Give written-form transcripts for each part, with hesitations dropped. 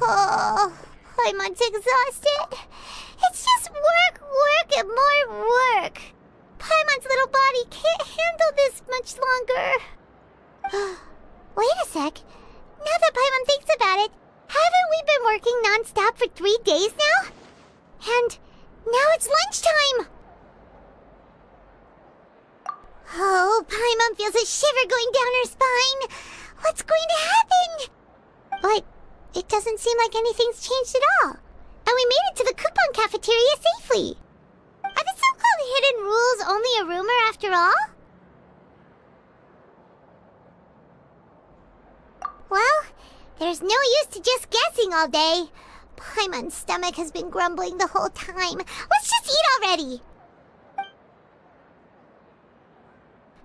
Oh, Paimon's exhausted. It's just work, work, and more work. Paimon's little body can't handle this much longer. Wait a sec. Now that Paimon thinks about it, haven't we been working non-stop for 3 days now? And now it's lunchtime! Oh, Paimon feels a shiver going down her spine. What's going to happen? But it doesn't seem like anything's changed at all. And we made it to the coupon cafeteria safely. Are the so-called hidden rules only a rumor after all? Well, there's no use to just guessing all day. Paimon's stomach has been grumbling the whole time. Let's just eat already.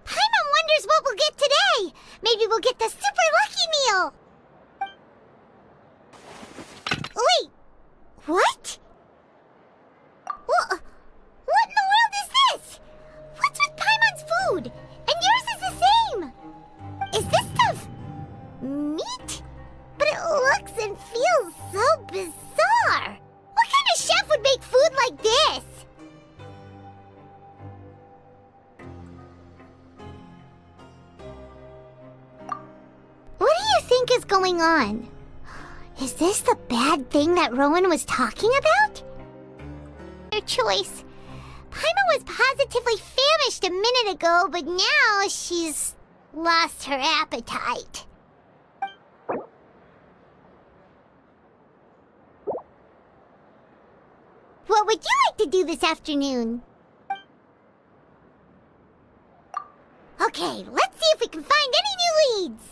Paimon wonders what we'll get today. Maybe we'll get the super lucky meal. Wait, what? What in the world is this? What's with Paimon's food? And yours is the same. Is this stuff meat? But it looks and feels so bizarre. What kind of chef would make food like this? What do you think is going on? Is this the bad thing that Rowan was talking about? Your choice. Paimon was positively famished a minute ago, but now she's lost her appetite. What would you like to do this afternoon? Okay, let's see if we can find any new leads.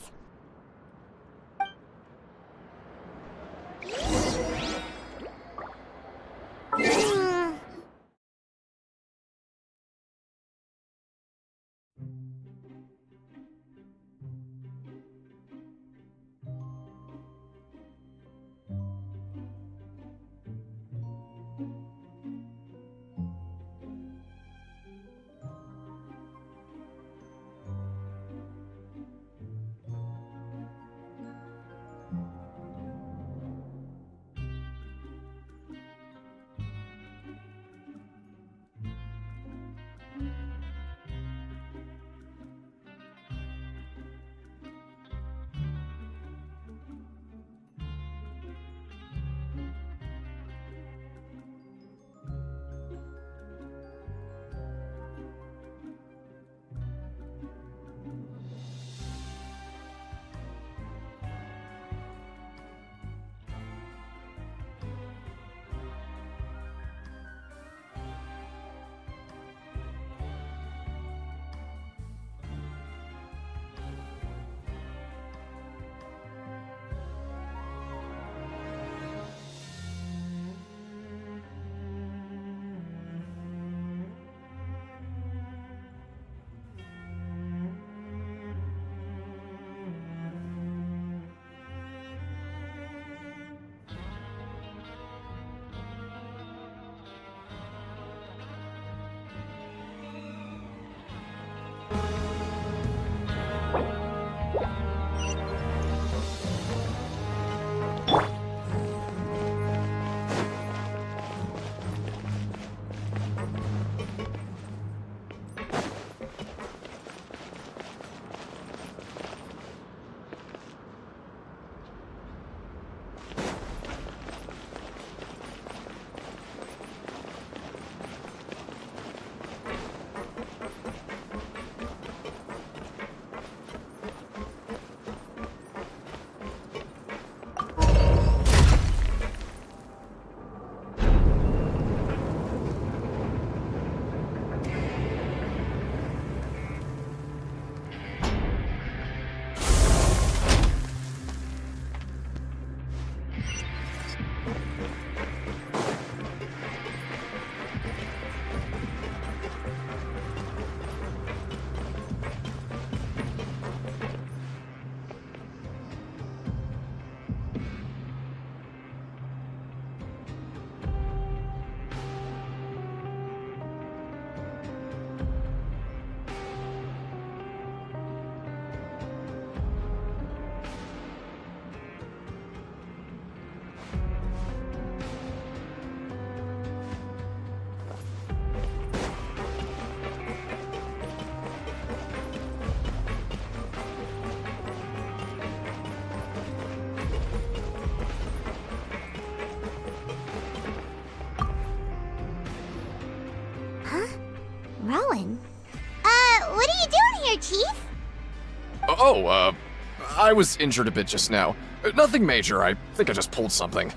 I was injured a bit just now. Nothing major, I think I just pulled something.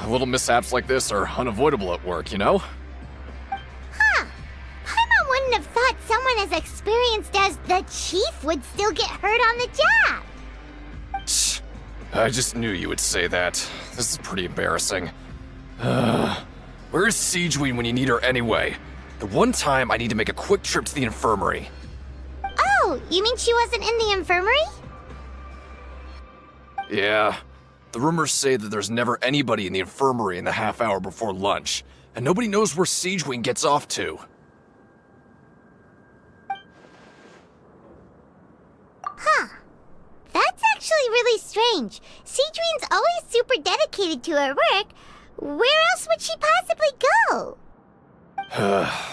Little mishaps like this are unavoidable at work, you know? Huh. Paimon wouldn't have thought someone as experienced as the Chief would still get hurt on the job. Shh. I just knew you would say that. This is pretty embarrassing. Where's Siegeween when you need her anyway? The one time I need to make a quick trip to the infirmary. Oh, you mean she wasn't in the infirmary? Yeah. The rumors say that there's never anybody in the infirmary in the half hour before lunch, and nobody knows where Siegeween gets off to. Huh. That's actually really strange. Siegeween's always super dedicated to her work. Where else would she possibly go?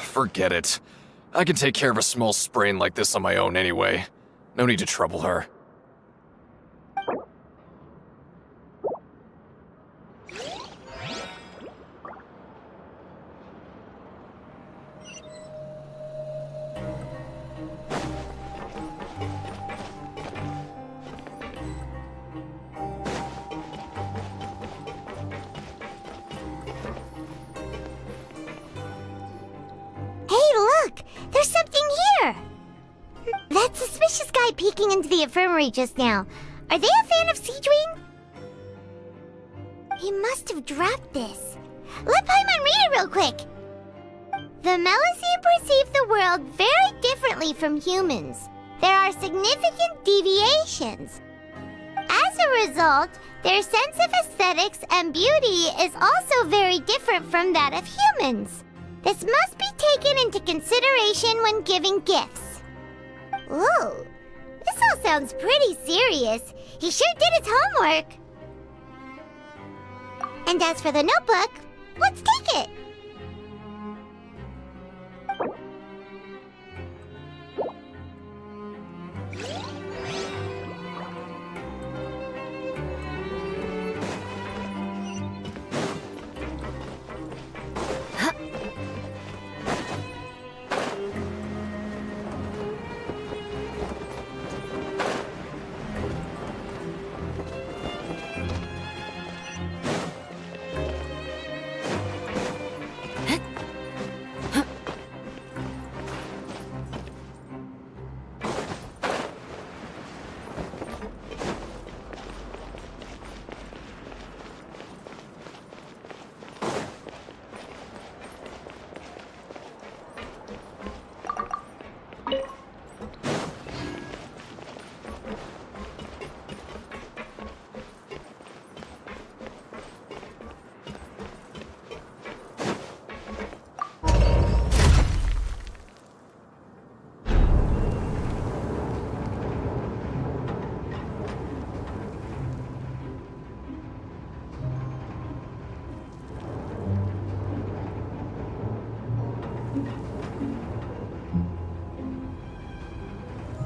Forget it. I can take care of a small sprain like this on my own anyway. No need to trouble her. There's something here! That suspicious guy peeking into the infirmary just now. Are they a fan of Siegeween? He must have dropped this. Let Paimon read it real quick! The Melusine perceive the world very differently from humans. There are significant deviations. As a result, their sense of aesthetics and beauty is also very different from that of humans. This must be taken into consideration when giving gifts. Ooh, this all sounds pretty serious. He sure did his homework. And as for the notebook, let's take it.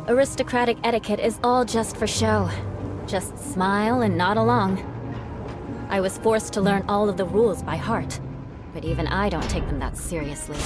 Aristocratic etiquette is all just for show. Just smile and nod along. I was forced to learn all of the rules by heart, but even I don't take them that seriously.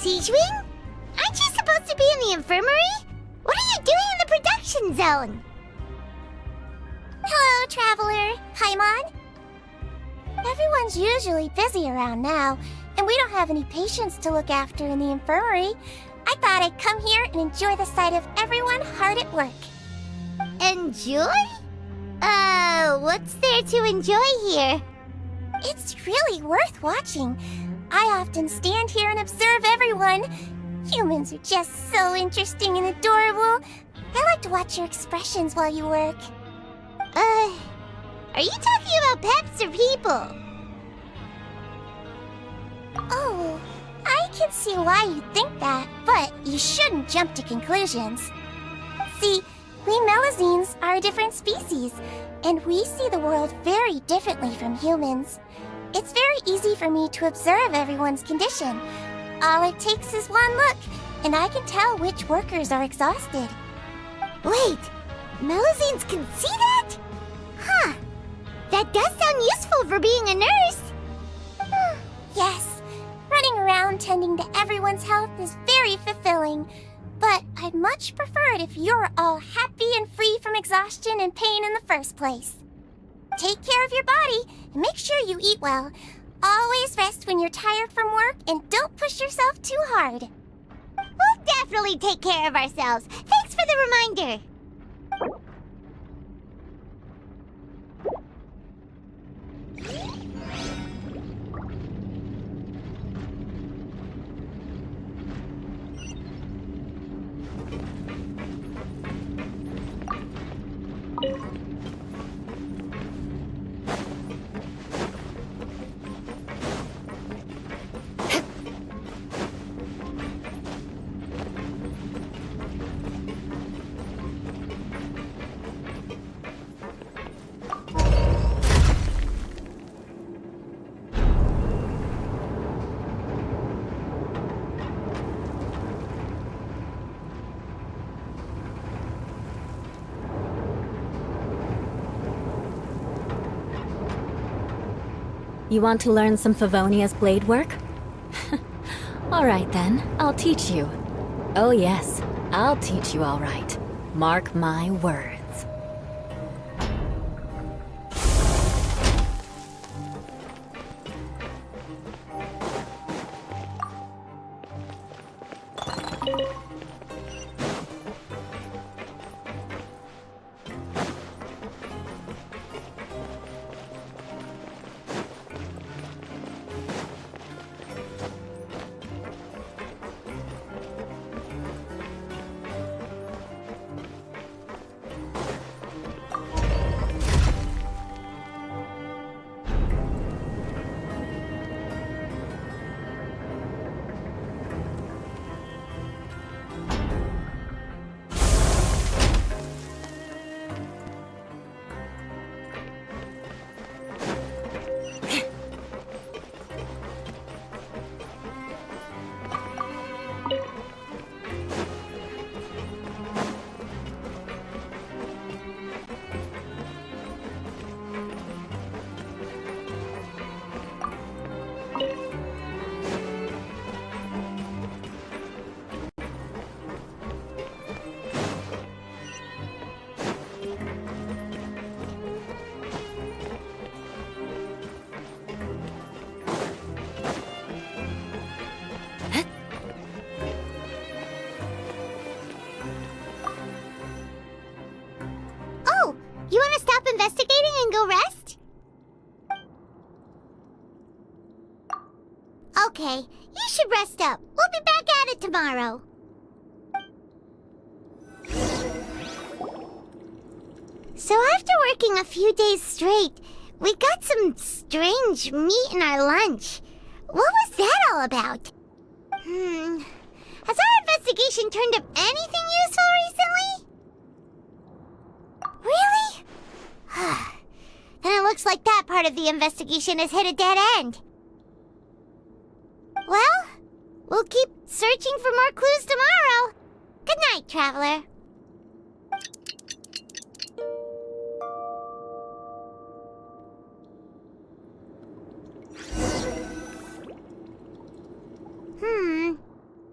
Siegeween? Aren't you supposed to be in the infirmary? What are you doing in the production zone? Hello, Traveler. Paimon. Everyone's usually busy around now, and we don't have any patients to look after in the infirmary. I thought I'd come here and enjoy the sight of everyone hard at work. Enjoy? What's there to enjoy here? It's really worth watching. I often stand here and observe everyone. Humans are just so interesting and adorable. I like to watch your expressions while you work. Are you talking about pets or people? Oh, I can see why you think that, but you shouldn't jump to conclusions. See, we Melusines are a different species, and we see the world very differently from humans. It's very easy for me to observe everyone's condition. All it takes is one look, and I can tell which workers are exhausted. Wait, Melusines can see that? Huh. That does sound useful for being a nurse. Yes, running around tending to everyone's health is very fulfilling. But I'd much prefer it if you're all happy and free from exhaustion and pain in the first place. Take care of your body and make sure you eat well. Always rest when you're tired from work and don't push yourself too hard. We'll definitely take care of ourselves. Thanks for the reminder. You want to learn some Favonia's blade work? All right then, I'll teach you. Oh yes, I'll teach you all right. Mark my words. You want to stop investigating and go rest? Okay, you should rest up. We'll be back at it tomorrow. So after working a few days straight, we got some strange meat in our lunch. What was that all about? Has our investigation turned up anything useful recently? Really? Then it looks like that part of the investigation has hit a dead end. Well, we'll keep searching for more clues tomorrow. Good night, Traveler.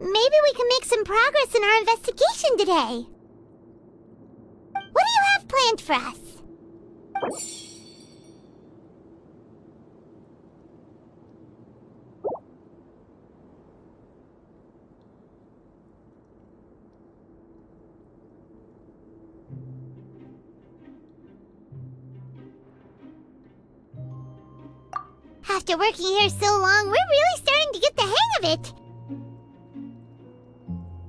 Maybe we can make some progress in our investigation today. What do you have planned for us? After working here so long, we're really starting to get the hang of it.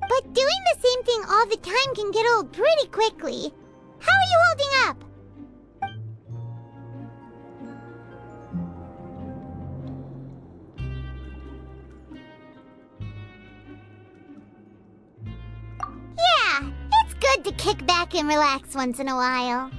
But doing the same thing all the time can get old pretty quickly. How are you holding up? Yeah, it's good to kick back and relax once in a while.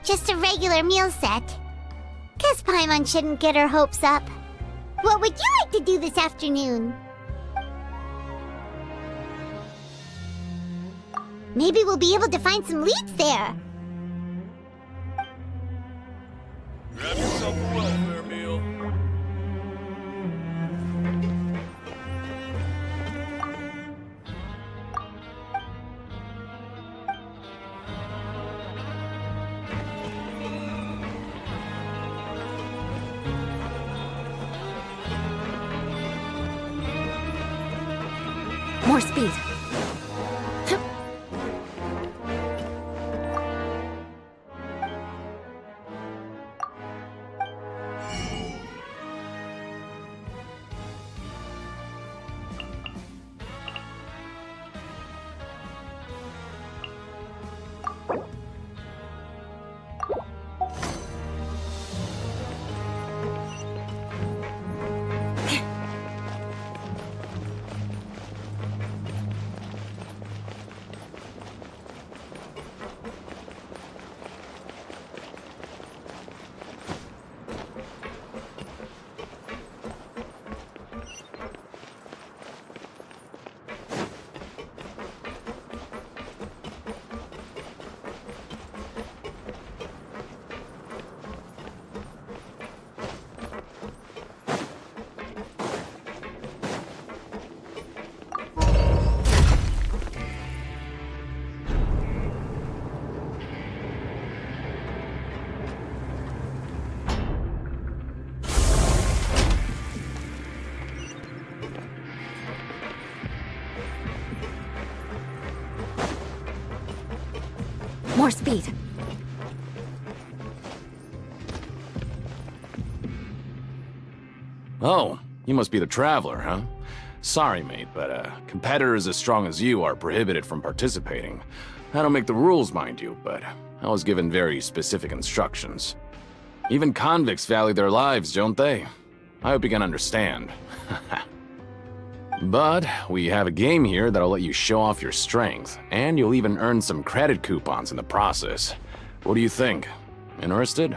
just a regular meal set. Guess Paimon shouldn't get her hopes up. What would you like to do this afternoon? Maybe we'll be able to find some leads there. Grab yourself a welfare meal. More speed. More speed. Oh, you must be the Traveler, huh? Sorry, mate, but competitors as strong as you are prohibited from participating. I don't make the rules, mind you, but I was given very specific instructions. Even convicts value their lives, don't they? I hope you can understand. But we have a game here that'll let you show off your strength, and you'll even earn some credit coupons in the process. What do you think? Interested?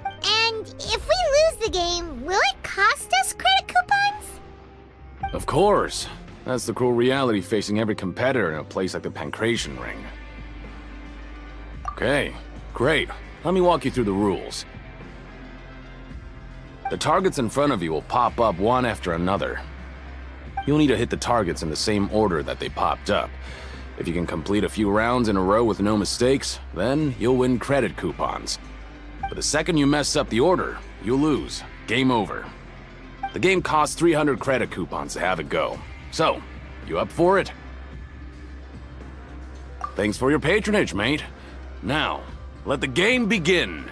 And if we lose the game, will it cost us credit coupons? Of course. That's the cruel reality facing every competitor in a place like the Pancration Ring. Okay, great. Let me walk you through the rules. The targets in front of you will pop up one after another. You'll need to hit the targets in the same order that they popped up. If you can complete a few rounds in a row with no mistakes, then you'll win credit coupons. But the second you mess up the order, you'll lose. Game over. The game costs 300 credit coupons to have it go. So, you up for it? Thanks for your patronage, mate. Now, let the game begin.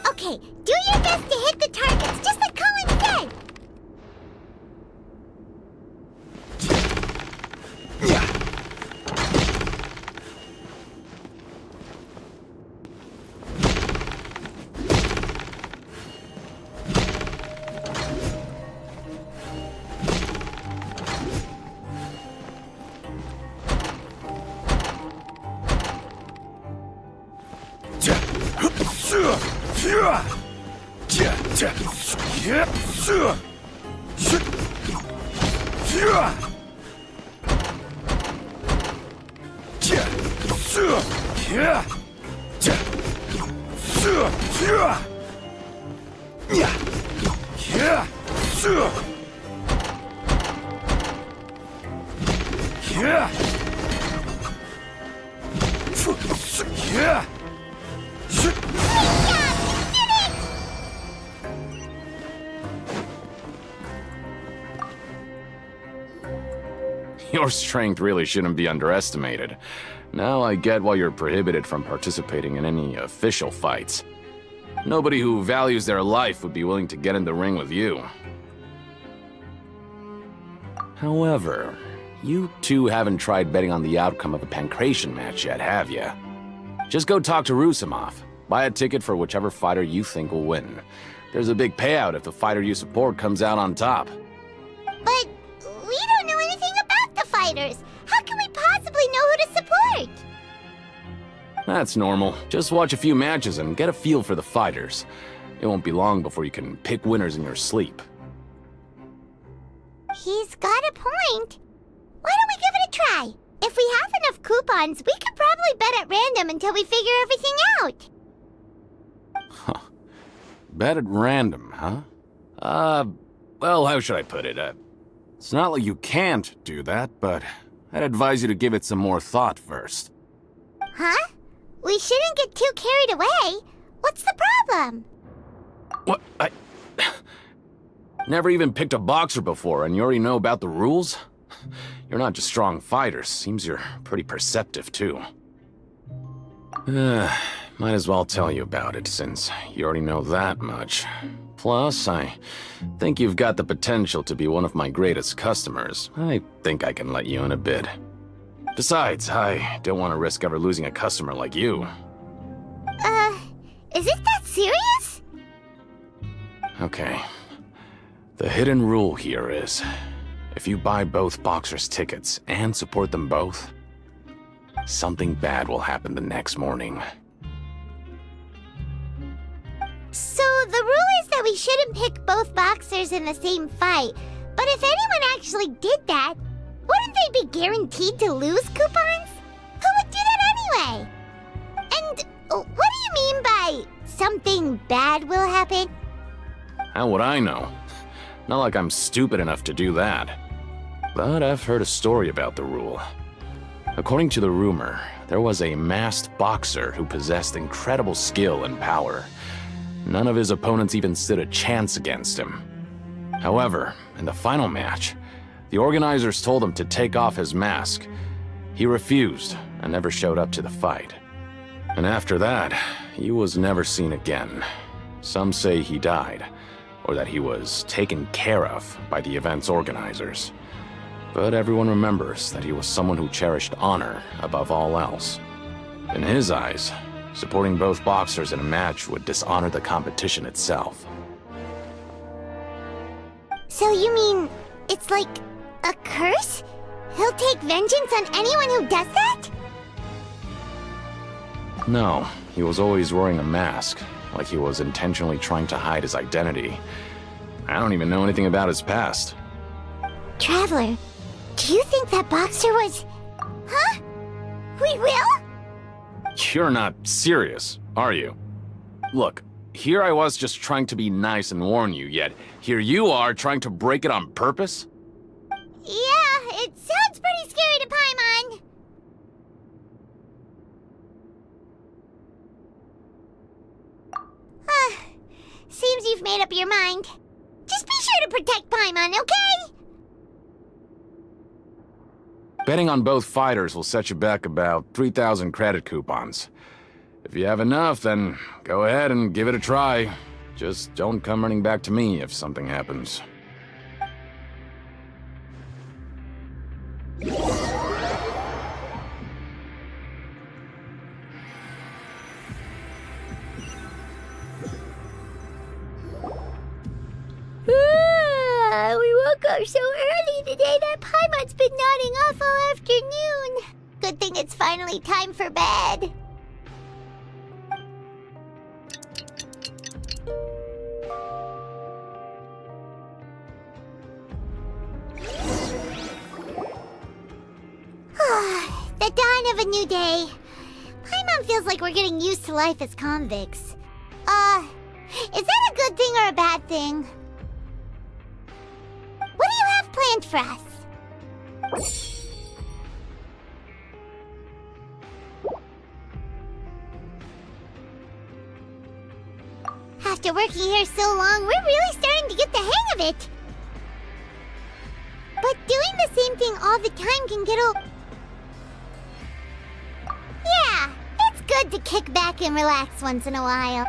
Okay, do your best to hit the targets, just like Colin said! Your strength really shouldn't be underestimated. Now I get why you're prohibited from participating in any official fights. Nobody who values their life would be willing to get in the ring with you. However, You two haven't tried betting on the outcome of a pancration match yet, have you? Just go talk to Rusimov. Buy a ticket for whichever fighter you think will win. There's a big payout if the fighter you support comes out on top. But we don't know anything about the fighters. How can we possibly know who to support? That's normal. Just watch a few matches and get a feel for the fighters. It won't be long before you can pick winners in your sleep. He's got a point. Why don't we give it a try? If we have enough coupons, we could probably bet at random until we figure everything out. Huh. Bet at random, huh? Well, how should I put it? It's not like you can't do that, but I'd advise you to give it some more thought first. Huh? We shouldn't get too carried away. What's the problem? What? I never even picked a boxer before, and you already know about the rules? You're not just strong fighters. Seems you're pretty perceptive, too. Might as well tell you about it, since you already know that much. Plus, I think you've got the potential to be one of my greatest customers. I think I can let you in a bid. Besides, I don't want to risk ever losing a customer like you. Is it that serious? Okay. The hidden rule here is, if you buy both boxers' tickets and support them both, something bad will happen the next morning. So the rule is that we shouldn't pick both boxers in the same fight. But if anyone actually did that, wouldn't they be guaranteed to lose coupons? Who would do that anyway? And what do you mean by something bad will happen? How would I know? Not like I'm stupid enough to do that. But I've heard a story about the rule. According to the rumor, there was a masked boxer who possessed incredible skill and power. None of his opponents even stood a chance against him. However, in the final match, the organizers told him to take off his mask. He refused and never showed up to the fight. And after that, he was never seen again. Some say he died, or that he was taken care of by the event's organizers. But everyone remembers that he was someone who cherished honor above all else. In his eyes, supporting both boxers in a match would dishonor the competition itself. So you mean it's like a curse? He'll take vengeance on anyone who does that? No, he was always wearing a mask, like he was intentionally trying to hide his identity. I don't even know anything about his past. Traveler, do you think that boxer was... Huh? We will? You're not serious, are you? Look, here I was just trying to be nice and warn you, yet here you are trying to break it on purpose? Yeah, it sounds pretty scary to Paimon. Seems you've made up your mind. Just be sure to protect Paimon, okay? Betting on both fighters will set you back about 3,000 credit coupons. If you have enough, then go ahead and give it a try. Just don't come running back to me if something happens. We woke up so early today that Paimon's been nodding off all afternoon. Good thing it's finally time for bed. The dawn of a new day. Paimon feels like we're getting used to life as convicts. Is that a good thing or a bad thing? What do you have planned for us? After working here so long, we're really starting to get the hang of it. But doing the same thing all the time can get old. Yeah, it's good to kick back and relax once in a while.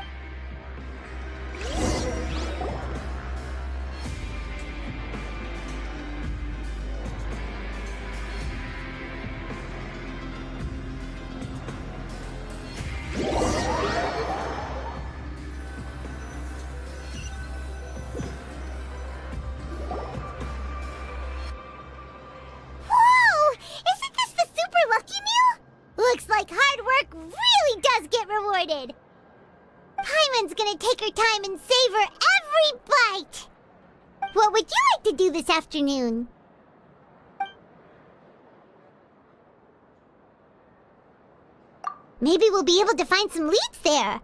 work really does get rewarded. Paimon's gonna take her time and savor every bite. What would you like to do this afternoon? Maybe we'll be able to find some leads there.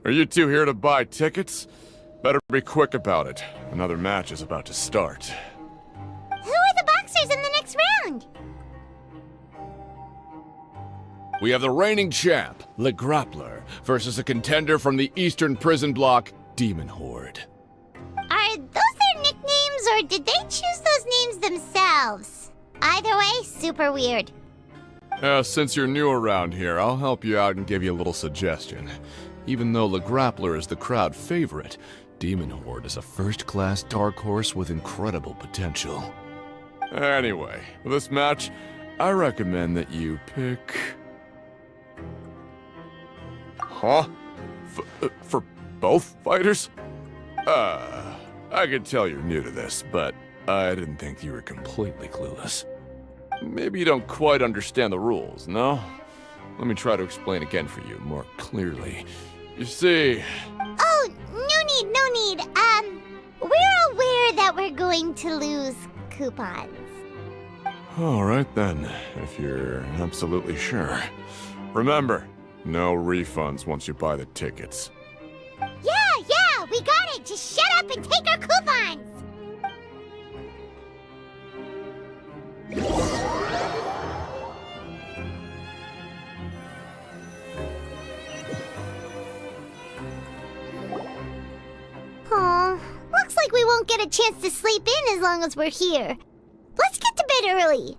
Are you two here to buy tickets? Better be quick about it. Another match is about to start. Who are the boxers in the next round? We have the reigning champ, Le Grappler, versus a contender from the Eastern Prison Block, Demon Horde. Are those their nicknames, or did they choose those names themselves? Either way, super weird. Since you're new around here, I'll help you out and give you a little suggestion. Even though Le Grappler is the crowd favorite, Demon Horde is a first-class dark horse with incredible potential. Anyway, for this match, I recommend that you pick... Huh? For both fighters? I can tell you're new to this, but I didn't think you were completely clueless. Maybe you don't quite understand the rules, no? Let me try to explain again for you more clearly. You see... Oh, no need. We're aware that we're going to lose coupons. Alright then, if you're absolutely sure. Remember, no refunds once you buy the tickets. Yeah, we got it! Just shut up and take our coupons! Aw, looks like we won't get a chance to sleep in as long as we're here. Let's get to bed early.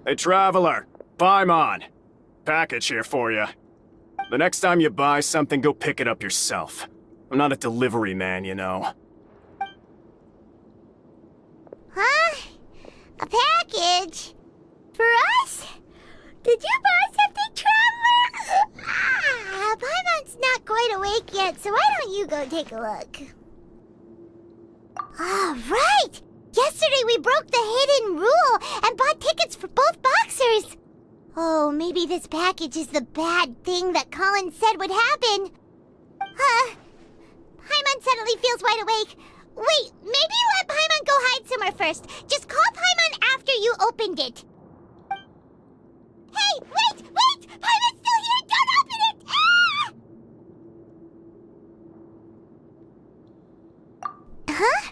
Hey, traveler, Paimon. Package here for you. The next time you buy something, go pick it up yourself. I'm not a delivery man, you know. Huh? A package? For us? Did you buy something, traveler? Paimon's not quite awake yet, so why don't you go take a look? Ah, right! Yesterday we broke the hidden rule and bought tickets for both boxers. Oh, maybe this package is the bad thing that Colin said would happen. Paimon suddenly feels wide awake. Wait, maybe let Paimon go hide somewhere first. Just call Paimon after you opened it. Hey, wait! Paimon's still here! Don't open it! Ah! Huh?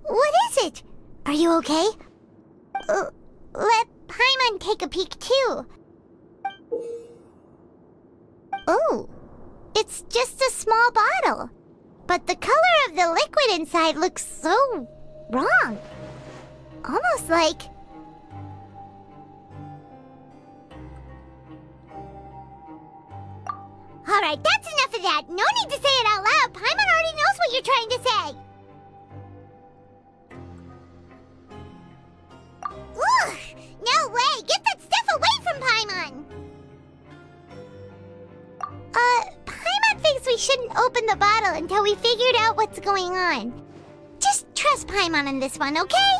What is it? Are you okay? Let Paimon take a peek too. Oh, it's just a small bottle. But the color of the liquid inside looks so wrong. Almost like... Alright, that's enough of that. No need to say it out loud. Paimon already knows what you're trying to say. Ugh! No way! Get that stuff away from Paimon! Paimon thinks we shouldn't open the bottle until we figured out what's going on. Just trust Paimon on this one, okay?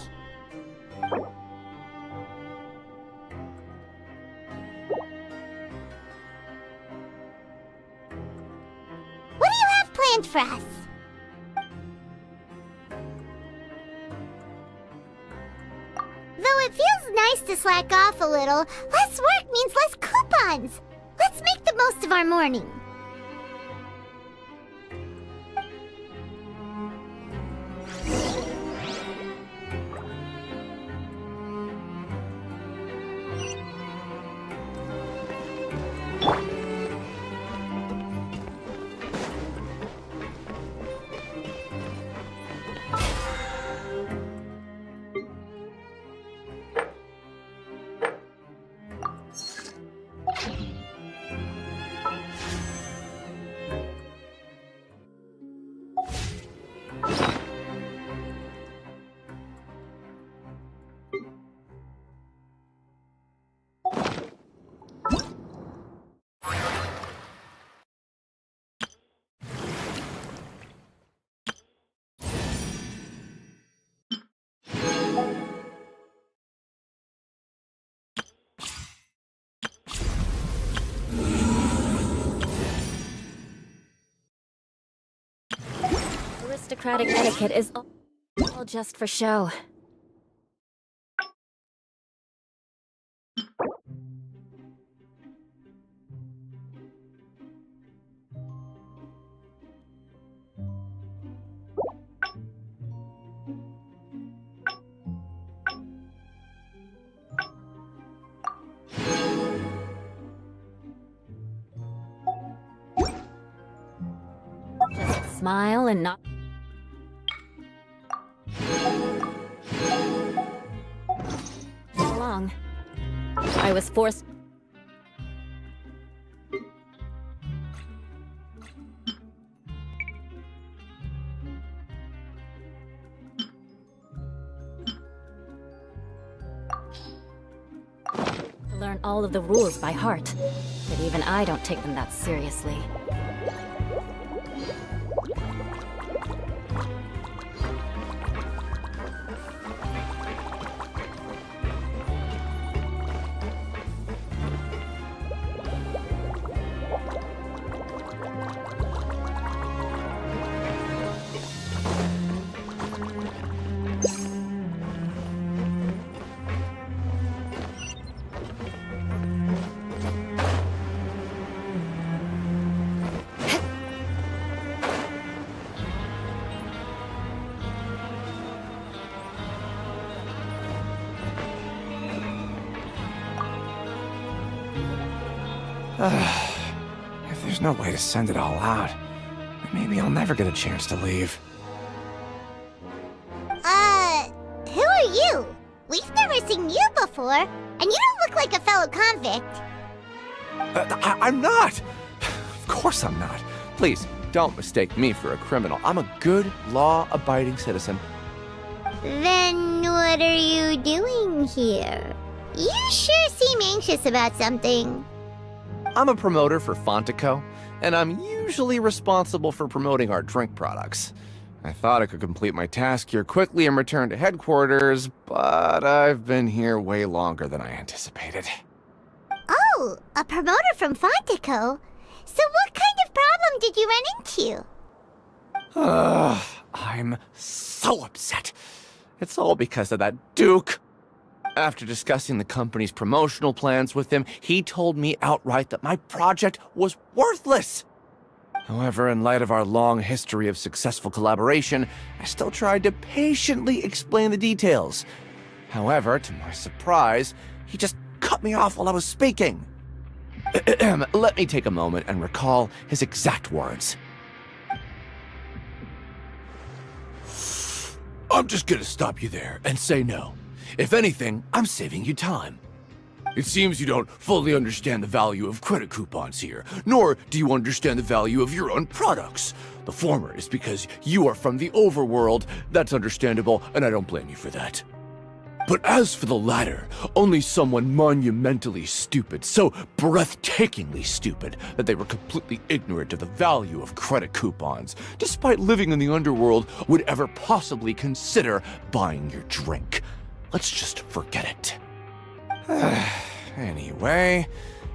What do you have planned for us? Though it feels nice to slack off a little, less work means less coupons. Let's make the most of our morning. Aristocratic etiquette is all just for show. Just smile and not along. I was forced to learn all of the rules by heart, but even I don't take them that seriously. If there's no way to send it all out, then maybe I'll never get a chance to leave. Who are you? We've never seen you before, and you don't look like a fellow convict. I'm not! Of course I'm not. Please, don't mistake me for a criminal. I'm a good, law-abiding citizen. Then what are you doing here? You sure seem anxious about something. I'm a promoter for Fontaine, and I'm usually responsible for promoting our drink products. I thought I could complete my task here quickly and return to headquarters, but I've been here way longer than I anticipated. Oh, a promoter from Fontaine. So what kind of problem did you run into? I'm so upset. It's all because of that Duke. After discussing the company's promotional plans with him, he told me outright that my project was worthless. However, in light of our long history of successful collaboration, I still tried to patiently explain the details. However, to my surprise, he just cut me off while I was speaking. Let me take a moment and recall his exact words. I'm just gonna stop you there and say no. If anything, I'm saving you time. It seems you don't fully understand the value of credit coupons here, nor do you understand the value of your own products. The former is because you are from the overworld. That's understandable, and I don't blame you for that. But as for the latter, only someone monumentally stupid, so breathtakingly stupid that they were completely ignorant of the value of credit coupons, despite living in the underworld, would ever possibly consider buying your drink. Let's just forget it. Anyway,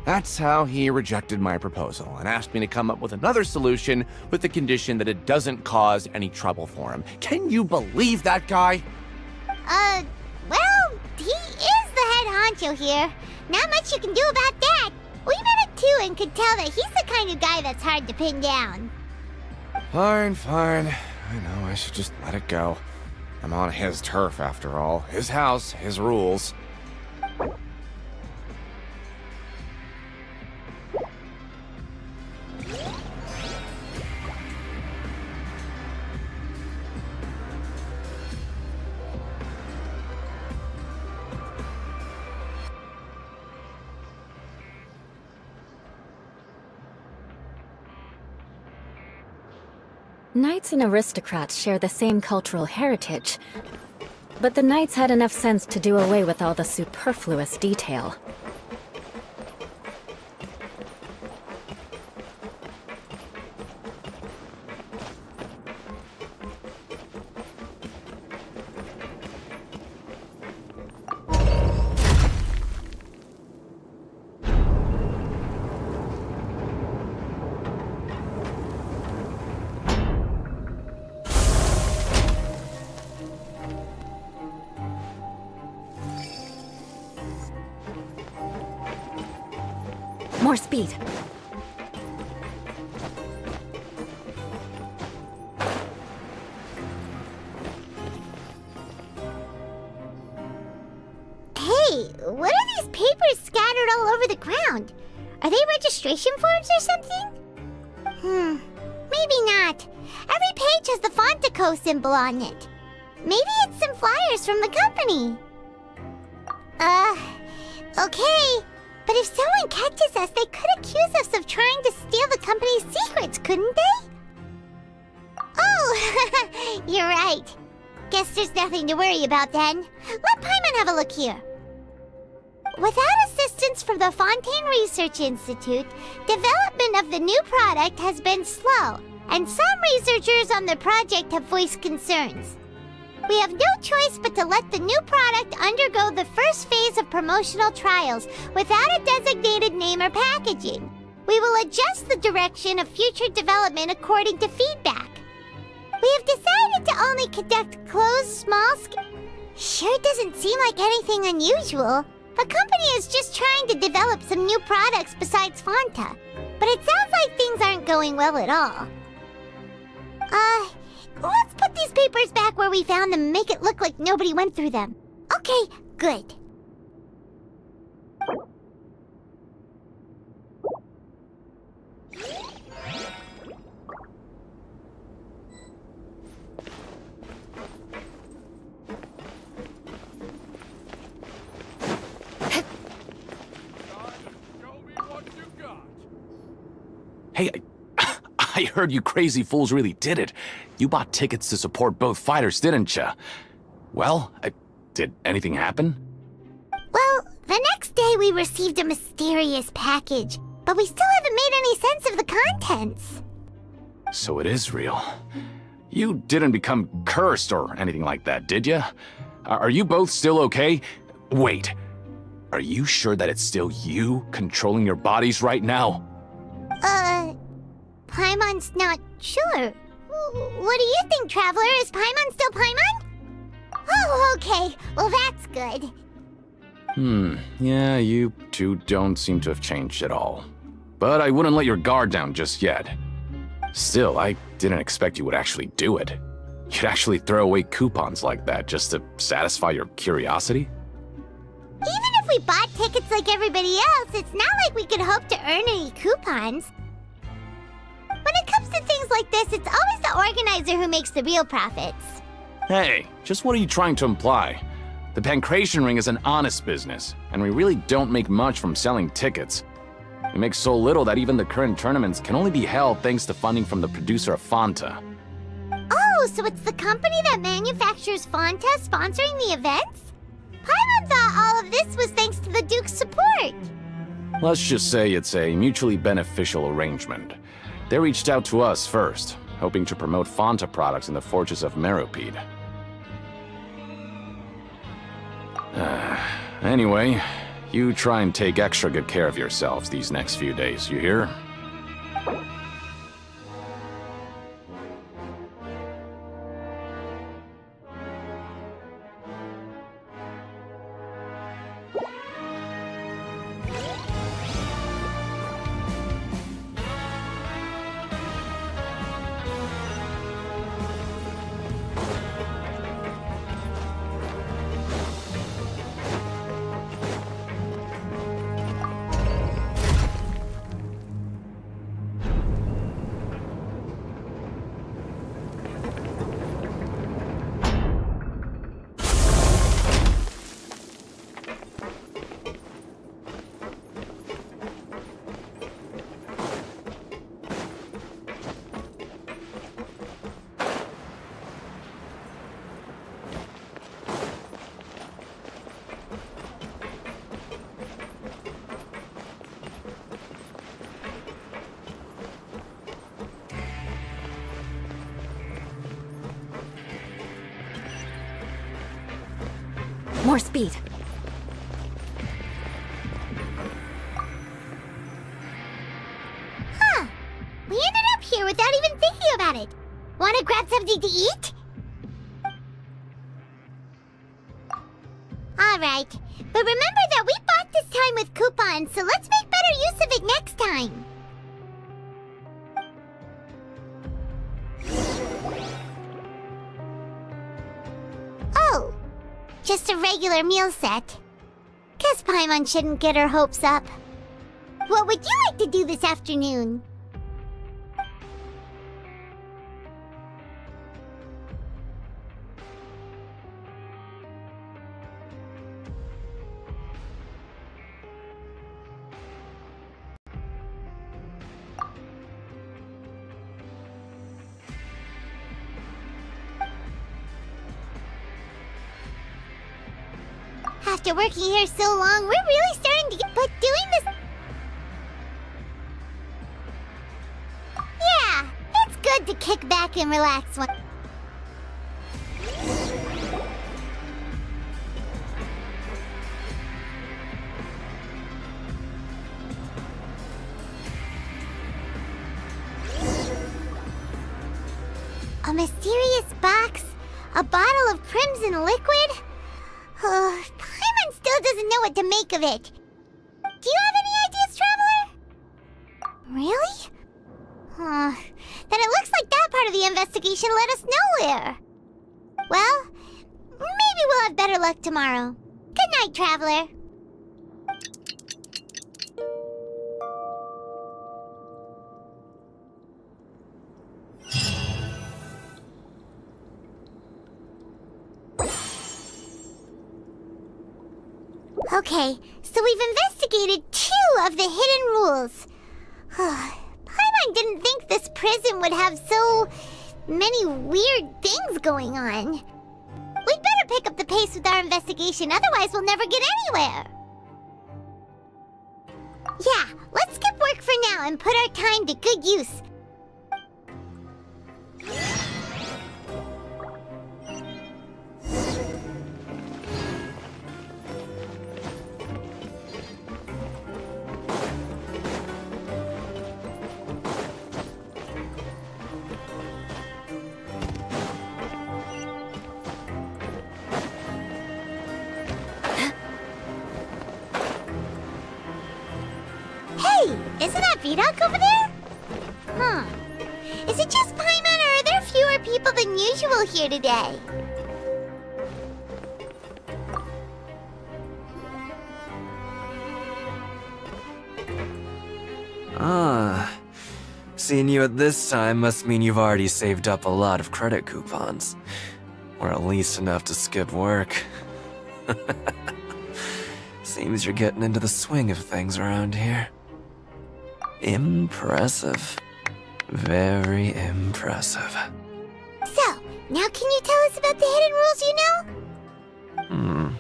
that's how he rejected my proposal and asked me to come up with another solution with the condition that it doesn't cause any trouble for him. Can you believe that guy? Well, he is the head honcho here. Not much you can do about that. We met him too and could tell that he's the kind of guy that's hard to pin down. Fine. I know I should just let it go. I'm on his turf after all. His house, his rules. Knights and aristocrats share the same cultural heritage, but the knights had enough sense to do away with all the superfluous detail. More speed. Hey, what are these papers scattered all over the ground? Are they registration forms or something? Maybe not. Every page has the Fontaine symbol on it. Maybe it's some flyers from the company. Okay. But if someone catches us, they could accuse us of trying to steal the company's secrets, couldn't they? Oh, you're right. Guess there's nothing to worry about then. Let Paimon have a look here. Without assistance from the Fontaine Research Institute, development of the new product has been slow, and some researchers on the project have voiced concerns. We have no choice but to let the new product undergo the first phase of promotional trials without a designated name or packaging. We will adjust the direction of future development according to feedback. We have decided to only conduct closed, small-scale... Sure doesn't seem like anything unusual. The company is just trying to develop some new products besides Fanta. But it sounds like things aren't going well at all. Let's put these papers back where we found them and make it look like nobody went through them. Okay, good. Hey, I heard you crazy fools really did it. You bought tickets to support both fighters, didn't ya? Well, did anything happen? Well, the next day we received a mysterious package, but we still haven't made any sense of the contents. So it is real. You didn't become cursed or anything like that, did ya? Are you both still okay? Wait, are you sure that it's still you controlling your bodies right now? Paimon's not sure. What do you think, Traveler? Is Paimon still Paimon? Oh, okay. Well, that's good. Yeah, you two don't seem to have changed at all. But I wouldn't let your guard down just yet. Still, I didn't expect you would actually do it. You'd actually throw away coupons like that just to satisfy your curiosity? Even if we bought tickets like everybody else, it's not like we could hope to earn any coupons. When it comes to things like this, it's always the organizer who makes the real profits. Hey, just what are you trying to imply? The Pancration Ring is an honest business, and we really don't make much from selling tickets. We make so little that even the current tournaments can only be held thanks to funding from the producer of Fanta. Oh, so it's the company that manufactures Fanta sponsoring the events? Paimon thought all of this was thanks to the Duke's support. Let's just say it's a mutually beneficial arrangement. They reached out to us first, hoping to promote Fanta products in the Fortress of Meropide. Anyway, you try and take extra good care of yourselves these next few days, you hear? More speed. Huh. We ended up here without even thinking about it. Want to grab something to eat? Alright. But remember that we bought practice time with coupons, so let's make better use of it next time. Oh, just a regular meal set. Guess Paimon shouldn't get her hopes up. What would you like to do this afternoon? After working here so long, we're really starting to get... But doing this... Yeah, it's good to kick back and relax when... A mysterious box? A bottle of crimson liquid? Paimon still doesn't know what to make of it. Do you have any ideas, Traveler? Really? Then it looks like that part of the investigation led us nowhere. Well, maybe we'll have better luck tomorrow. Good night, Traveler. Okay, so we've investigated 2 of the hidden rules. Paimon didn't think this prison would have so many weird things going on. We'd better pick up the pace with our investigation, otherwise we'll never get anywhere. Yeah, let's skip work for now and put our time to good use. Isn't that Vidoc over there? Is it just Paimon, or are there fewer people than usual here today? Seeing you at this time must mean you've already saved up a lot of credit coupons. Or at least enough to skip work. Seems you're getting into the swing of things around here. Impressive. Very impressive. So, now can you tell us about the hidden rules you know?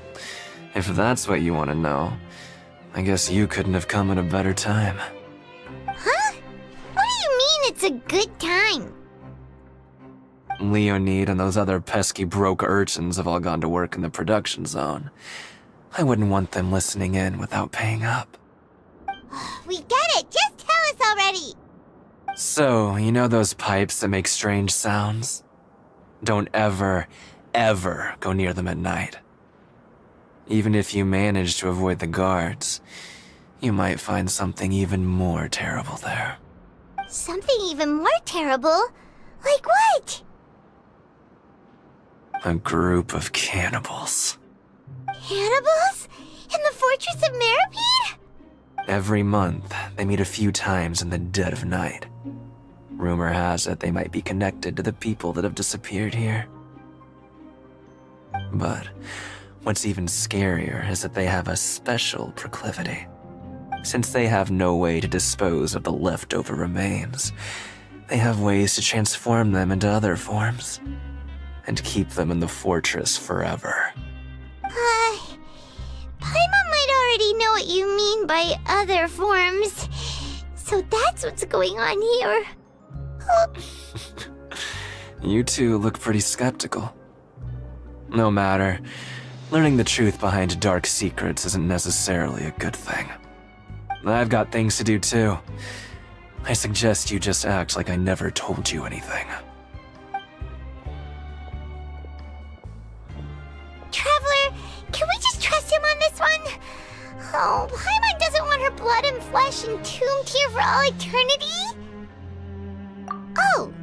If that's what you want to know, I guess you couldn't have come at a better time. Huh? What do you mean it's a good time? Leonid and those other pesky broke urchins have all gone to work in the production zone. I wouldn't want them listening in without paying up. We get it! Just tell us already! So, you know those pipes that make strange sounds? Don't ever, ever go near them at night. Even if you manage to avoid the guards, you might find something even more terrible there. Something even more terrible? Like what? A group of cannibals. Cannibals? In the Fortress of Meripede? Every month, they meet a few times in the dead of night. Rumor has it they might be connected to the people that have disappeared here. But what's even scarier is that they have a special proclivity. Since they have no way to dispose of the leftover remains, they have ways to transform them into other forms and keep them in the fortress forever. Paimon might already know what you mean by other forms. So that's what's going on here. You two look pretty skeptical. No matter, learning the truth behind dark secrets isn't necessarily a good thing. I've got things to do too. I suggest you just act like I never told you anything. Traveler, can we just trust him on this one? Oh, blood and flesh entombed here for all eternity? Oh,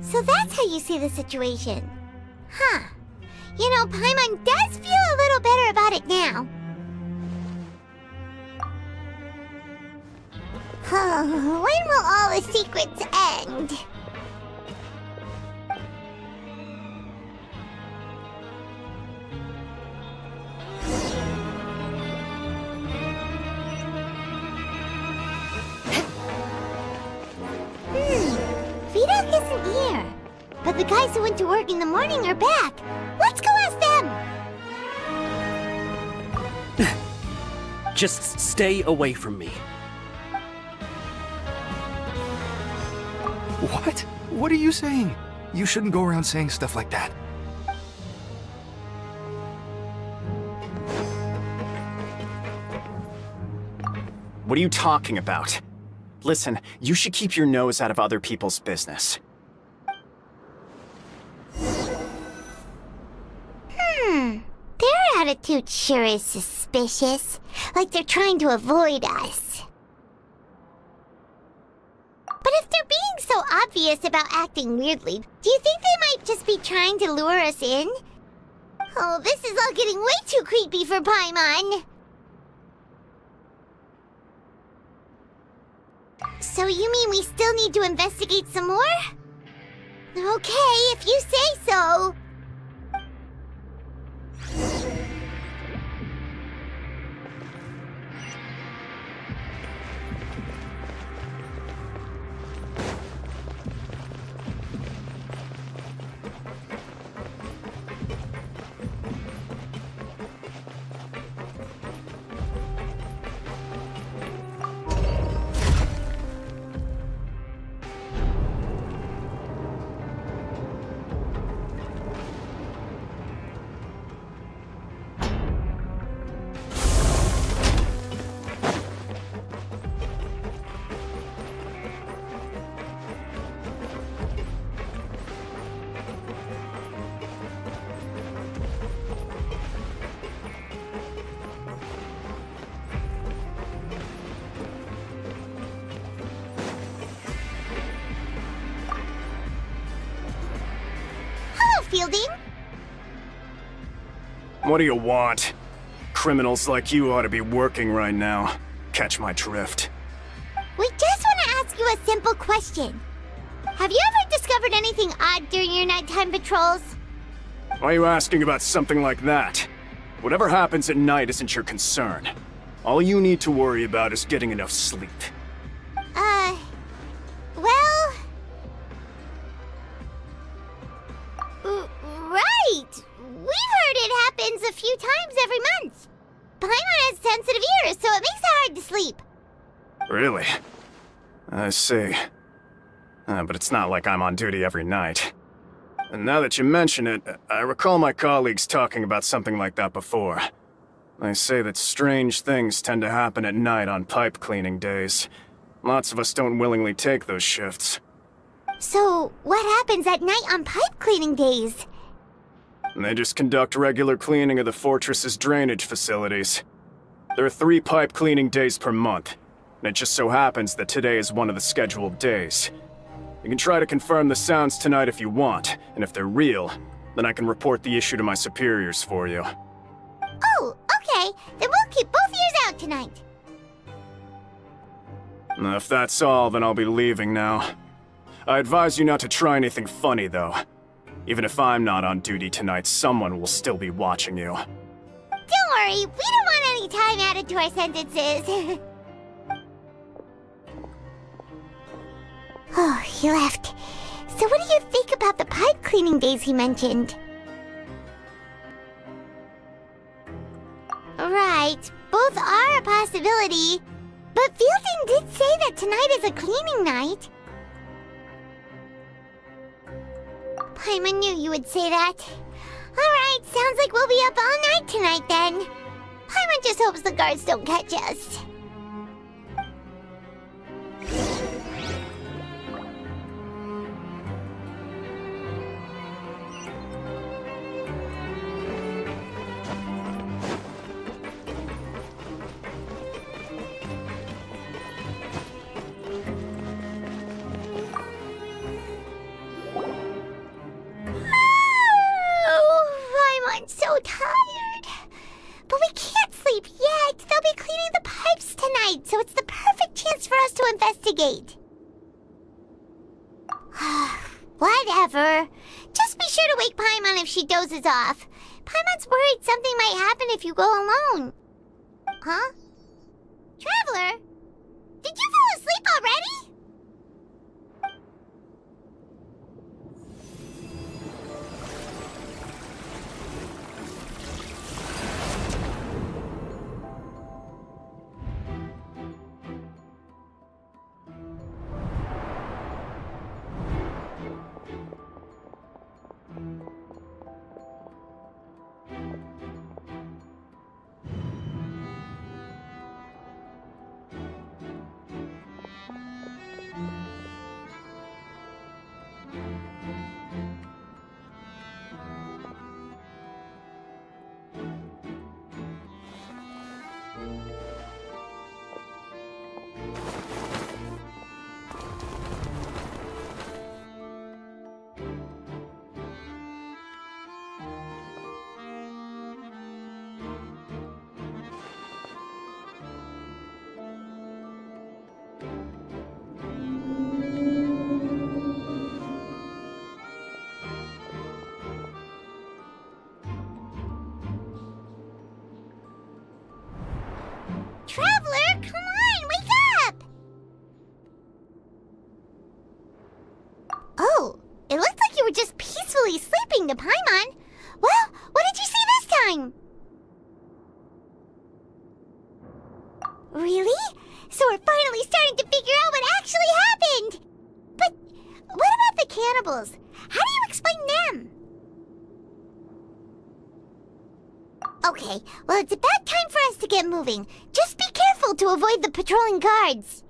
so that's how you see the situation. Huh. You know, Paimon does feel a little better about it now. When will all the secrets end? Vidoc isn't here. But the guys who went to work in the morning are back. Let's go ask them! Just stay away from me. What? What are you saying? You shouldn't go around saying stuff like that. What are you talking about? Listen, you should keep your nose out of other people's business. Their attitude sure is suspicious. Like they're trying to avoid us. But if they're being so obvious about acting weirdly, do you think they might just be trying to lure us in? Oh, this is all getting way too creepy for Paimon. So you mean we still need to investigate some more? Okay, if you say so. Fielding? What do you want? Criminals like you ought to be working right now. Catch my drift. We just want to ask you a simple question. Have you ever discovered anything odd during your nighttime patrols? Why are you asking about something like that? Whatever happens at night isn't your concern. All you need to worry about is getting enough sleep. Well... Right! We've heard it happens a few times every month. Paimon has sensitive ears, so it makes it hard to sleep. Really? I see. But it's not like I'm on duty every night. And now that you mention it, I recall my colleagues talking about something like that before. They say that strange things tend to happen at night on pipe cleaning days. Lots of us don't willingly take those shifts. So, what happens at night on pipe cleaning days? They just conduct regular cleaning of the fortress's drainage facilities. There are 3 pipe cleaning days per month, and it just so happens that today is one of the scheduled days. You can try to confirm the sounds tonight if you want, and if they're real, then I can report the issue to my superiors for you. Oh, okay. Then we'll keep both ears out tonight. If that's all, then I'll be leaving now. I advise you not to try anything funny, though. Even if I'm not on duty tonight, someone will still be watching you. Don't worry, we don't want any time added to our sentences. Oh, he left. So what do you think about the pipe cleaning days he mentioned? Right, both are a possibility. But Fielding did say that tonight is a cleaning night. Paimon knew you would say that. Alright, sounds like we'll be up all night tonight then. Paimon just hopes the guards don't catch us. investigate. Whatever. Just be sure to wake Paimon if she dozes off. Paimon's worried something might happen if you go alone. Huh? Traveler? Did you fall asleep already? Traveler, come on, wake up! Oh, it looked like you were just peacefully sleeping to Paimon. Well, what did you see this time? Really? So we're finally starting to figure out what actually happened! But what about the cannibals? How do you explain them? Okay, well, it's about time for us to get moving. Just be careful to avoid the patrolling guards.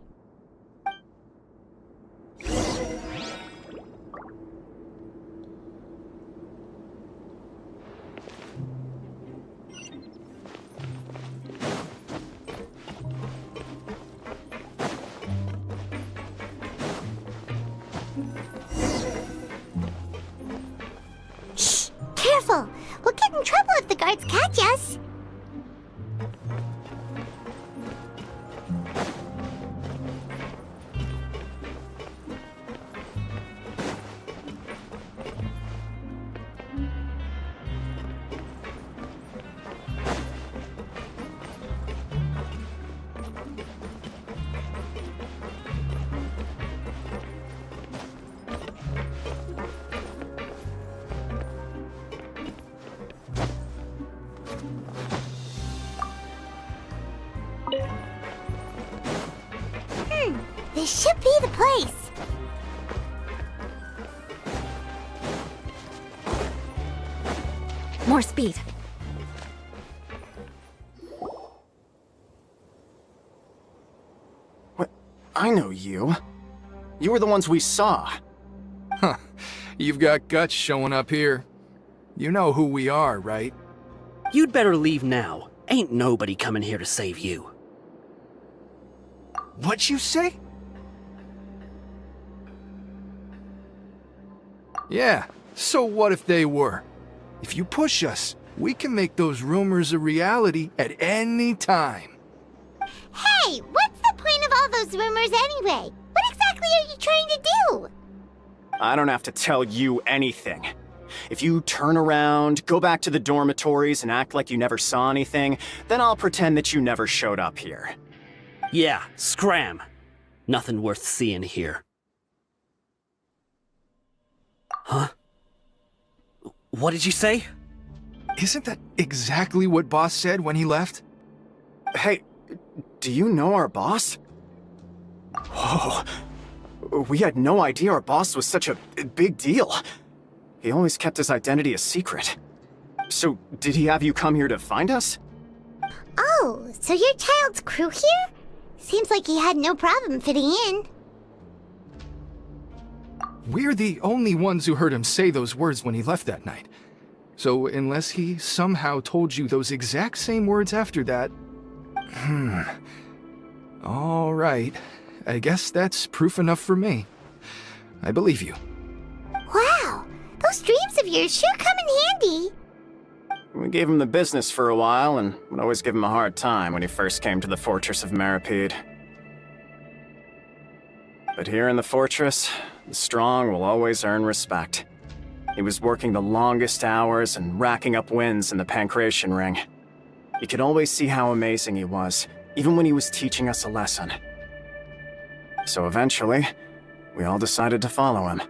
Shh! Careful! We'll get in trouble if the guards catch us. This should be the place. More speed. What? I know you. You were the ones we saw. Huh. You've got guts showing up here. You know who we are, right? You'd better leave now. Ain't nobody coming here to save you. What'd you say? Yeah, so what if they were? If you push us, we can make those rumors a reality at any time. Hey, what's the point of all those rumors anyway? What exactly are you trying to do? I don't have to tell you anything. If you turn around, go back to the dormitories and act like you never saw anything, then I'll pretend that you never showed up here. Yeah, scram. Nothing worth seeing here. Huh? What did you say? Isn't that exactly what Boss said when he left? Hey, do you know our boss? Whoa. We had no idea our boss was such a big deal. He always kept his identity a secret. So, did he have you come here to find us? Oh, so you're Child's crew here? Seems like he had no problem fitting in. We're the only ones who heard him say those words when he left that night. So unless he somehow told you those exact same words after that... All right. I guess that's proof enough for me. I believe you. Wow, those dreams of yours sure come in handy. We gave him the business for a while and would always give him a hard time when he first came to the Fortress of Maripede. But here in the fortress, the strong will always earn respect. He was working the longest hours and racking up wins in the Pancration Ring. You could always see how amazing he was, even when he was teaching us a lesson. So eventually, we all decided to follow him.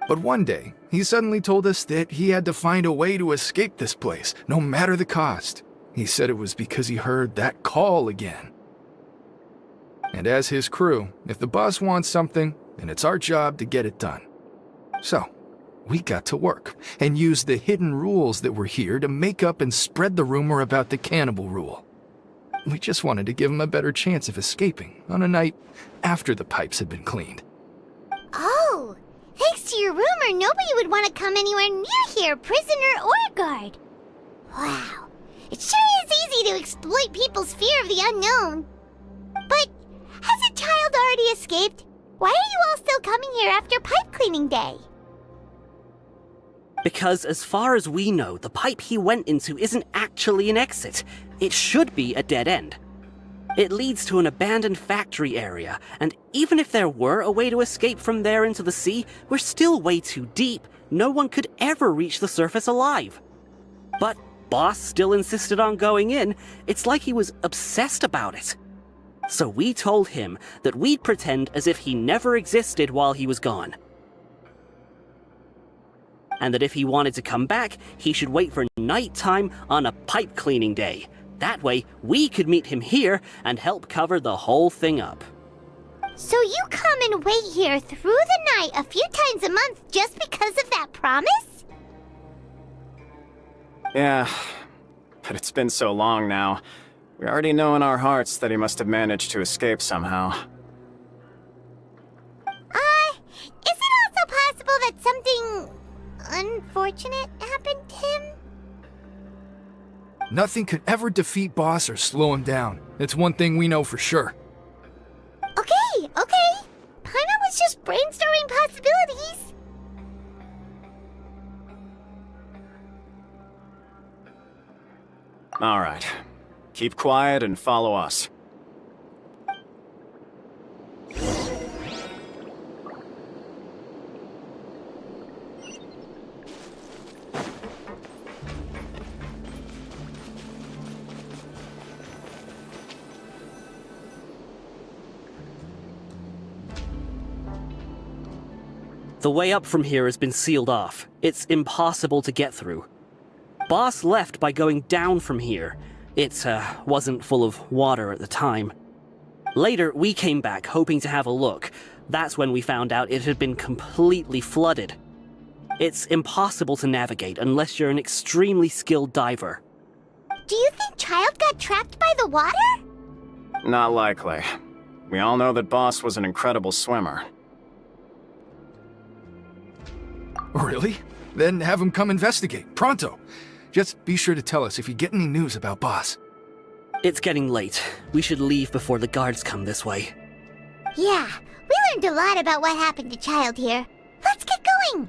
But one day, he suddenly told us that he had to find a way to escape this place, no matter the cost. He said it was because he heard that call again. And as his crew, if the boss wants something, then it's our job to get it done. So, we got to work, and used the hidden rules that were here to make up and spread the rumor about the cannibal rule. We just wanted to give him a better chance of escaping on a night after the pipes had been cleaned. Oh, thanks to your rumor, nobody would want to come anywhere near here, prisoner or guard. Wow, it sure is easy to exploit people's fear of the unknown. But has a child already escaped? Why are you all still coming here after pipe cleaning day? Because as far as we know, the pipe he went into isn't actually an exit. It should be a dead end. It leads to an abandoned factory area, and even if there were a way to escape from there into the sea, we're still way too deep. No one could ever reach the surface alive. But Boss still insisted on going in. It's like he was obsessed about it. So we told him that we'd pretend as if he never existed while he was gone. And that if he wanted to come back, he should wait for nighttime on a pipe cleaning day. That way, we could meet him here and help cover the whole thing up. So you come and wait here through the night a few times a month just because of that promise? Yeah, but it's been so long now. We already know in our hearts that he must have managed to escape somehow. Is it also possible that something unfortunate happened to him? Nothing could ever defeat Boss or slow him down. It's one thing we know for sure. Okay. Paimon was just brainstorming possibilities. All right. Keep quiet and follow us. The way up from here has been sealed off. It's impossible to get through. Boss left by going down from here. It wasn't full of water at the time. Later, we came back hoping to have a look. That's when we found out it had been completely flooded. It's impossible to navigate unless you're an extremely skilled diver. Do you think Child got trapped by the water? Not likely. We all know that Boss was an incredible swimmer. Really? Then have him come investigate, pronto. Just be sure to tell us if you get any news about Boss. It's getting late. We should leave before the guards come this way. Yeah, we learned a lot about what happened to Child here. Let's get going!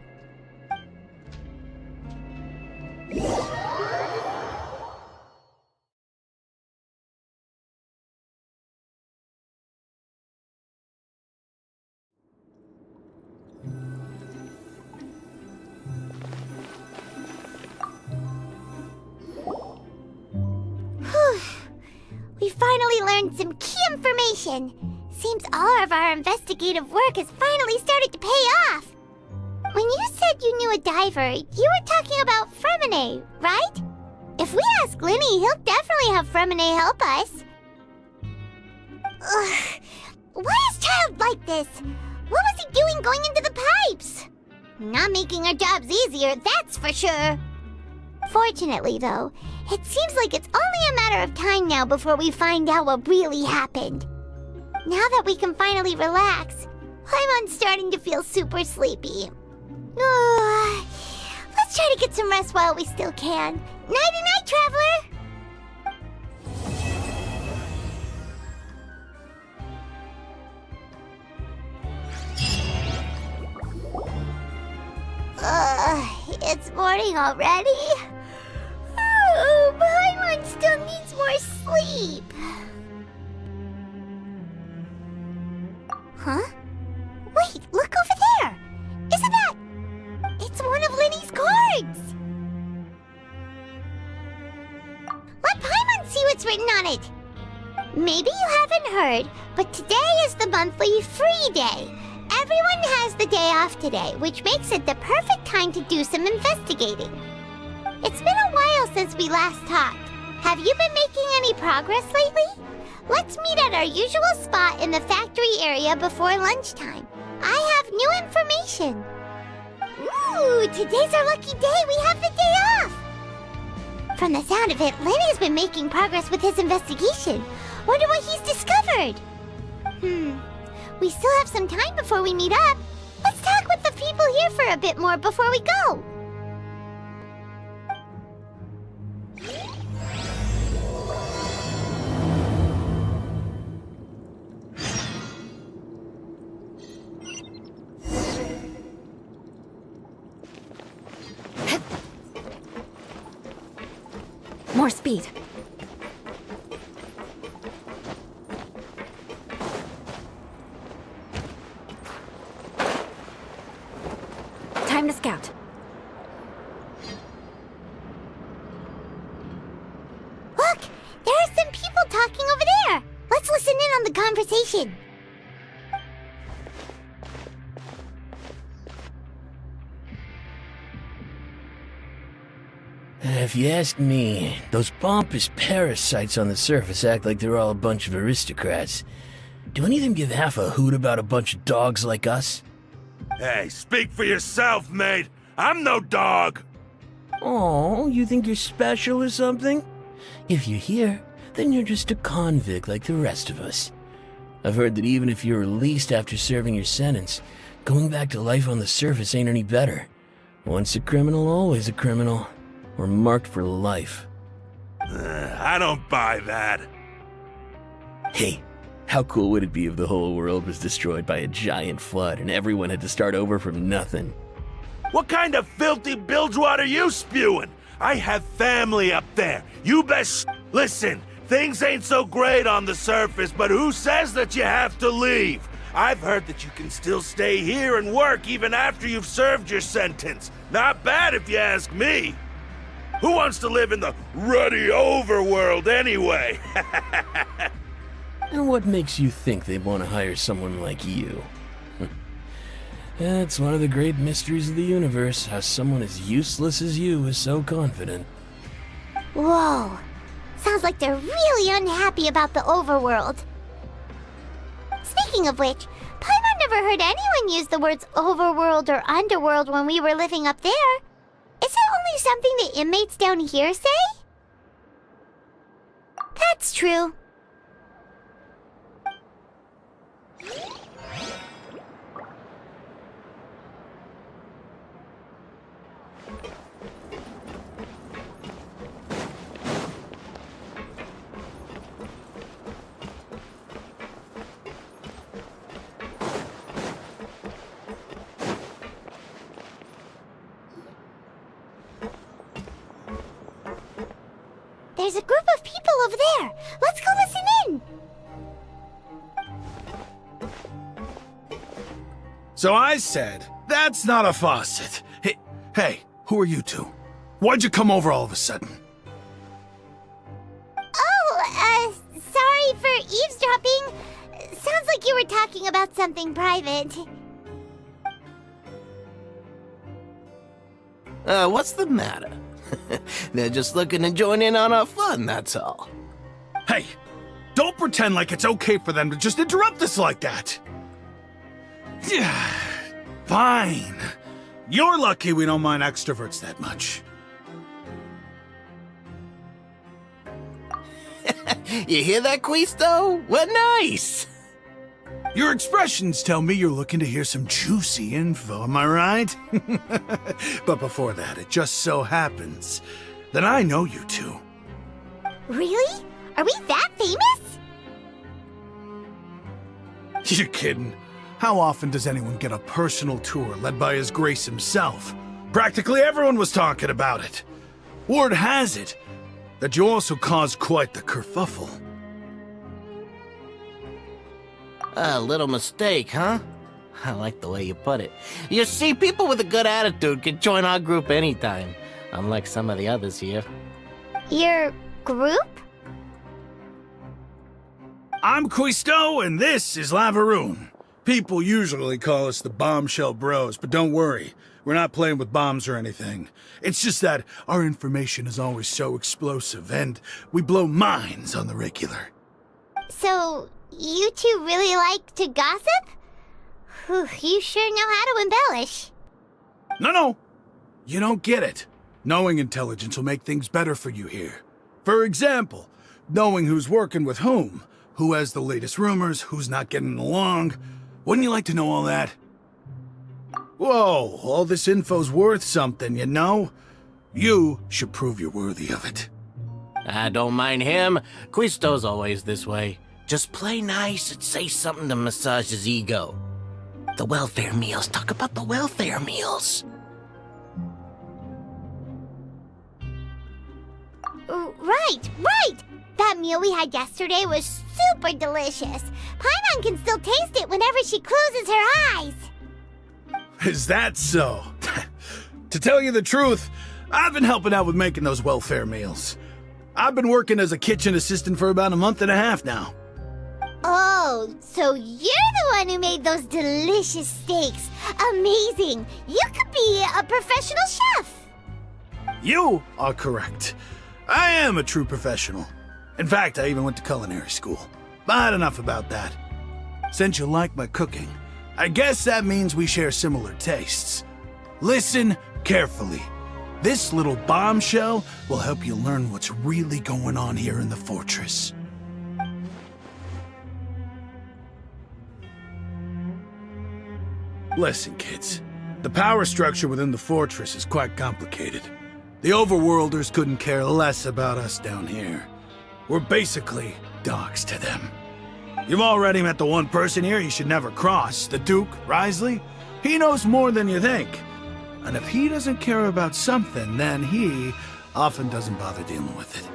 We finally learned some key information. Seems all of our investigative work has finally started to pay off. When you said you knew a diver, you were talking about Fremine, right? If we ask Linny, he'll definitely have Fremine help us. Ugh. Why is Child like this? What was he doing going into the pipes? Not making our jobs easier, that's for sure. Fortunately, though, it seems like it's only a matter of time now before we find out what really happened. Now that we can finally relax, Paimon's starting to feel super sleepy. Let's try to get some rest while we still can. Nighty-night, traveler! It's morning already? Oh, Paimon still needs more sleep. Huh? Wait, look over there! Isn't that... It's one of Linny's cards! Let Paimon see what's written on it! Maybe you haven't heard, but today is the monthly free day. Everyone has the day off today, which makes it the perfect time to do some investigating. It's been a while since we last talked. Have you been making any progress lately? Let's meet at our usual spot in the factory area before lunchtime. I have new information. Ooh, today's our lucky day. We have the day off. From the sound of it, Lenny's been making progress with his investigation. Wonder what he's discovered. We still have some time before we meet up. Let's talk with the people here for a bit more before we go. More speed. Time to scout. Look! There are some people talking over there! Let's listen in on the conversation. If you ask me, those pompous parasites on the surface act like they're all a bunch of aristocrats. Do any of them give half a hoot about a bunch of dogs like us? Hey, speak for yourself, mate. I'm no dog. Oh, you think you're special or something? If you're here, then you're just a convict like the rest of us. I've heard that even if you're released after serving your sentence, going back to life on the surface ain't any better. Once a criminal, always a criminal. We're marked for life. I don't buy that. Hey, how cool would it be if the whole world was destroyed by a giant flood and everyone had to start over from nothing? What kind of filthy bilgewater are you spewing? I have family up there. You best listen. Things ain't so great on the surface, but who says that you have to leave? I've heard that you can still stay here and work even after you've served your sentence. Not bad if you ask me. Who wants to live in the ruddy overworld anyway? And what makes you think they want to hire someone like you? It's one of the great mysteries of the universe, how someone as useless as you is so confident. Whoa. Sounds like they're really unhappy about the overworld. Speaking of which, Paimon never heard anyone use the words overworld or underworld when we were living up there. Is it only something the inmates down here say? That's true. There's a group of people over there. Let's go listen in. So I said, that's not a faucet. Hey, who are you two? Why'd you come over all of a sudden? Oh, sorry for eavesdropping. Sounds like you were talking about something private. What's the matter? They're just looking to join in on our fun, that's all. Hey, don't pretend like it's okay for them to just interrupt us like that. Yeah, fine. You're lucky we don't mind extroverts that much. You hear that, Quisto? What nice! Your expressions tell me you're looking to hear some juicy info, am I right? But before that, it just so happens that I know you two. Really? Are we that famous? You're kidding. How often does anyone get a personal tour led by His Grace himself? Practically everyone was talking about it. Word has it that you also caused quite the kerfuffle. A little mistake, huh? I like the way you put it. You see, people with a good attitude can join our group anytime, unlike some of the others here. Your group? I'm Quisto, and this is Lavaroon. People usually call us the Bombshell Bros, but don't worry. We're not playing with bombs or anything. It's just that our information is always so explosive, and we blow minds on the regular. So, you two really like to gossip? Whew, you sure know how to embellish. No. You don't get it. Knowing intelligence will make things better for you here. For example, knowing who's working with whom, who has the latest rumors, who's not getting along. Wouldn't you like to know all that? Whoa, all this info's worth something, you know? You should prove you're worthy of it. I don't mind him. Quisto's always this way. Just play nice and say something to massage his ego. The welfare meals. Talk about the welfare meals. Right! That meal we had yesterday was super delicious. Paimon can still taste it whenever she closes her eyes. Is that so? To tell you the truth, I've been helping out with making those welfare meals. I've been working as a kitchen assistant for about a month and a half now. Oh, so you're the one who made those delicious steaks. Amazing! You could be a professional chef. You are correct. I am a true professional. In fact, I even went to culinary school. But enough about that. Since you like my cooking, I guess that means we share similar tastes. Listen carefully. This little bombshell will help you learn what's really going on here in the fortress. Listen, kids. The power structure within the fortress is quite complicated. The overworlders couldn't care less about us down here. We're basically dogs to them. You've already met the one person here you should never cross, the Duke, Wriothesley. He knows more than you think. And if he doesn't care about something, then he often doesn't bother dealing with it.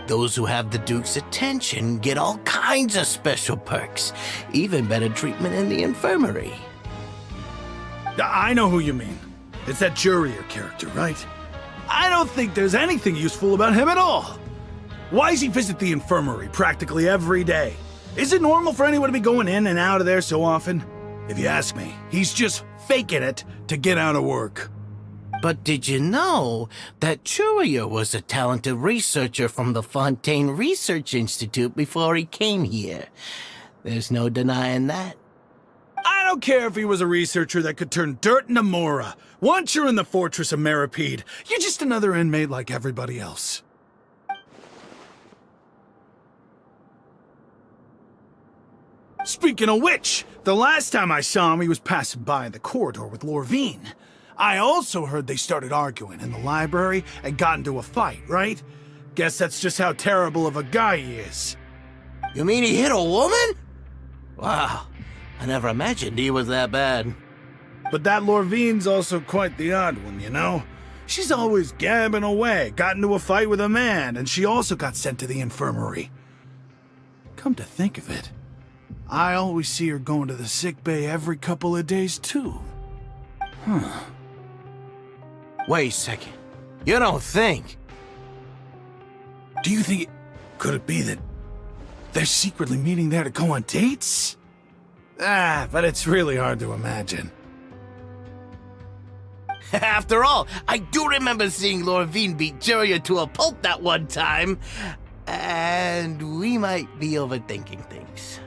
Those who have the Duke's attention get all kinds of special perks, even better treatment in the infirmary. I know who you mean. It's that Jurier character, right? I don't think there's anything useful about him at all. Why does he visit the infirmary practically every day? Is it normal for anyone to be going in and out of there so often? If you ask me, he's just faking it to get out of work. But did you know that Jurier was a talented researcher from the Fontaine Research Institute before he came here? There's no denying that. I don't care if he was a researcher that could turn dirt into Mora. Once you're in the fortress of Meripede, you're just another inmate like everybody else. Speaking of which, the last time I saw him, he was passing by in the corridor with Lorvine. I also heard they started arguing in the library and got into a fight, right? Guess that's just how terrible of a guy he is. You mean he hit a woman? Wow, I never imagined he was that bad. But that Lorvine's also quite the odd one, you know? She's always gabbing away, got into a fight with a man, and she also got sent to the infirmary. Come to think of it, I always see her going to the sick bay every couple of days, too. Huh. Wait a second. You don't think? Do you think could it be that they're secretly meeting there to go on dates? But it's really hard to imagine. After all, I do remember seeing Lorvine beat Jurier to a pulp that one time. And we might be overthinking things.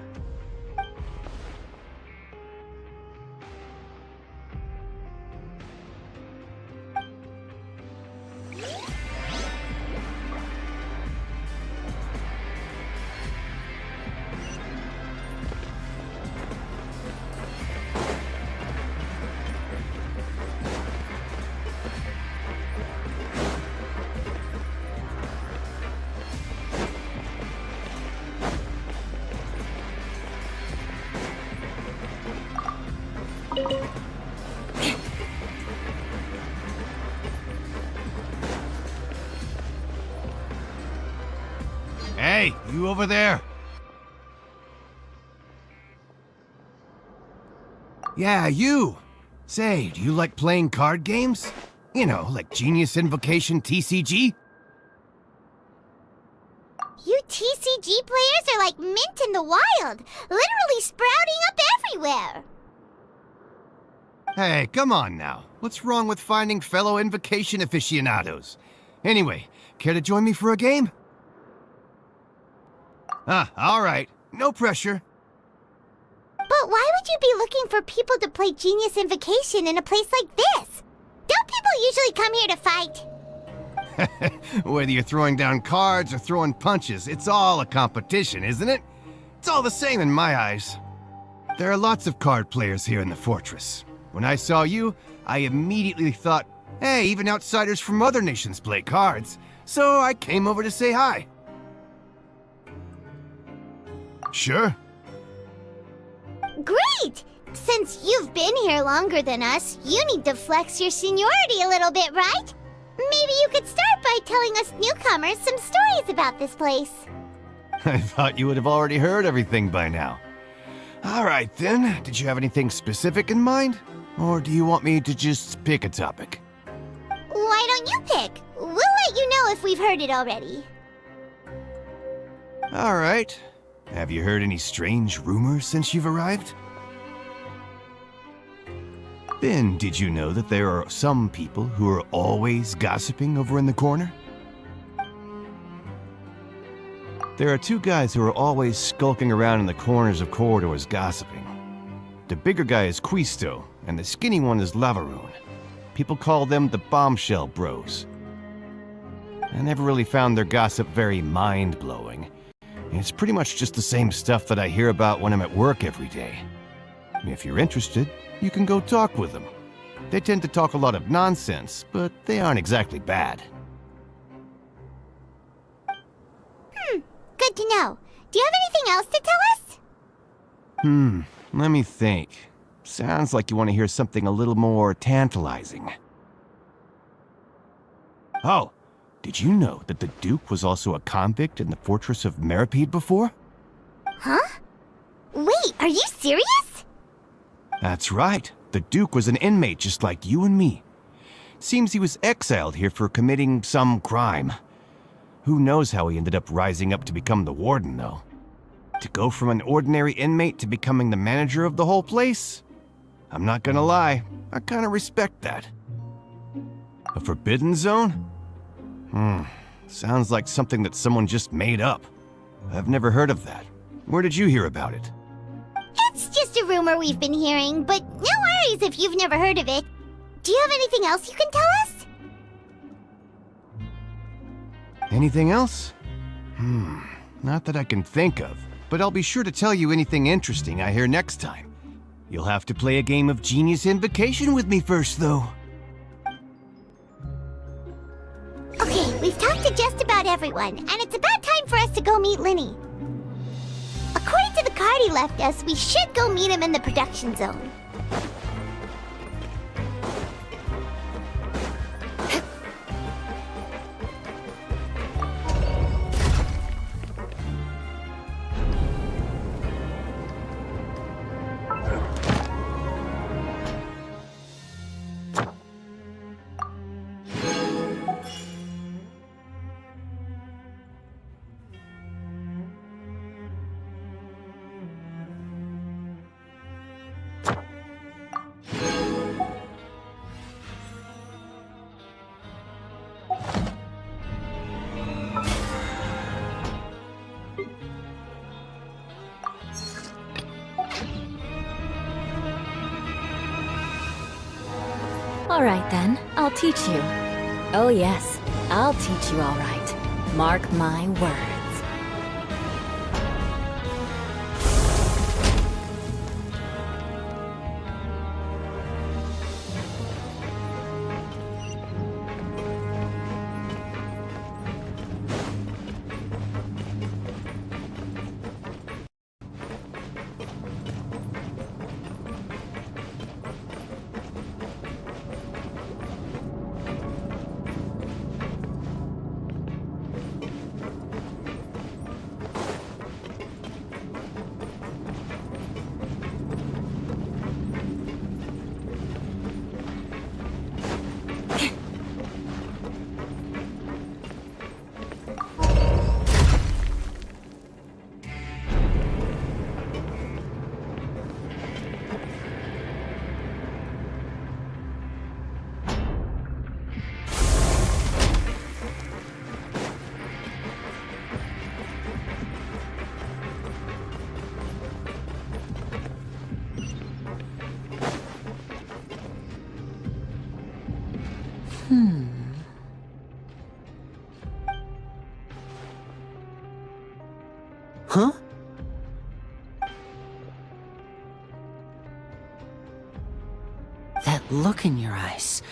Hey, you over there? Yeah, you! Say, do you like playing card games? You know, like Genius Invocation TCG? You TCG players are like mint in the wild, literally sprouting up everywhere. Hey, come on now. What's wrong with finding fellow Invocation aficionados? Anyway, care to join me for a game? Alright. No pressure. But why would you be looking for people to play Genius Invocation in a place like this? Don't people usually come here to fight? Whether you're throwing down cards or throwing punches, it's all a competition, isn't it? It's all the same in my eyes. There are lots of card players here in the fortress. When I saw you, I immediately thought, hey, even outsiders from other nations play cards. So I came over to say hi. Sure. Great! Since you've been here longer than us, you need to flex your seniority a little bit, right? Maybe you could start by telling us newcomers some stories about this place. I thought you would have already heard everything by now. All right, then. Did you have anything specific in mind? Or do you want me to just pick a topic? Why don't you pick? We'll let you know if we've heard it already. All right. Have you heard any strange rumors since you've arrived? Ben, did you know that there are some people who are always gossiping over in the corner? There are two guys who are always skulking around in the corners of corridors gossiping. The bigger guy is Quisto, and the skinny one is Lavaroon. People call them the Bombshell Bros. I never really found their gossip very mind-blowing. It's pretty much just the same stuff that I hear about when I'm at work every day. If you're interested, you can go talk with them. They tend to talk a lot of nonsense, but they aren't exactly bad. Good to know. Do you have anything else to tell us? Let me think. Sounds like you want to hear something a little more tantalizing. Oh, did you know that the Duke was also a convict in the fortress of Meripede before? Huh? Wait, are you serious? That's right. The Duke was an inmate just like you and me. Seems he was exiled here for committing some crime. Who knows how he ended up rising up to become the warden, though. To go from an ordinary inmate to becoming the manager of the whole place? I'm not gonna lie, I kinda respect that. A forbidden zone? Sounds like something that someone just made up. I've never heard of that. Where did you hear about it? It's just a rumor we've been hearing, but no worries if you've never heard of it. Do you have anything else you can tell us? Anything else? Not that I can think of, but I'll be sure to tell you anything interesting I hear next time. You'll have to play a game of Genius Invocation with me first, though. Okay, we've talked to just about everyone, and it's about time for us to go meet Linny. According to the card he left us, we should go meet him in the production zone. All right, then. I'll teach you. Oh, yes. I'll teach you all right. Mark my words. Huh? That look in your eyes.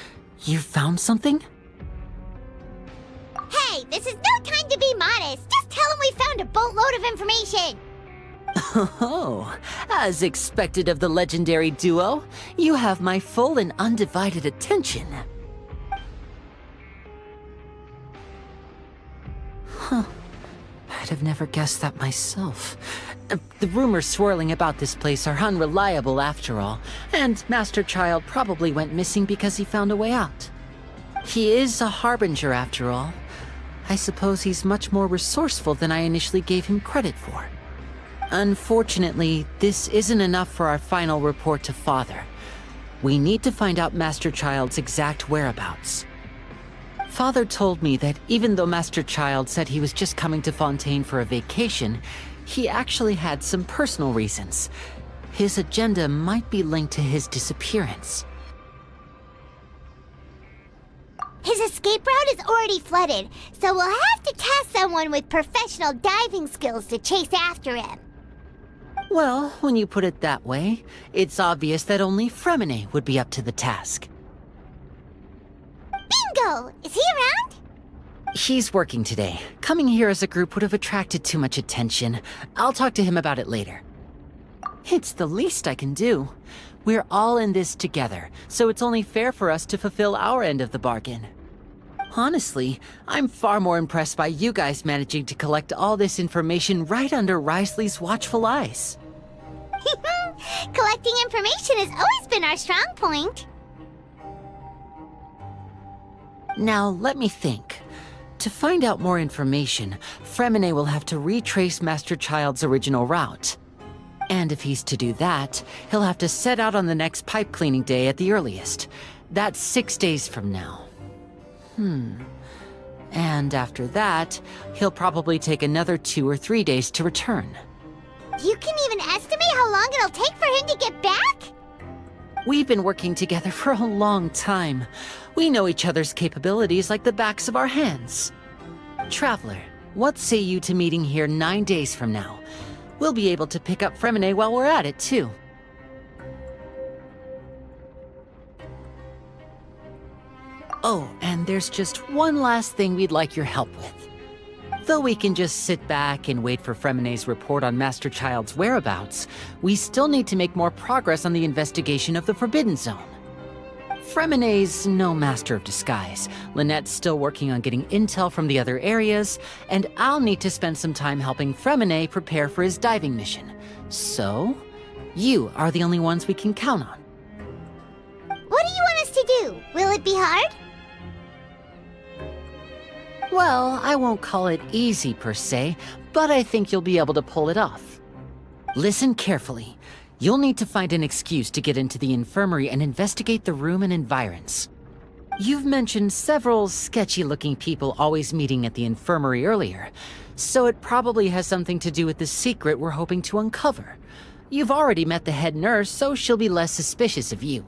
You found something? Hey, this is no time to be modest. Just tell him we found a boatload of information. Oh, as expected of the legendary duo, you have my full and undivided attention. Huh. I'd have never guessed that myself. The rumors swirling about this place are unreliable after all, and Master Child probably went missing because he found a way out. He is a Harbinger after all. I suppose he's much more resourceful than I initially gave him credit for. Unfortunately, this isn't enough for our final report to Father. We need to find out Master Child's exact whereabouts. Father told me that even though Master Child said he was just coming to Fontaine for a vacation, he actually had some personal reasons. His agenda might be linked to his disappearance. His escape route is already flooded, so we'll have to task someone with professional diving skills to chase after him. Well, when you put it that way, it's obvious that only Fremine would be up to the task. Bingo! Is he around? He's working today. Coming here as a group would have attracted too much attention. I'll talk to him about it later. It's the least I can do. We're all in this together, so it's only fair for us to fulfill our end of the bargain. Honestly, I'm far more impressed by you guys managing to collect all this information right under Wriothesley's watchful eyes. Collecting information has always been our strong point. Now, let me think. To find out more information, Fremine will have to retrace Master Child's original route. And if he's to do that, he'll have to set out on the next pipe cleaning day at the earliest. That's 6 days from now. And after that, he'll probably take another 2 or 3 days to return. You can even estimate how long it'll take for him to get back? We've been working together for a long time. We know each other's capabilities like the backs of our hands. Traveler, what say you to meeting here 9 days from now? We'll be able to pick up Fremine while we're at it, too. Oh, and there's just one last thing we'd like your help with. Though we can just sit back and wait for Fremine's report on Master Child's whereabouts, we still need to make more progress on the investigation of the Forbidden Zone. Fremine's no master of disguise. Lynette's still working on getting intel from the other areas, and I'll need to spend some time helping Fremine prepare for his diving mission. So, you are the only ones we can count on. What do you want us to do? Will it be hard? Well, I won't call it easy per se, but I think you'll be able to pull it off. Listen carefully. You'll need to find an excuse to get into the infirmary and investigate the room and environs. You've mentioned several sketchy-looking people always meeting at the infirmary earlier, so it probably has something to do with the secret we're hoping to uncover. You've already met the head nurse, so she'll be less suspicious of you.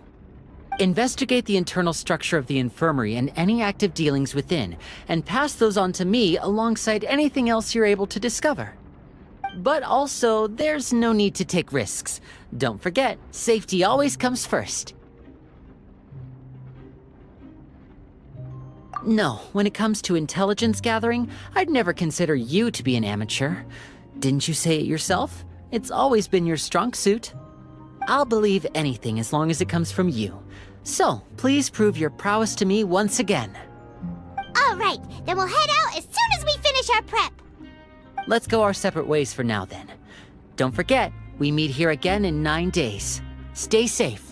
Investigate the internal structure of the infirmary and any active dealings within, and pass those on to me alongside anything else you're able to discover. But also, there's no need to take risks. Don't forget, safety always comes first. No, when it comes to intelligence gathering, I'd never consider you to be an amateur. Didn't you say it yourself? It's always been your strong suit. I'll believe anything as long as it comes from you. So, please prove your prowess to me once again. All right, then we'll head out as soon as we finish our prep. Let's go our separate ways for now, then. Don't forget, we meet here again in 9 days. Stay safe.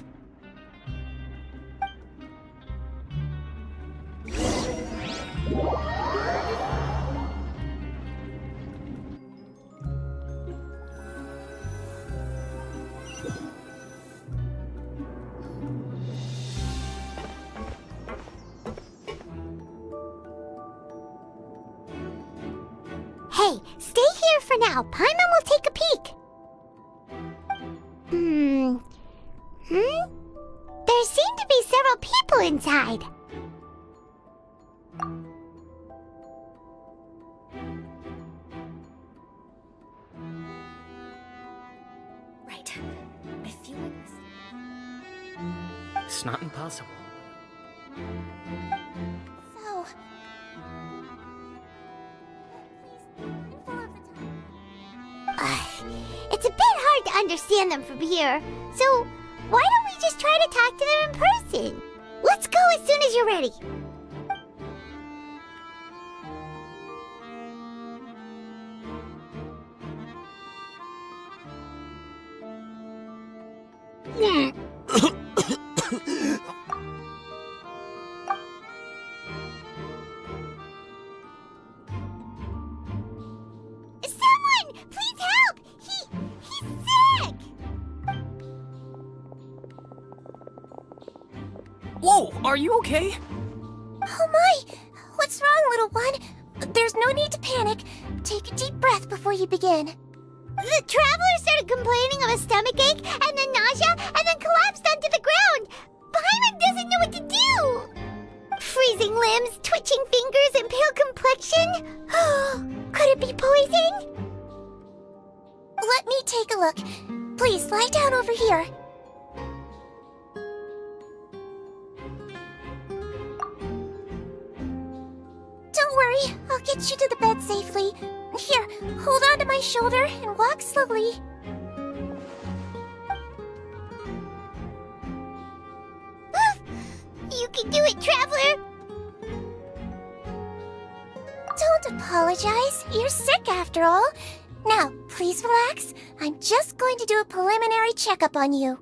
Hey, stay here for now. Paimon will take a peek. There seem to be several people inside. It's not impossible. So... It's a bit hard to understand them from here, so why don't we just try to talk to them in person? Let's go as soon as you're ready. Someone! Please help! He's sick! Whoa, are you okay? Oh my! What's wrong, little one? There's no need to panic. Take a deep breath before you begin. The traveler started complaining of a stomachache, and then nausea, and then collapsed onto the ground. Paimon doesn't know what to do. Freezing limbs, twitching fingers, and pale complexion. Could it be poison? Let me take a look. Please, lie down over here. Don't worry, I'll get you to the bed safely. Here, hold on to my shoulder and walk slowly. You can do it, traveler! Don't apologize. You're sick after all. Now, please relax. I'm just going to do a preliminary checkup on you.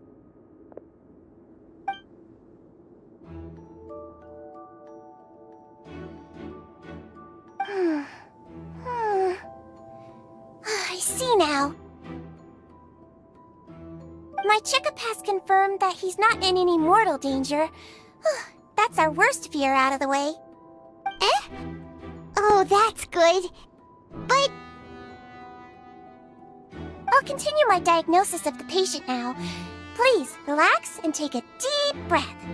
I see now. My checkup has confirmed that he's not in any mortal danger. That's our worst fear out of the way. Eh? Oh, that's good. But... I'll continue my diagnosis of the patient now. Please, relax and take a deep breath.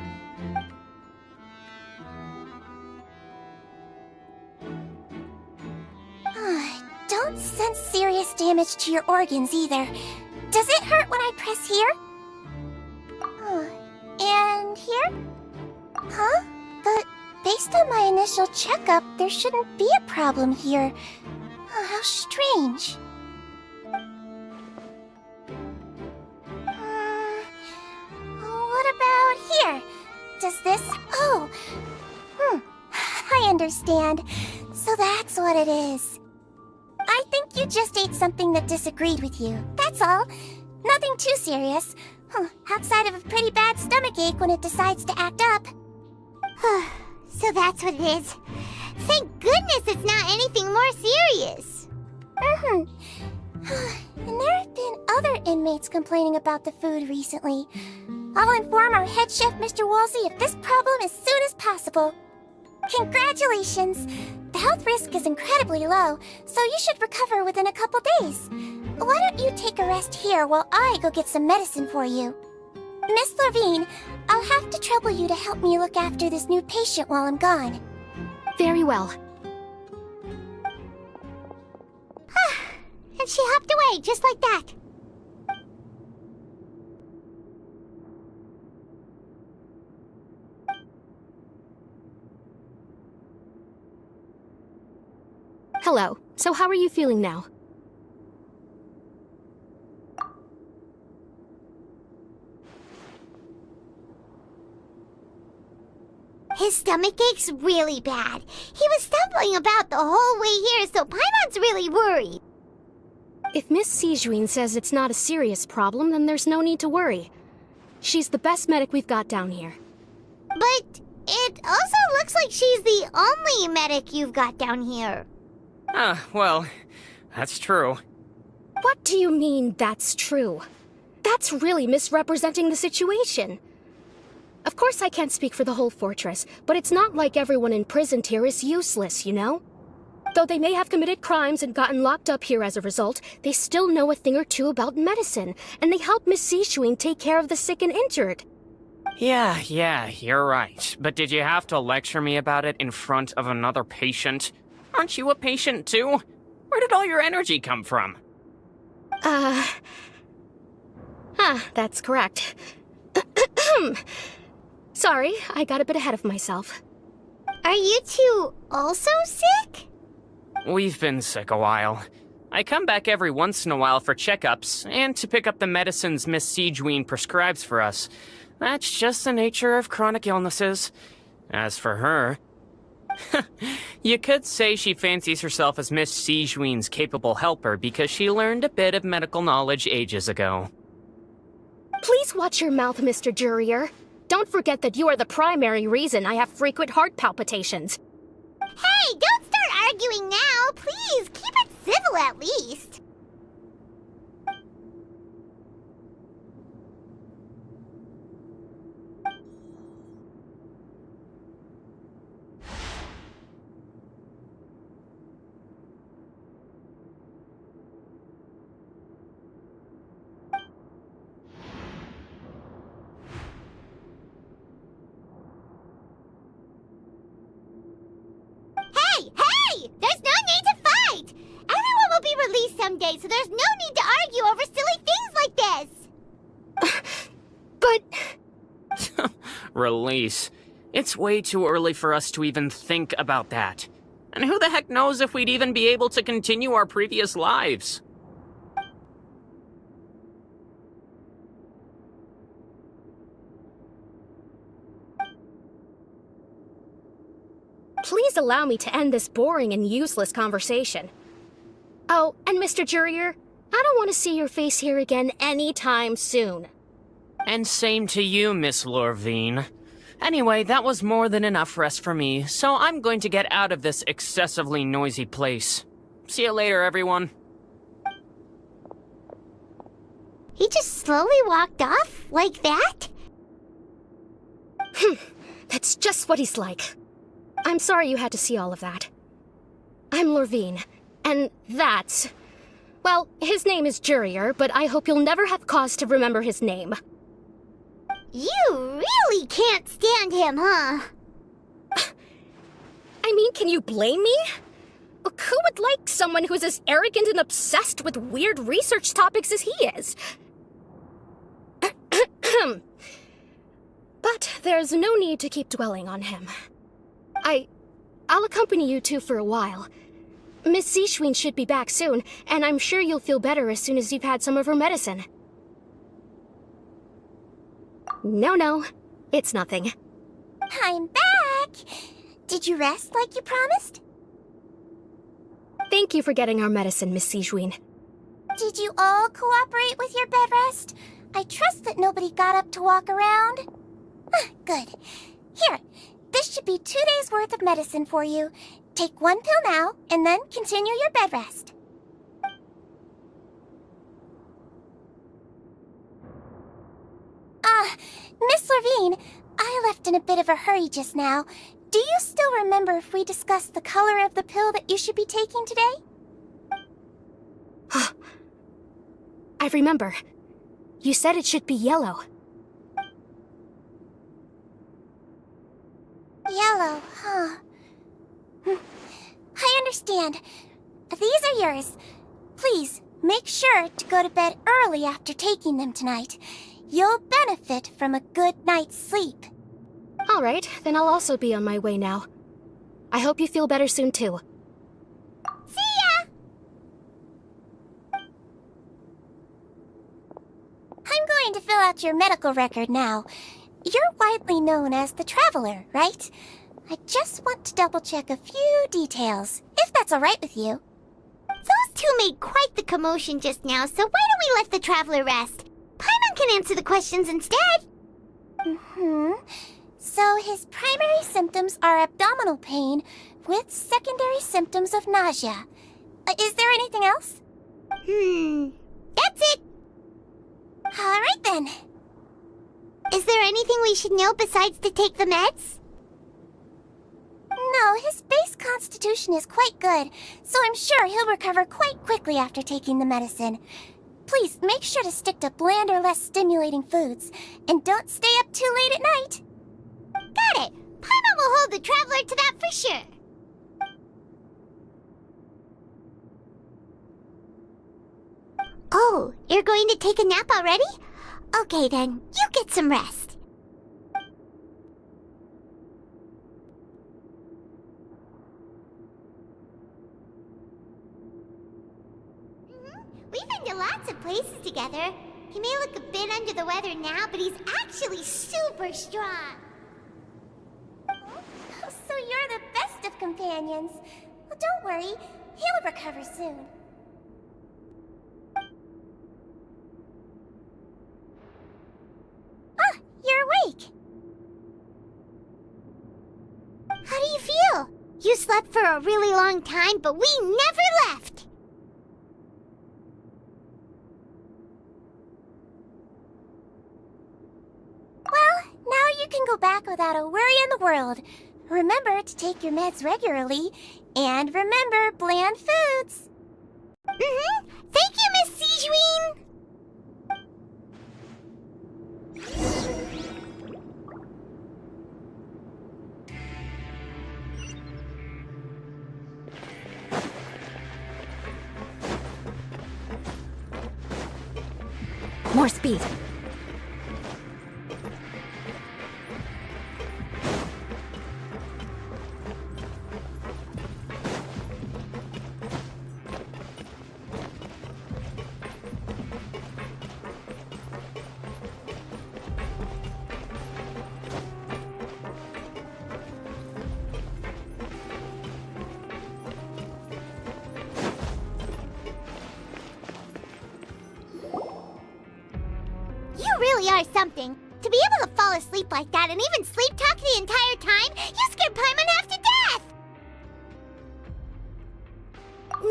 Don't sense serious damage to your organs either. Does it hurt when I press here? And here? Huh? But based on my initial checkup, there shouldn't be a problem here. How strange. What about here? Does this... Oh. I understand. So that's what it is. I think you just ate something that disagreed with you. That's all. Nothing too serious. Outside of a pretty bad stomachache when it decides to act up. So that's what it is. Thank goodness it's not anything more serious. And there have been other inmates complaining about the food recently. I'll inform our head chef, Mr. Woolsey, of this problem as soon as possible. Congratulations! The health risk is incredibly low, so you should recover within a couple days. Why don't you take a rest here while I go get some medicine for you? Miss Levine, I'll have to trouble you to help me look after this new patient while I'm gone. Very well. And she hopped away just like that. Hello. So how are you feeling now? His stomach ache's really bad. He was stumbling about the whole way here, so Paimon's really worried. If Miss Sijuin says it's not a serious problem, then there's no need to worry. She's the best medic we've got down here. But it also looks like she's the only medic you've got down here. Well, that's true. What do you mean, that's true? That's really misrepresenting the situation. Of course I can't speak for the whole fortress, but it's not like everyone imprisoned here is useless, you know? Though they may have committed crimes and gotten locked up here as a result, they still know a thing or two about medicine, and they help Miss Sijuin take care of the sick and injured. Yeah, you're right. But did you have to lecture me about it in front of another patient? Aren't you a patient too? Where did all your energy come from? That's correct. Sorry, I got a bit ahead of myself. Are you two also sick? We've been sick a while. I come back every once in a while for checkups, and to pick up the medicines Miss Siegewien prescribes for us. That's just the nature of chronic illnesses. As for her... you could say she fancies herself as Miss Siegewien's capable helper because she learned a bit of medical knowledge ages ago. Please watch your mouth, Mr. Jurier. Don't forget that you are the primary reason I have frequent heart palpitations. Hey, don't start arguing now! Please, keep it civil at least! Hey! There's no need to fight! Everyone will be released someday, so there's no need to argue over silly things like this! But... Release. It's way too early for us to even think about that. And who the heck knows if we'd even be able to continue our previous lives? Please allow me to end this boring and useless conversation. Oh, and Mr. Jurier, I don't want to see your face here again anytime soon. And same to you, Miss Lorvine. Anyway, that was more than enough rest for me, so I'm going to get out of this excessively noisy place. See you later, everyone. He just slowly walked off like that? That's just what he's like. I'm sorry you had to see all of that. I'm Lorvine, and that's... Well, his name is Jurier, but I hope you'll never have cause to remember his name. You really can't stand him, huh? I mean, can you blame me? Who would like someone who's as arrogant and obsessed with weird research topics as he is? But there's no need to keep dwelling on him. I'll accompany you two for a while. Miss Siegewien should be back soon, and I'm sure you'll feel better as soon as you've had some of her medicine. No, it's nothing. I'm back! Did you rest like you promised? Thank you for getting our medicine, Miss Siegewien. Did you all cooperate with your bed rest? I trust that nobody got up to walk around. Good. Here, this should be 2 days' worth of medicine for you. Take 1 pill now, and then continue your bed rest. Miss Lorvine, I left in a bit of a hurry just now. Do you still remember if we discussed the color of the pill that you should be taking today? I remember. You said it should be yellow. Yellow, huh? I understand. These are yours. Please, make sure to go to bed early after taking them tonight. You'll benefit from a good night's sleep. All right, then I'll also be on my way now. I hope you feel better soon, too. See ya! I'm going to fill out your medical record now. You're widely known as the Traveler, right? I just want to double-check a few details, if that's all right with you. Those two made quite the commotion just now, so why don't we let the Traveler rest? Paimon can answer the questions instead. So his primary symptoms are abdominal pain with secondary symptoms of nausea. Is there anything else? That's it. All right then. Is there anything we should know besides to take the meds? No, his base constitution is quite good, so I'm sure he'll recover quite quickly after taking the medicine. Please make sure to stick to bland or less stimulating foods, and don't stay up too late at night. Got it. Paimon will hold the Traveler to that for sure. Oh, you're going to take a nap already? Okay then, you get some rest. sleep together. He may look a bit under the weather now, but he's actually super strong. So you're the best of companions. Well, don't worry. He'll recover soon. Ah, you're awake. How do you feel? You slept for a really long time, but we never left. Well, now you can go back without a worry in the world. Remember to take your meds regularly, and remember bland foods. Mm-hmm. Thank you, Miss Sigeween. More speed. You really are something. To be able to fall asleep like that and even sleep talk the entire time, you scared Paimon half to death!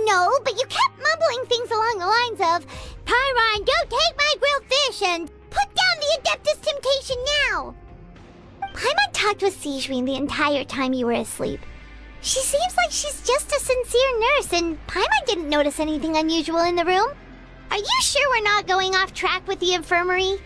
No, but you kept mumbling things along the lines of, Pyron, don't take my grilled fish, and put down the Adeptus Temptation now! Paimon talked with Sigeween the entire time you were asleep. She seems like she's just a sincere nurse, and Paimon didn't notice anything unusual in the room. Are you sure we're not going off track with the infirmary?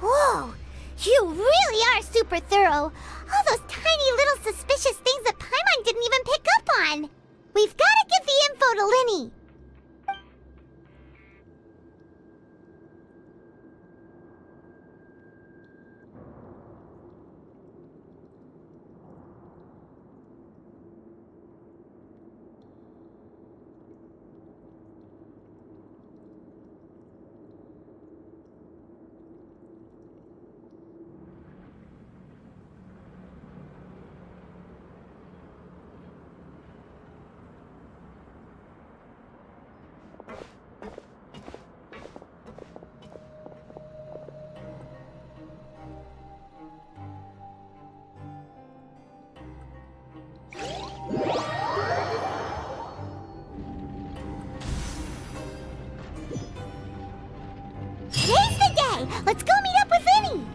Whoa! You really are super thorough! All those tiny little suspicious things that Paimon didn't even pick up on! We've gotta give the info to Linny! Today's the day! Let's go meet up with Linny!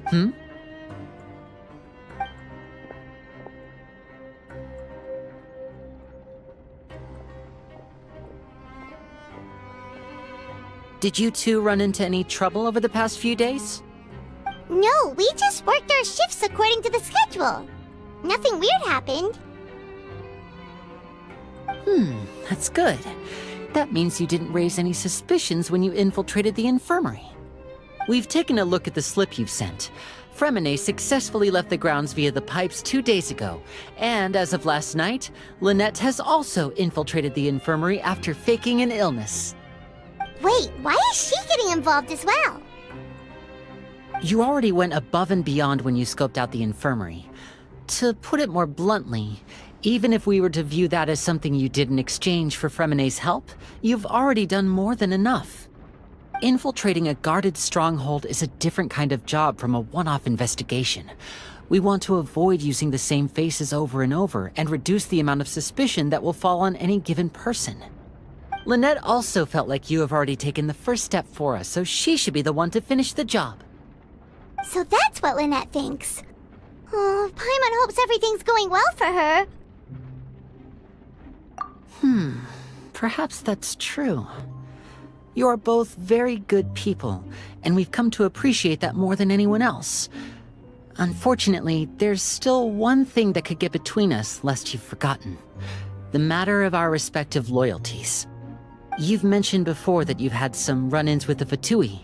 Hmm? Did you two run into any trouble over the past few days? No, we just worked our shifts according to the schedule. Nothing weird happened. That's good. That means you didn't raise any suspicions when you infiltrated the infirmary. We've taken a look at the slip you've sent. Fremine successfully left the grounds via the pipes 2 days ago, and as of last night, Lynette has also infiltrated the infirmary after faking an illness. Wait, why is she getting involved as well? You already went above and beyond when you scoped out the infirmary. To put it more bluntly, even if we were to view that as something you did in exchange for Fremine's help, you've already done more than enough. Infiltrating a guarded stronghold is a different kind of job from a one-off investigation. We want to avoid using the same faces over and over and reduce the amount of suspicion that will fall on any given person. Lynette also felt like you have already taken the first step for us, so she should be the one to finish the job. So that's what Lynette thinks. Oh, Paimon hopes everything's going well for her. Perhaps that's true. You are both very good people, and we've come to appreciate that more than anyone else. Unfortunately, there's still one thing that could get between us, lest you've forgotten. The matter of our respective loyalties. You've mentioned before that you've had some run-ins with the Fatui.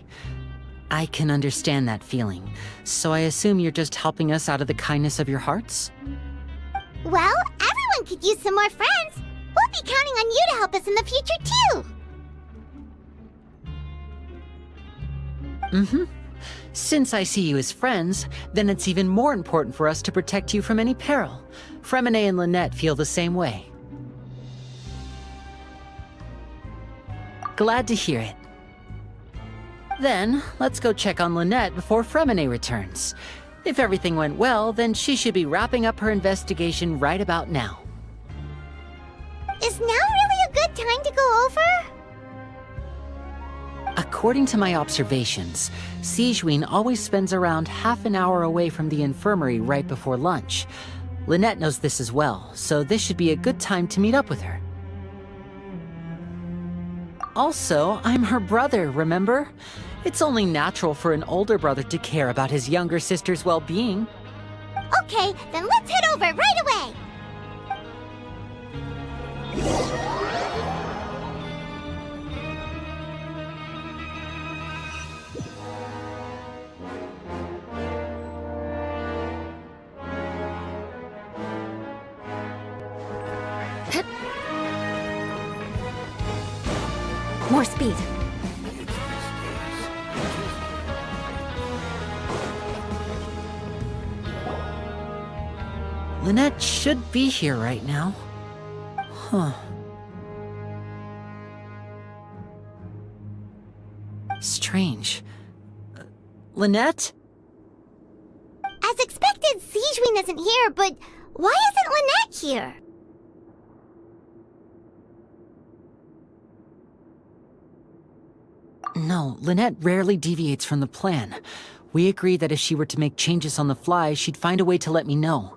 I can understand that feeling, so I assume you're just helping us out of the kindness of your hearts? Well, everyone could use some more friends. We'll be counting on you to help us in the future, too. Since I see you as friends, then it's even more important for us to protect you from any peril. Fremine and Lynette feel the same way. Glad to hear it. Then, let's go check on Lynette before Fremine returns. If everything went well, then she should be wrapping up her investigation right about now. Is now really a good time to go over? According to my observations, Sigewinne always spends around half an hour away from the infirmary right before lunch. Lynette knows this as well, so this should be a good time to meet up with her. Also, I'm her brother, remember? It's only natural for an older brother to care about his younger sister's well-being. Okay, then let's head over right away! More speed. Lynette should be here right now. Strange. Lynette? As expected, Sigewinne isn't here, but why isn't Lynette here? No, Lynette rarely deviates from the plan. We agreed that if she were to make changes on the fly, she'd find a way to let me know.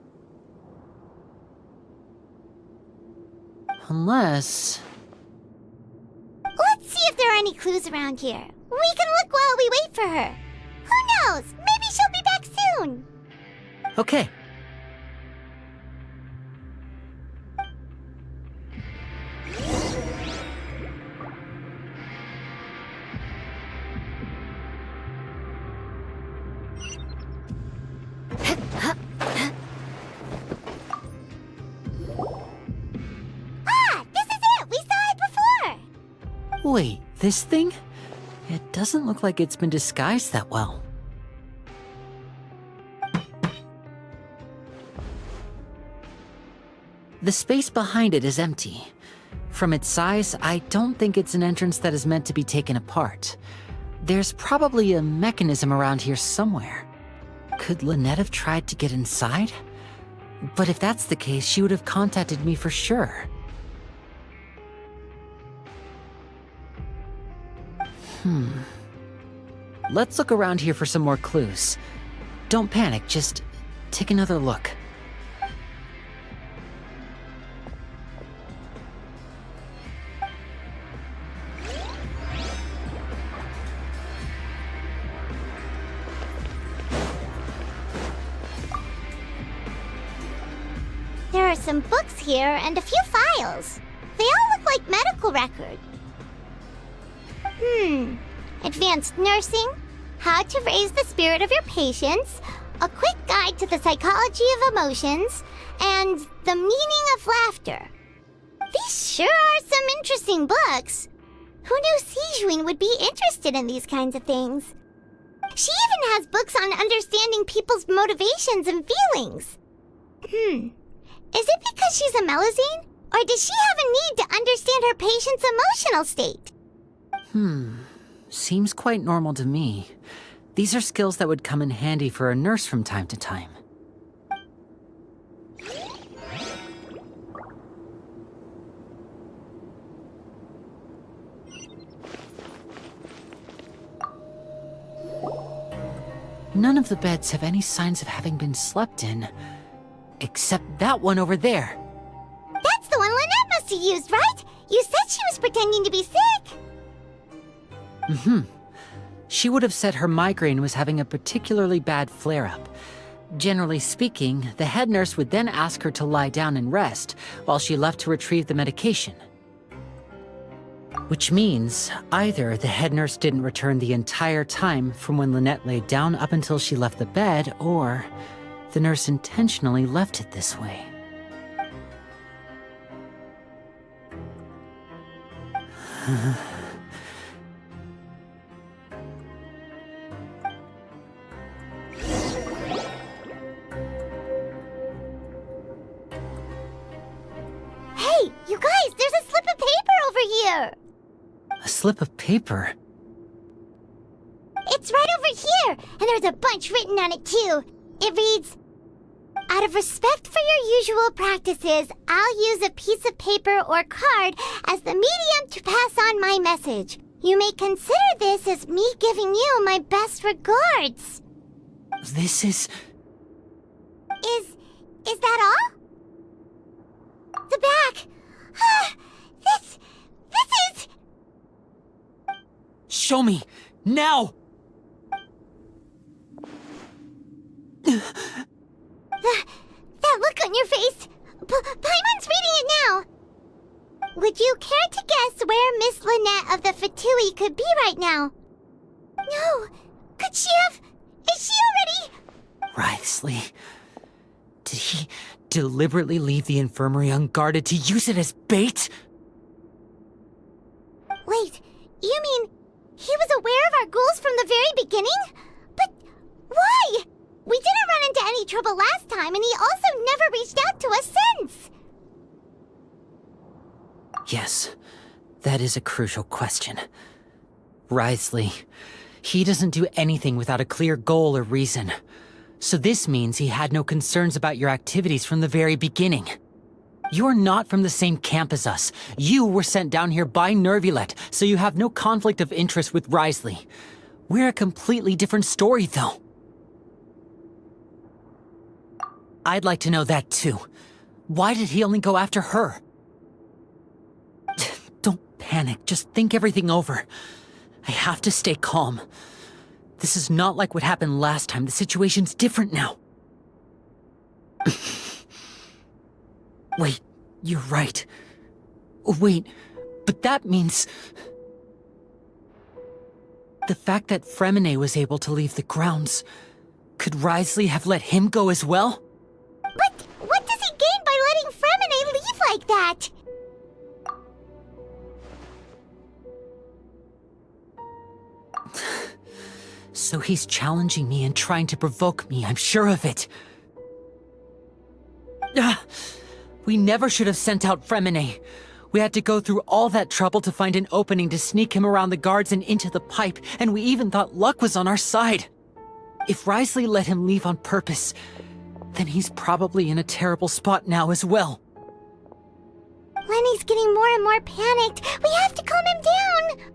Unless... Let's see if there are any clues around here. We can look while we wait for her. Who knows? Maybe she'll be back soon. Okay. Wait, this thing? It doesn't look like it's been disguised that well. The space behind it is empty. From its size, I don't think it's an entrance that is meant to be taken apart. There's probably a mechanism around here somewhere. Could Lynette have tried to get inside? But if that's the case, she would have contacted me for sure. Let's look around here for some more clues. Don't panic, just take another look. There are some books here and a few files. They all look like medical records. Advanced nursing, how to raise the spirit of your patients, a quick guide to the psychology of emotions, and the meaning of laughter. These sure are some interesting books. Who knew Sigewinne would be interested in these kinds of things? She even has books on understanding people's motivations and feelings. Is it because she's a Melusine? Or does she have a need to understand her patient's emotional state? Seems quite normal to me. These are skills that would come in handy for a nurse from time to time. None of the beds have any signs of having been slept in. Except that one over there. That's the one Lynette must have used, right? You said she was pretending to be sick. Mm-hmm. She would have said her migraine was having a particularly bad flare-up. Generally speaking, the head nurse would then ask her to lie down and rest while she left to retrieve the medication. Which means either the head nurse didn't return the entire time from when Lynette laid down up until she left the bed, or the nurse intentionally left it this way. Hey, you guys, there's a slip of paper over here! A slip of paper? It's right over here, and there's a bunch written on it too. It reads, "Out of respect for your usual practices, I'll use a piece of paper or card as the medium to pass on my message. You may consider this as me giving you my best regards." This is... Is that all? The back. This is... Show me! Now! That look on your face. Paimon's reading it now. Would you care to guess where Miss Lynette of the Fatui could be right now? No. Could she have... Is she already... Wriothesley. Did he deliberately leave the infirmary unguarded to use it as bait? Wait, you mean he was aware of our goals from the very beginning? But why? We didn't run into any trouble last time, and he also never reached out to us since. Yes, that is a crucial question. Wriothesley, he doesn't do anything without a clear goal or reason. So this means he had no concerns about your activities from the very beginning. You're not from the same camp as us. You were sent down here by Neuvillette, so you have no conflict of interest with Wriothesley. We're a completely different story, though. I'd like to know that, too. Why did he only go after her? Don't panic. Just think everything over. I have to stay calm. This is not like what happened last time. The situation's different now. Wait, you're right. Wait, but that means... The fact that Fremine was able to leave the grounds... Could Wriothesley have let him go as well? But what does he gain by letting Fremine leave like that? So he's challenging me and trying to provoke me, I'm sure of it. We never should have sent out Fremine. We had to go through all that trouble to find an opening to sneak him around the guards and into the pipe, and we even thought luck was on our side. If Wriothesley let him leave on purpose, then he's probably in a terrible spot now as well. Lenny's getting more and more panicked. We have to calm him down.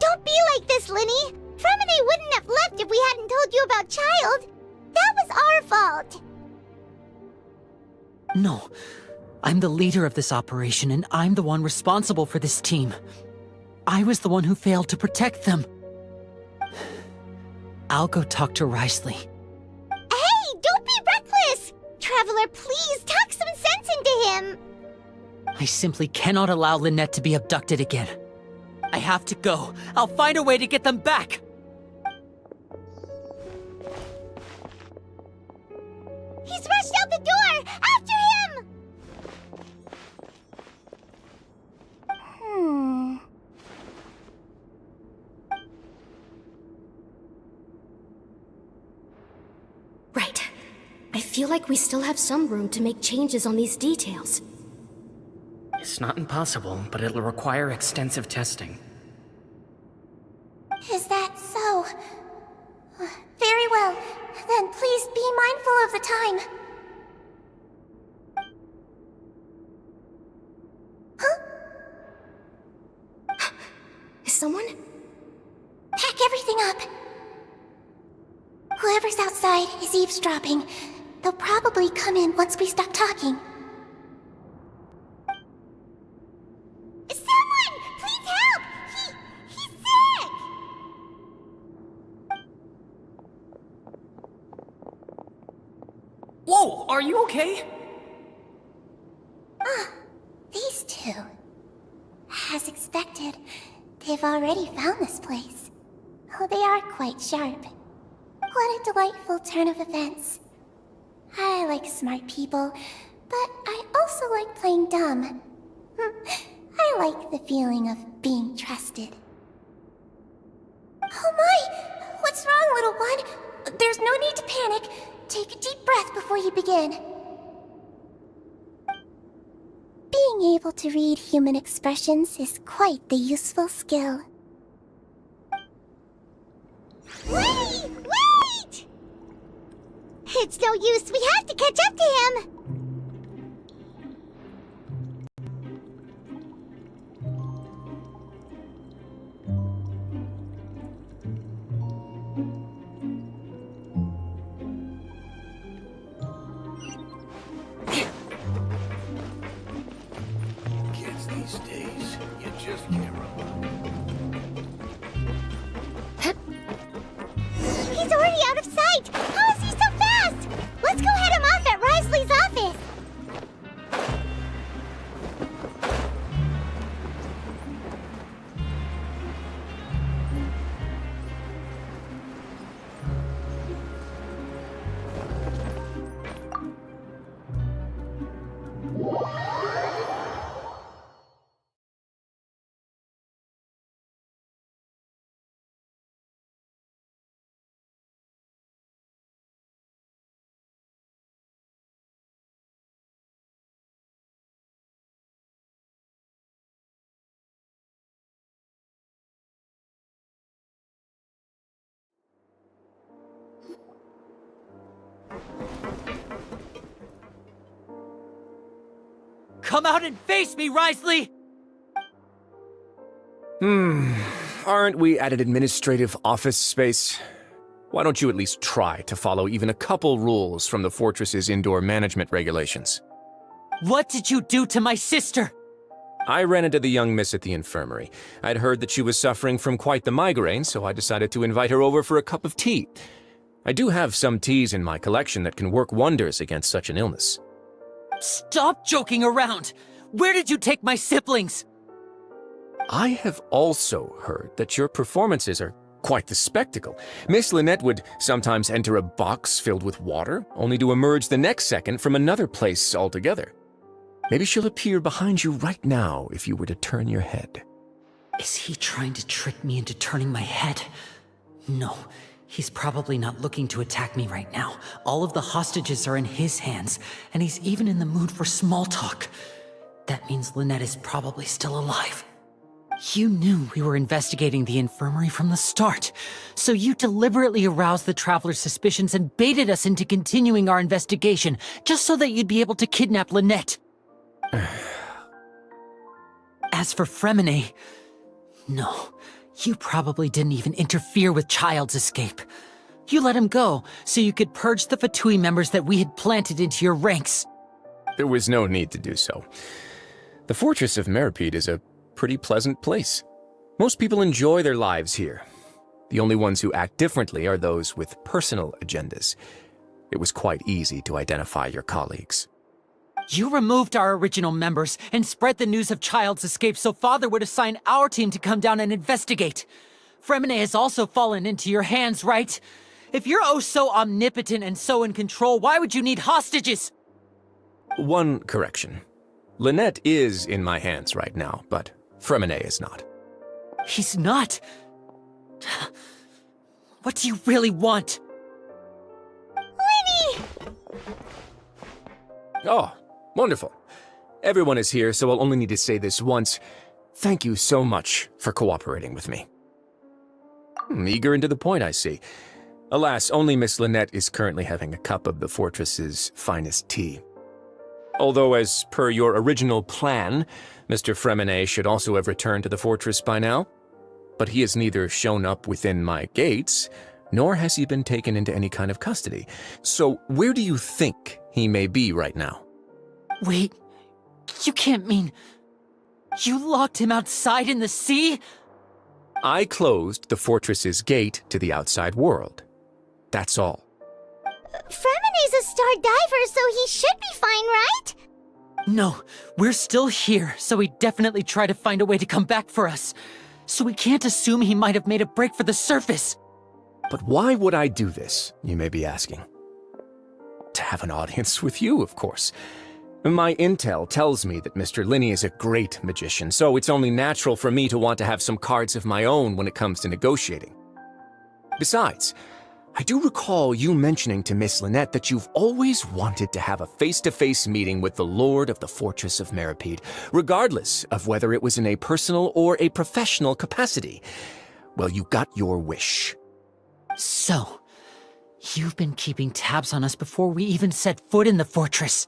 Don't be like this, Lenny. Fremine wouldn't have left if we hadn't told you about Child. That was our fault. No, I'm the leader of this operation, and I'm the one responsible for this team. I was the one who failed to protect them. I'll go talk to Wriothesley. Hey, don't be reckless! Traveler, please, talk some sense into him! I simply cannot allow Lynette to be abducted again. I have to go. I'll find a way to get them back! He's rushed out the door! After him! Right. I feel like we still have some room to make changes on these details. It's not impossible, but it'll require extensive testing. Is that so? Very well. Then please be mindful of the time. Huh? Someone? Pack everything up! Whoever's outside is eavesdropping. They'll probably come in once we stop talking. Someone! Please help! He's sick! Whoa, are you okay? These two. As expected, they've already found this place. Oh, they are quite sharp. What a delightful turn of events. I like smart people, but I also like playing dumb. I like the feeling of being trusted. Oh my! What's wrong, little one? There's no need to panic. Take a deep breath before you begin. Being able to read human expressions is quite the useful skill. Wait! It's no use. We have to catch up to him. Kids these days, you just can't run. He's already out of sight! How is he so fast? Let's go head him off at Wriothesley's office! Come out and face me, Wriothesley! Aren't we at an administrative office space? Why don't you at least try to follow even a couple rules from the fortress's indoor management regulations? What did you do to my sister? I ran into the young miss at the infirmary. I'd heard that she was suffering from quite the migraine, so I decided to invite her over for a cup of tea. I do have some teas in my collection that can work wonders against such an illness. Stop joking around! Where did you take my siblings? I have also heard that your performances are quite the spectacle. Miss Lynette would sometimes enter a box filled with water, only to emerge the next second from another place altogether. Maybe she'll appear behind you right now if you were to turn your head. Is he trying to trick me into turning my head? No, he's probably not looking to attack me right now. All of the hostages are in his hands, and he's even in the mood for small talk. That means Lynette is probably still alive. You knew we were investigating the infirmary from the start, so you deliberately aroused the Traveler's suspicions and baited us into continuing our investigation, just so that you'd be able to kidnap Lynette. As for Fremine, no, you probably didn't even interfere with Child's escape. You let him go, so you could purge the Fatui members that we had planted into your ranks. There was no need to do so. The Fortress of Meripede is a pretty pleasant place. Most people enjoy their lives here. The only ones who act differently are those with personal agendas. It was quite easy to identify your colleagues. You removed our original members and spread the news of Child's escape so Father would assign our team to come down and investigate. Fremine has also fallen into your hands, right? If you're oh so omnipotent and so in control, why would you need hostages? One correction. Lynette is in my hands right now, but Fremine is not. He's not? What do you really want? Winnie! Oh, wonderful. Everyone is here, so I'll only need to say this once. Thank you so much for cooperating with me. Eager and to the point, I see. Alas, only Miss Lynette is currently having a cup of the fortress's finest tea. Although, as per your original plan, Mr. Fremine should also have returned to the fortress by now. but he has neither shown up within my gates, nor has he been taken into any kind of custody. So where do you think he may be right now? Wait, you can't mean... You locked him outside in the sea? I closed the fortress's gate to the outside world. That's all. Fremene's a star diver, so he should be fine, right? No, we're still here, so he definitely tried to find a way to come back for us. So we can't assume he might have made a break for the surface. But why would I do this, you may be asking? To have an audience with you, of course. My intel tells me that Mr. Linney is a great magician, so it's only natural for me to want to have some cards of my own when it comes to negotiating. Besides, I do recall you mentioning to Miss Lynette that you've always wanted to have a face-to-face meeting with the Lord of the Fortress of Meripede, regardless of whether it was in a personal or a professional capacity. Well, you got your wish. So, you've been keeping tabs on us before we even set foot in the fortress.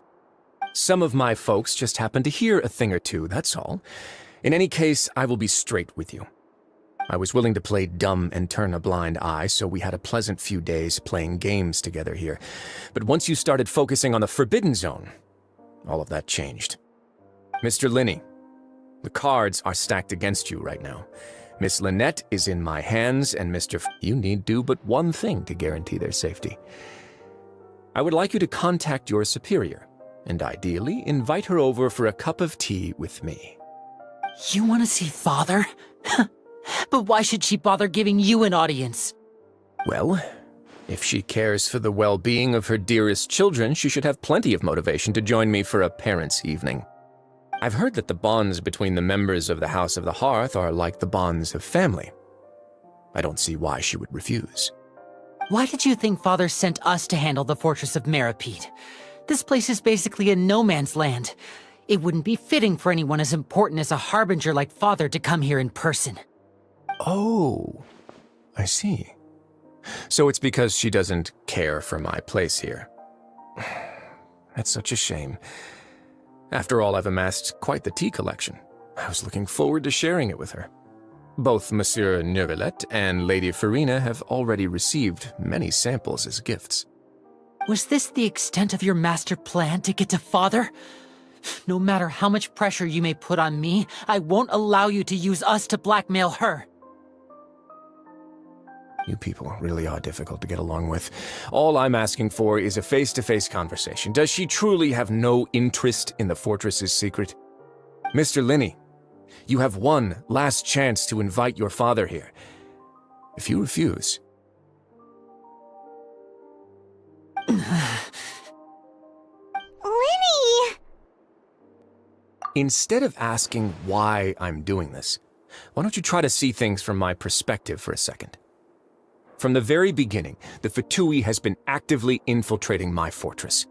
Some of my folks just happened to hear a thing or two, that's all. In any case, I will be straight with you. I was willing to play dumb and turn a blind eye, so we had a pleasant few days playing games together here. But once you started focusing on the Forbidden Zone, all of that changed. Mr. Linney, the cards are stacked against you right now. Miss Lynette is in my hands, and you need do but one thing to guarantee their safety. I would like you to contact your superior, and ideally invite her over for a cup of tea with me. You want to see Father? But why should she bother giving you an audience? Well, if she cares for the well-being of her dearest children, she should have plenty of motivation to join me for a parents' evening. I've heard that the bonds between the members of the House of the Hearth are like the bonds of family. I don't see why she would refuse. Why did you think Father sent us to handle the Fortress of Meripede? This place is basically a no-man's land. It wouldn't be fitting for anyone as important as a Harbinger like Father to come here in person. Oh, I see. So it's because she doesn't care for my place here. That's such a shame. After all, I've amassed quite the tea collection. I was looking forward to sharing it with her. Both Monsieur Neuvillette and Lady Farina have already received many samples as gifts. Was this the extent of your master plan to get to Father? No matter how much pressure you may put on me, I won't allow you to use us to blackmail her. You people really are difficult to get along with. All I'm asking for is a face-to-face conversation. Does she truly have no interest in the fortress's secret? Mr. Linney, you have one last chance to invite your father here. If you refuse... Linney! Instead of asking why I'm doing this, why don't you try to see things from my perspective for a second? From the very beginning, the Fatui has been actively infiltrating my fortress.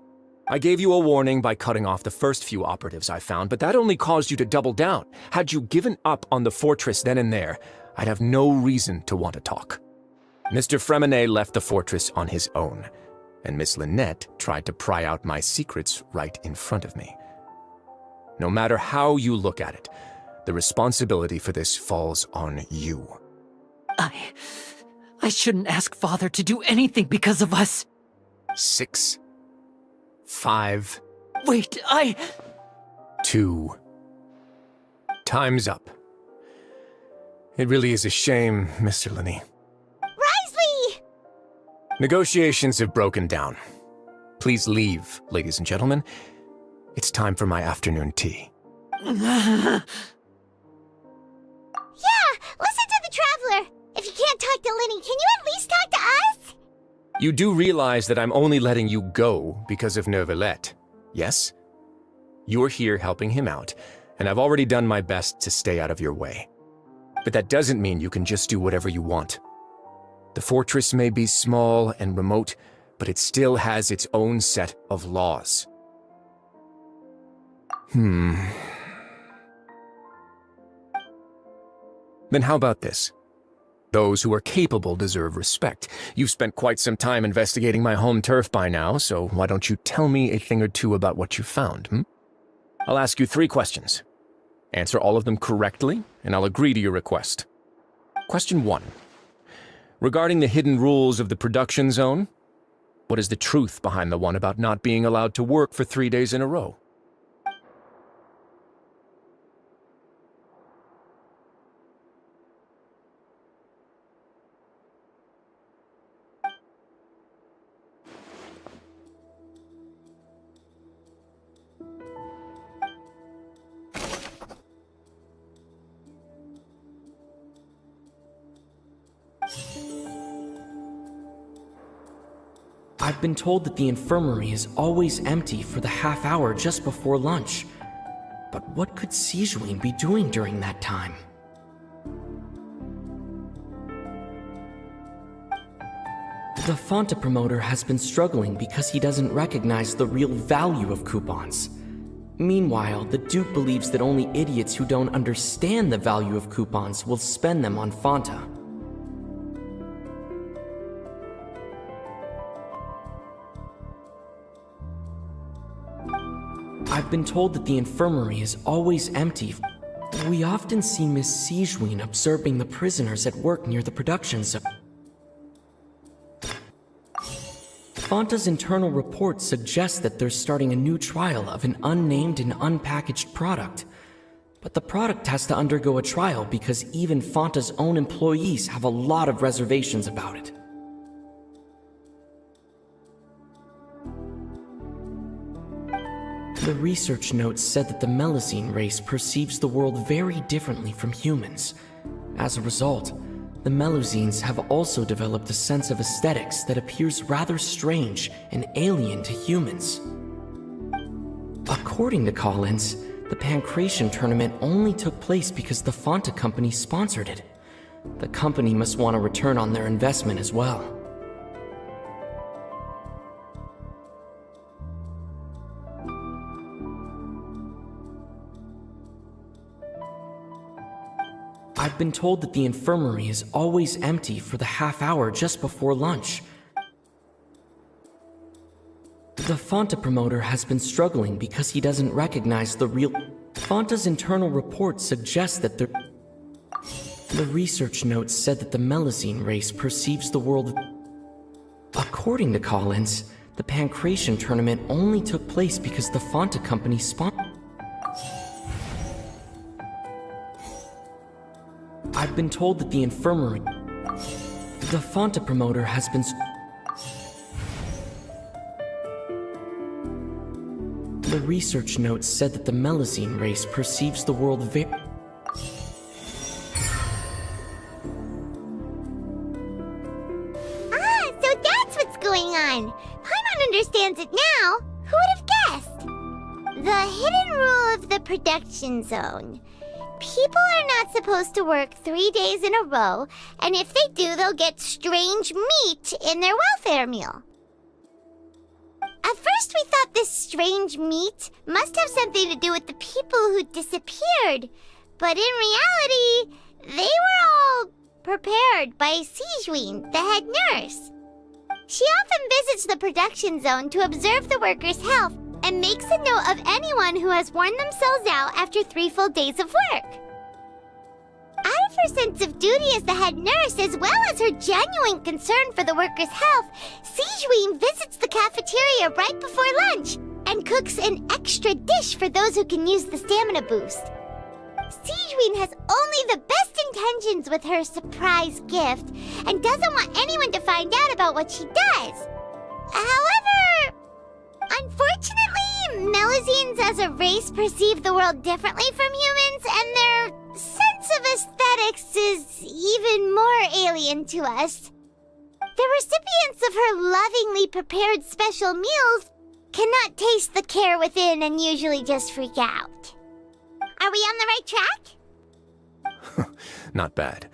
I gave you a warning by cutting off the first few operatives I found, but that only caused you to double down. Had you given up on the fortress then and there, I'd have no reason to want to talk. Mr. Fremene left the fortress on his own, and Miss Lynette tried to pry out my secrets right in front of me. No matter how you look at it, the responsibility for this falls on you. I shouldn't ask Father to do anything because of us. 6, 5... Wait, 2... Time's up. It really is a shame, Mr. Linney. Wriothesley! Negotiations have broken down. Please leave, ladies and gentlemen. It's time for my afternoon tea. Yeah, listen to the Traveler! If you can't talk to Linney, can you at least talk to us? You do realize that I'm only letting you go because of Neuvillette, yes? You're here helping him out, and I've already done my best to stay out of your way. But that doesn't mean you can just do whatever you want. The fortress may be small and remote, but it still has its own set of laws. Then how about this? Those who are capable deserve respect. You've spent quite some time investigating my home turf by now, so why don't you tell me a thing or two about what you found, I'll ask you 3 questions. Answer all of them correctly, and I'll agree to your request. Question 1. Regarding the hidden rules of the production zone, what is the truth behind the one about not being allowed to work for 3 days in a row? I've been told that the infirmary is always empty for the half hour just before lunch. But what could Sijuin be doing during that time? The Fonta promoter has been struggling because he doesn't recognize the real value of coupons. Meanwhile, the Duke believes that only idiots who don't understand the value of coupons will spend them on Fonta. I've been told that the infirmary is always empty. We often see Miss Sijuin observing the prisoners at work near the production zone. Fonta's internal report suggests that they're starting a new trial of an unnamed and unpackaged product. But the product has to undergo a trial because even Fonta's own employees have a lot of reservations about it. The research notes said that the Melusine race perceives the world very differently from humans. As a result, the Melusines have also developed a sense of aesthetics that appears rather strange and alien to humans. According to Collins, the Pancration tournament only took place because the Fonta company sponsored it. The company must want a return on their investment as well. I've been told that the infirmary is always empty for the half hour just before lunch. The Fonta promoter has been struggling because he doesn't recognize the real... Fonta's internal report suggests that the research notes said that the Melusine race perceives the world... According to Collins, the Pancration tournament only took place because the Fonta company sponsored... I've been told that the infirmary... The Fonta promoter has been... The research notes said that the Melusine race perceives the world very... Ah, so that's what's going on. Paimon understands it now. Who would have guessed? The hidden rule of the production zone. People are not supposed to work 3 days in a row, and if they do, they'll get strange meat in their welfare meal. At first, we thought this strange meat must have something to do with the people who disappeared, but in reality, they were all prepared by Sijuin, the head nurse. She often visits the production zone to observe the workers' health and makes a note of anyone who has worn themselves out after 3 full days of work. Out of her sense of duty as the head nurse, as well as her genuine concern for the workers' health, Sijuin visits the cafeteria right before lunch and cooks an extra dish for those who can use the stamina boost. Sijuin has only the best intentions with her surprise gift and doesn't want anyone to find out about what she does. However, unfortunately, Melusines as a race perceive the world differently from humans, and their sense of aesthetics is even more alien to us. The recipients of her lovingly prepared special meals cannot taste the care within and usually just freak out. Are we on the right track? Not bad.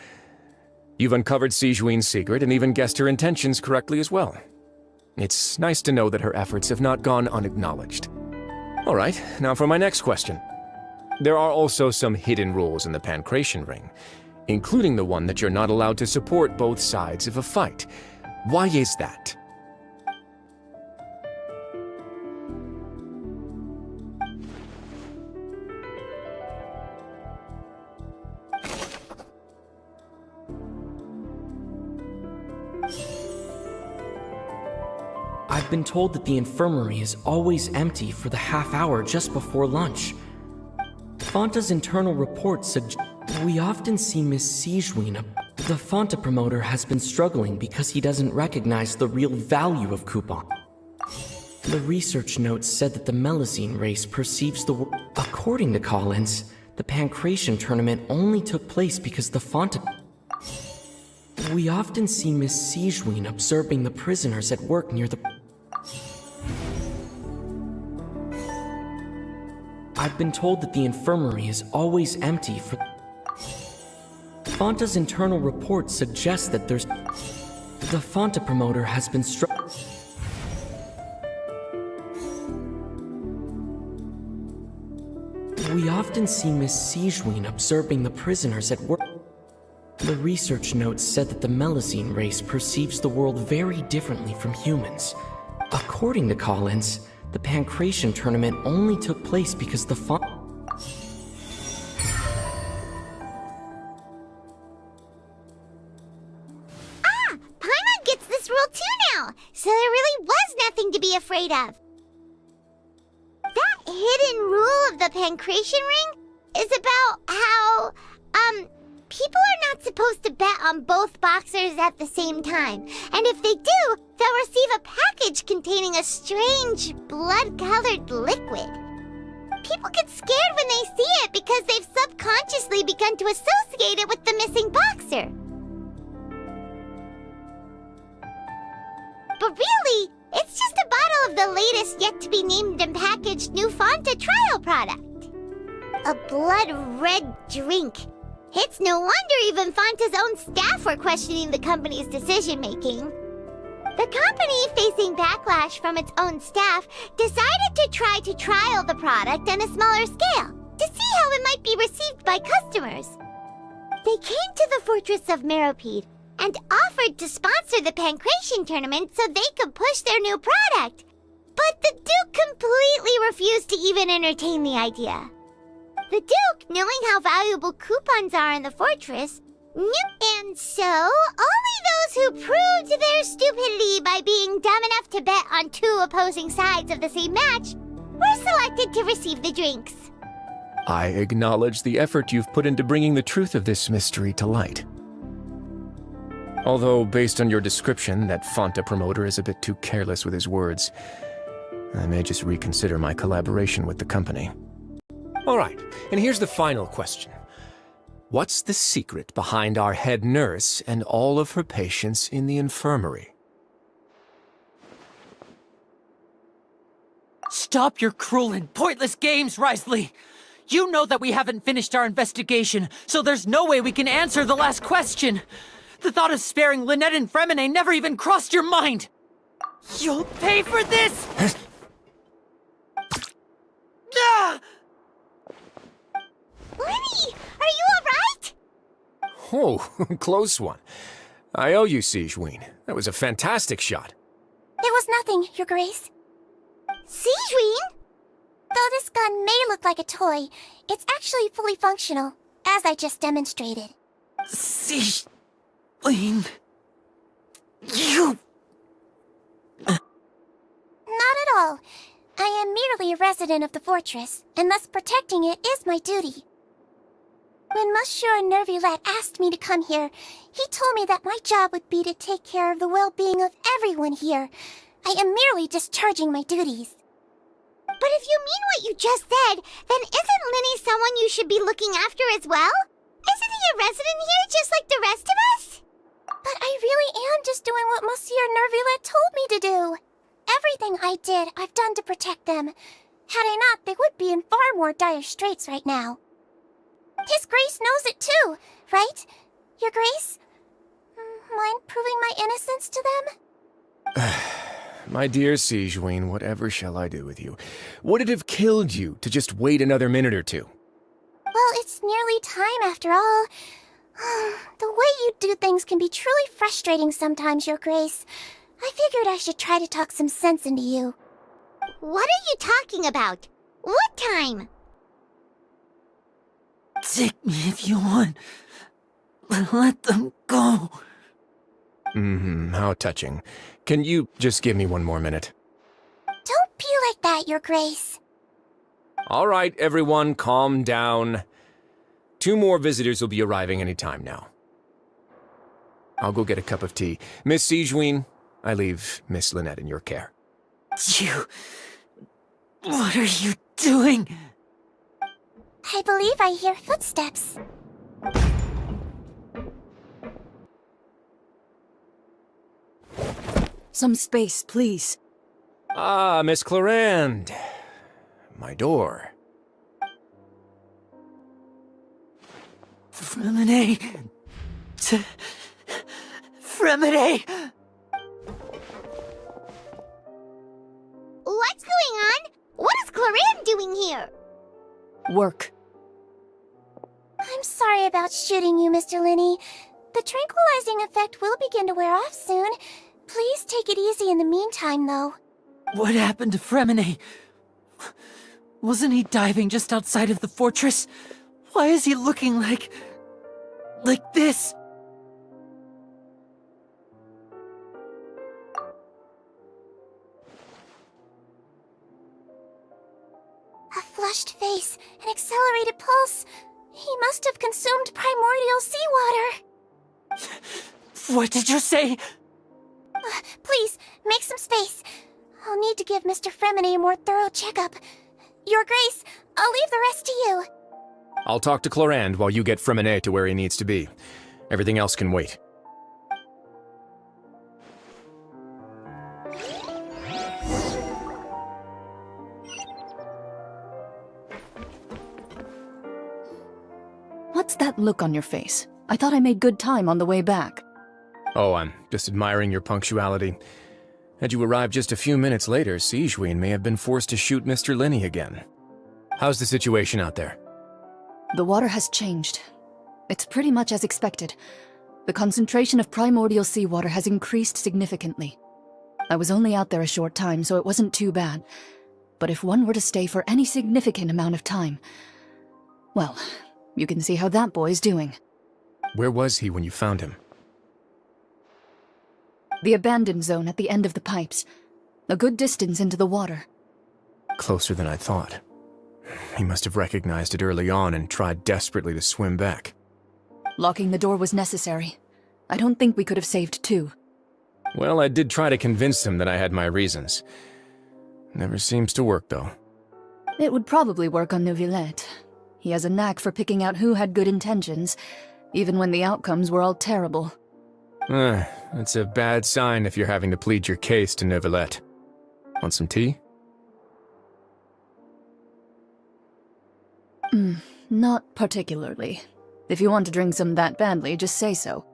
You've uncovered Sijuin's secret and even guessed her intentions correctly as well. It's nice to know that her efforts have not gone unacknowledged. All right, now for my next question. There are also some hidden rules in the Pancration ring, including the one that you're not allowed to support both sides of a fight. Why is that? I've been told that the infirmary is always empty for the half hour just before lunch. Fonta's internal reports suggest we often see Miss Sigewin. The Fonta promoter has been struggling because he doesn't recognize the real value of coupon. The research notes said that the Melusine race perceives the world. According to Collins, the Pancration tournament only took place because the Fonta. We often see Miss Sigewin observing the prisoners at work near the. I've been told that the infirmary is always empty for. Fonta's internal reports suggest that there's. The Fonta promoter has been We often see Miss Sigewin observing the prisoners at work. The research notes said that the Melusine race perceives the world very differently from humans. According to Collins, the Pancration tournament only took place because the Paimon gets this rule too now, so there really was nothing to be afraid of. That hidden rule of the Pancration ring is about how, people are not supposed to bet on both boxers at the same time. And if they do, they'll receive a package containing a strange, blood-colored liquid. People get scared when they see it because they've subconsciously begun to associate it with the missing boxer. But really, it's just a bottle of the latest yet-to-be-named and packaged new Fonta trial product. A blood-red drink. It's no wonder even Fonta's own staff were questioning the company's decision-making. The company, facing backlash from its own staff, decided to try to trial the product on a smaller scale to see how it might be received by customers. They came to the fortress of Meropide and offered to sponsor the Pancration tournament so they could push their new product. But the Duke completely refused to even entertain the idea. The Duke, knowing how valuable coupons are in the fortress, knew, and so only those who proved their stupidity by being dumb enough to bet on two opposing sides of the same match were selected to receive the drinks. I acknowledge the effort you've put into bringing the truth of this mystery to light. Although, based on your description, that Fonta promoter is a bit too careless with his words, I may just reconsider my collaboration with the company. All right, and here's the final question. What's the secret behind our head nurse and all of her patients in the infirmary? Stop your cruel and pointless games, Wriothesley! You know that we haven't finished our investigation, so there's no way we can answer the last question! The thought of sparing Lynette and Fremine never even crossed your mind! You'll pay for this! Ah! Lenny, are you alright? Oh, close one. I owe you, Sigewin. That was a fantastic shot. It was nothing, Your Grace. Sigewin? Though this gun may look like a toy, it's actually fully functional, as I just demonstrated. Sigewin... You... Not at all. I am merely a resident of the fortress, and thus protecting it is my duty. When Monsieur Neuvillette asked me to come here, he told me that my job would be to take care of the well-being of everyone here. I am merely discharging my duties. But if you mean what you just said, then isn't Linny someone you should be looking after as well? Isn't he a resident here just like the rest of us? But I really am just doing what Monsieur Neuvillette told me to do. Everything I did, I've done to protect them. Had I not, they would be in far more dire straits right now. His Grace knows it too, right? Your Grace? Mind proving my innocence to them? My dear Sigewin, whatever shall I do with you? Would it have killed you to just wait another minute or two? Well, it's nearly time after all. The way you do things can be truly frustrating sometimes, Your Grace. I figured I should try to talk some sense into you. What are you talking about? What time? Take me if you want, but let them go. How touching. Can you just give me one more minute? appreciate that, Your Grace. All right, everyone, calm down. 2 more visitors will be arriving any time now. I'll go get a cup of tea. Miss Sigewinne, I leave Miss Lynette in your care. You... What are you doing? I believe I hear footsteps. Some space, please. Ah, Miss Clarande. My door. Fremine... Fremine! What's going on? What is Clarande doing here? Work. I'm sorry about shooting you, Mr. Linney. The tranquilizing effect will begin to wear off soon. Please take it easy in the meantime, though. What happened to Fremine? Wasn't he diving just outside of the fortress? Why is he looking like this? A flushed face, an accelerated pulse. He must have consumed primordial seawater. What did you say? Please, make some space. I'll need to give Mr. Fremine a more thorough checkup. Your Grace, I'll leave the rest to you. I'll talk to Clarande while you get Fremine to where he needs to be. Everything else can wait. What's that look on your face? I thought I made good time on the way back. Oh, I'm just admiring your punctuality. Had you arrived just a few minutes later, Sigewinne may have been forced to shoot Mr. Linney again. How's the situation out there? The water has changed. It's pretty much as expected. The concentration of primordial seawater has increased significantly. I was only out there a short time, so it wasn't too bad. But if one were to stay for any significant amount of time... well, you can see how that boy's doing. Where was he when you found him? The abandoned zone at the end of the pipes. A good distance into the water. Closer than I thought. He must have recognized it early on and tried desperately to swim back. Locking the door was necessary. I don't think we could have saved 2. Well, I did try to convince him that I had my reasons. Never seems to work, though. It would probably work on Neuvillette. He has a knack for picking out who had good intentions, even when the outcomes were all terrible. That's a bad sign if you're having to plead your case to Neuvillette. Want some tea? Not particularly. If you want to drink some that badly, just say so.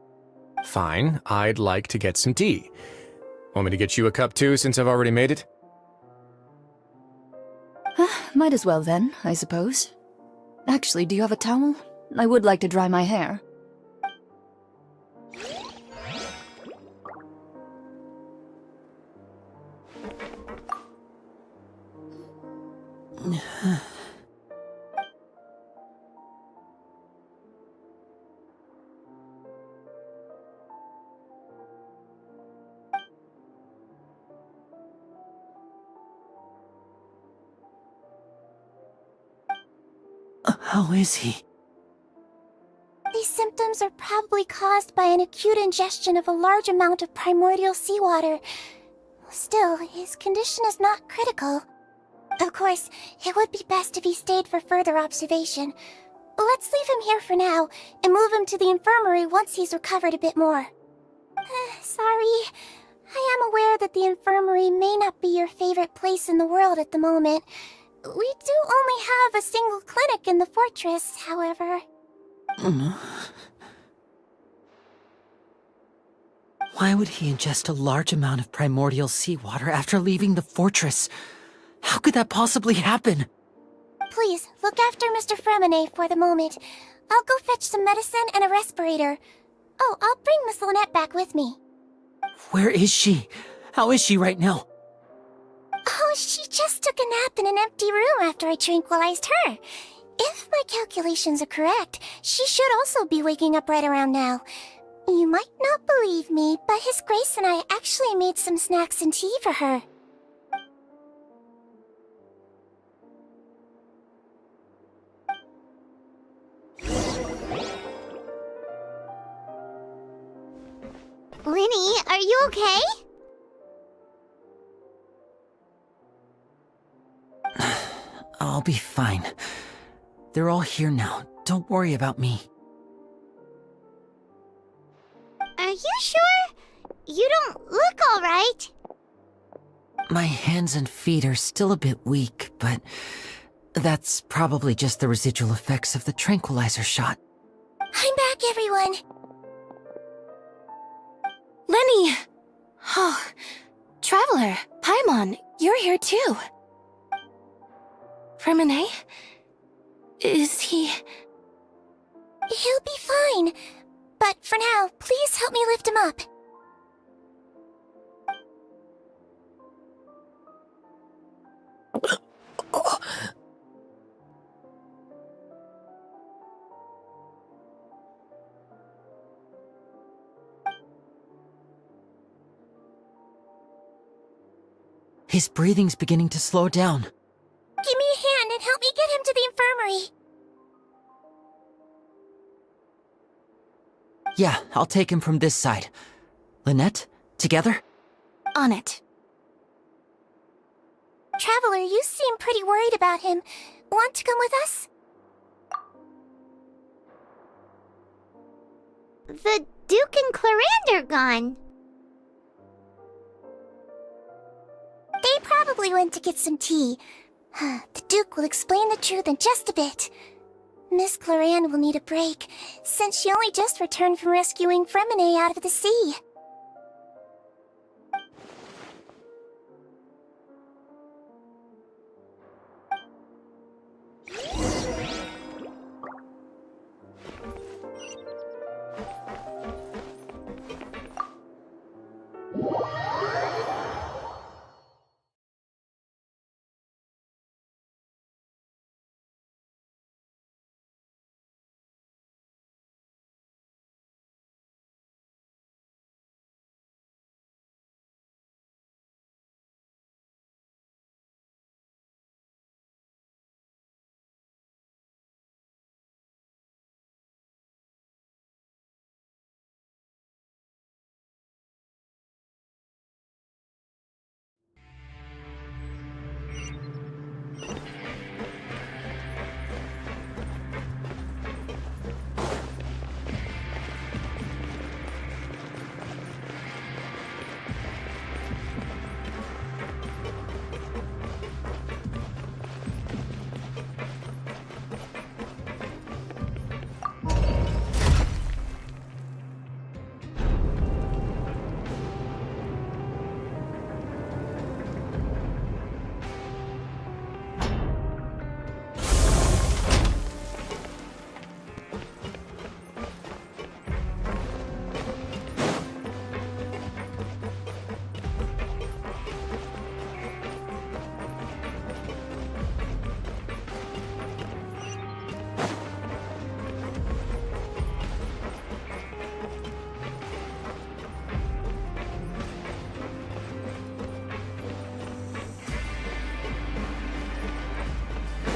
Fine, I'd like to get some tea. Want me to get you a cup too, since I've already made it? Might as well then, I suppose. Actually, do you have a towel? I would like to dry my hair. How is he? These symptoms are probably caused by an acute ingestion of a large amount of primordial seawater. Still, his condition is not critical. Of course, it would be best if he stayed for further observation. Let's leave him here for now, and move him to the infirmary once he's recovered a bit more. Sorry. I am aware that the infirmary may not be your favorite place in the world at the moment. We do only have a single clinic in the fortress, however. Why would he ingest a large amount of primordial seawater after leaving the fortress? How could that possibly happen? Please, look after Mr. Fremine for the moment. I'll go fetch some medicine and a respirator. Oh, I'll bring Miss Lynette back with me. Where is she? How is she right now? Oh, she just took a nap in an empty room after I tranquilized her. If my calculations are correct, she should also be waking up right around now. You might not believe me, but His Grace and I actually made some snacks and tea for her. Linny, are you okay? I'll be fine. They're all here now. Don't worry about me. Are you sure? You don't look alright. My hands and feet are still a bit weak, but that's probably just the residual effects of the tranquilizer shot. I'm back, everyone. Lenny! Oh, Traveler, Paimon, you're here too. Freminet? Is he... He'll be fine. But for now, please help me lift him up. His breathing's beginning to slow down. Give me a hand and help me get him to the infirmary. Yeah, I'll take him from this side. Lynette, together? On it. Traveler, you seem pretty worried about him. Want to come with us? The Duke and Clarande are gone. They probably went to get some tea. The Duke will explain the truth in just a bit. Miss Clarande will need a break, since she only just returned from rescuing Freminet out of the sea.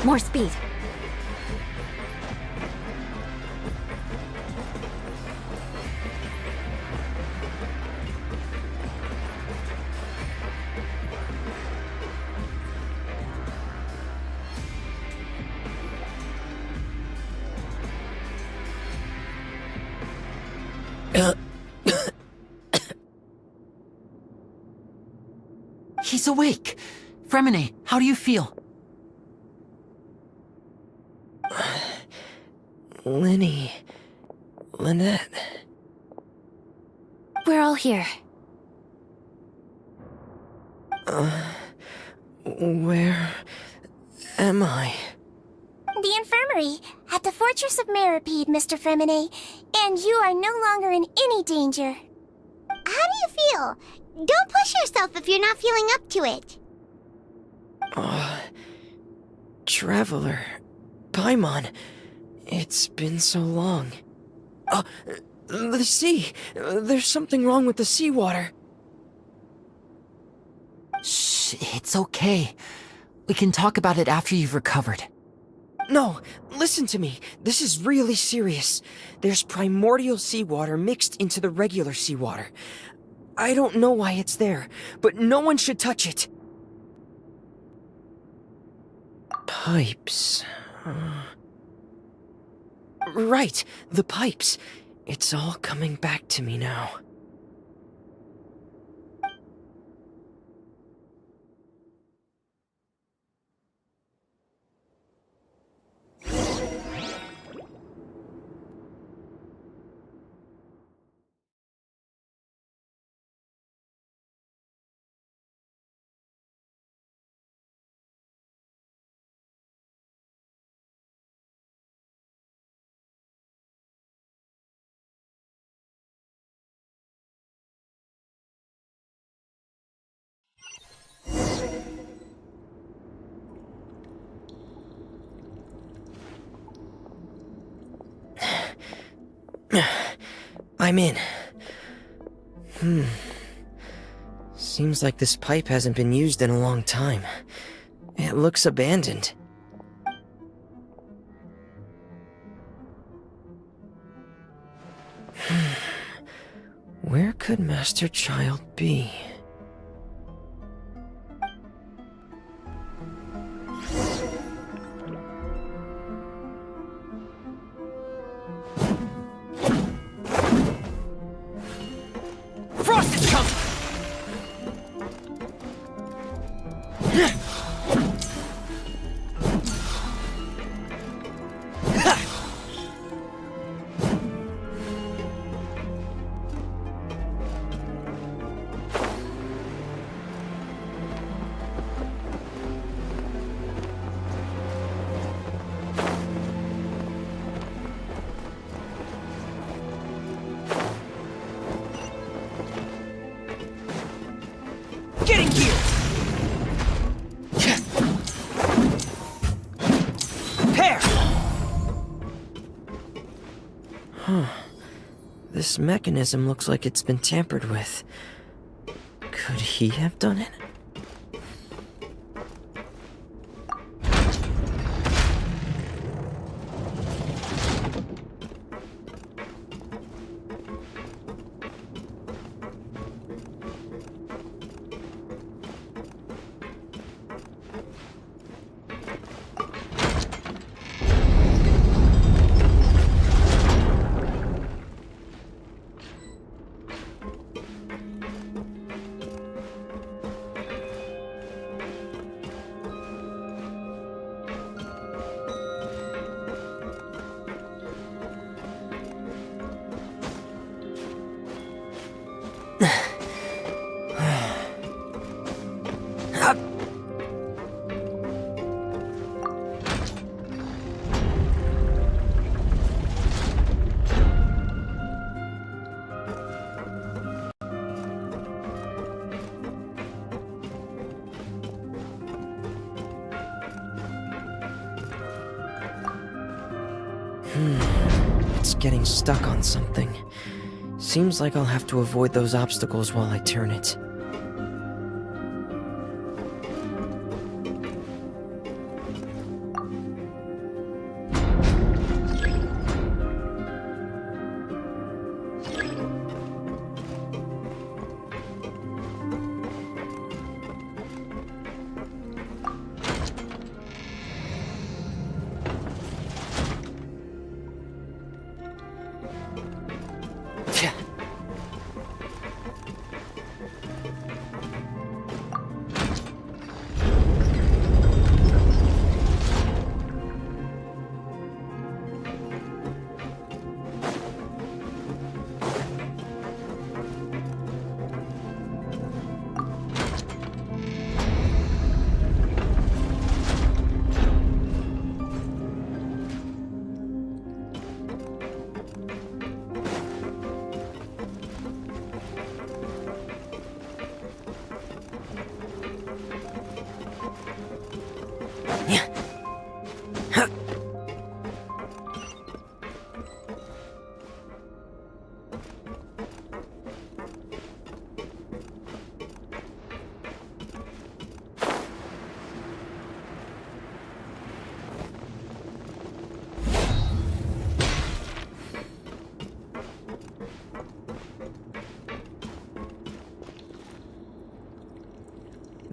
More speed. He's awake. Freminet, how do you feel? Linny... Lynette... We're all here. Where... am I? The infirmary, at the Fortress of Meripede, Mr. Freminet, and you are no longer in any danger. How do you feel? Don't push yourself if you're not feeling up to it. Traveler... Paimon... It's been so long. The sea! There's something wrong with the seawater. Shh, it's okay. We can talk about it after you've recovered. No, listen to me. This is really serious. There's primordial seawater mixed into the regular seawater. I don't know why it's there, but no one should touch it. Pipes. Right, the pipes. It's all coming back to me now. I'm in. Seems like this pipe hasn't been used in a long time. It looks abandoned. Where could Master Child be? This mechanism looks like it's been tampered with. Could he have done it? It's getting stuck on something. Seems like I'll have to avoid those obstacles while I turn it.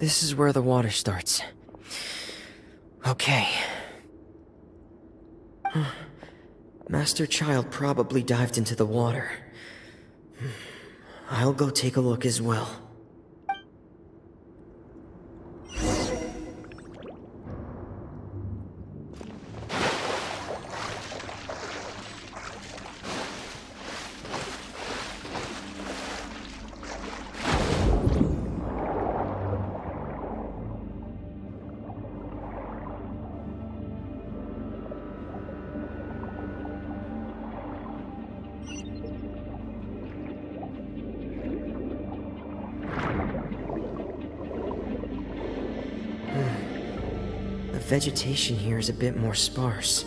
This is where the water starts. Okay. Master Child probably dived into the water. I'll go take a look as well. The vegetation here is a bit more sparse.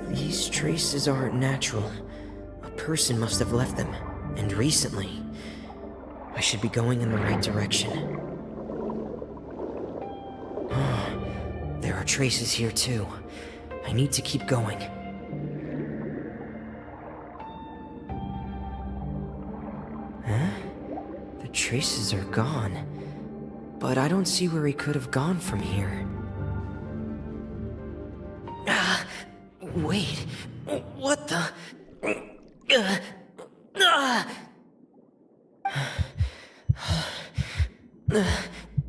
These traces aren't natural. A person must have left them, and recently. I should be going in the right direction. There are traces here too. I need to keep going. Huh? The traces are gone. But I don't see where he could have gone from here. Wait, what the?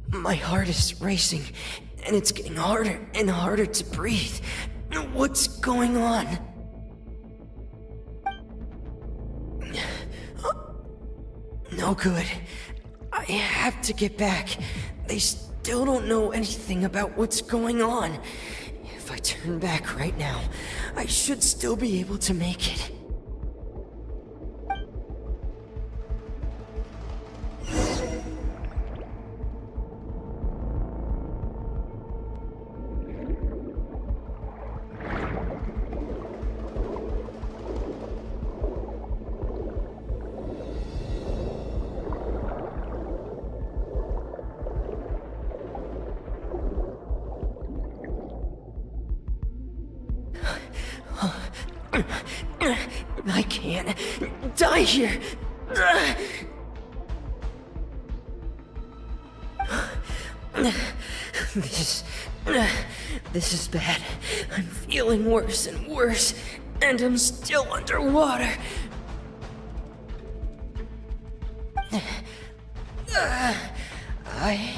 My heart is racing, and it's getting harder and harder to breathe. What's going on? No good. I have to get back. They still don't know anything about what's going on. If I turn back right now, I should still be able to make it. I can't die here. This is bad. I'm feeling worse and worse, and I'm still underwater. I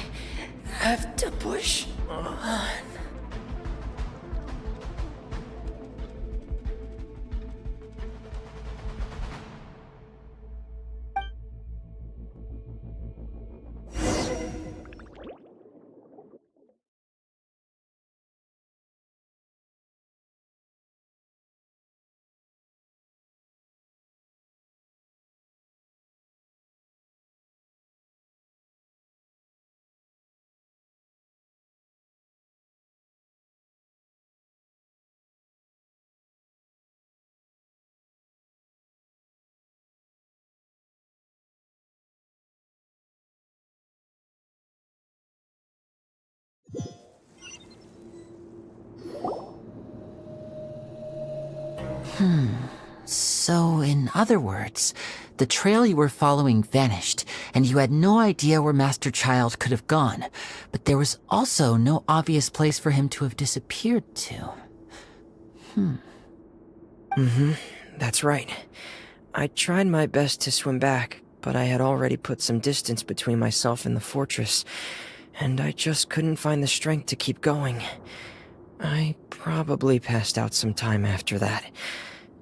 have to push on. So, in other words, the trail you were following vanished, and you had no idea where Master Child could have gone, but there was also no obvious place for him to have disappeared to. That's right. I tried my best to swim back, but I had already put some distance between myself and the fortress, and I just couldn't find the strength to keep going. I probably passed out some time after that.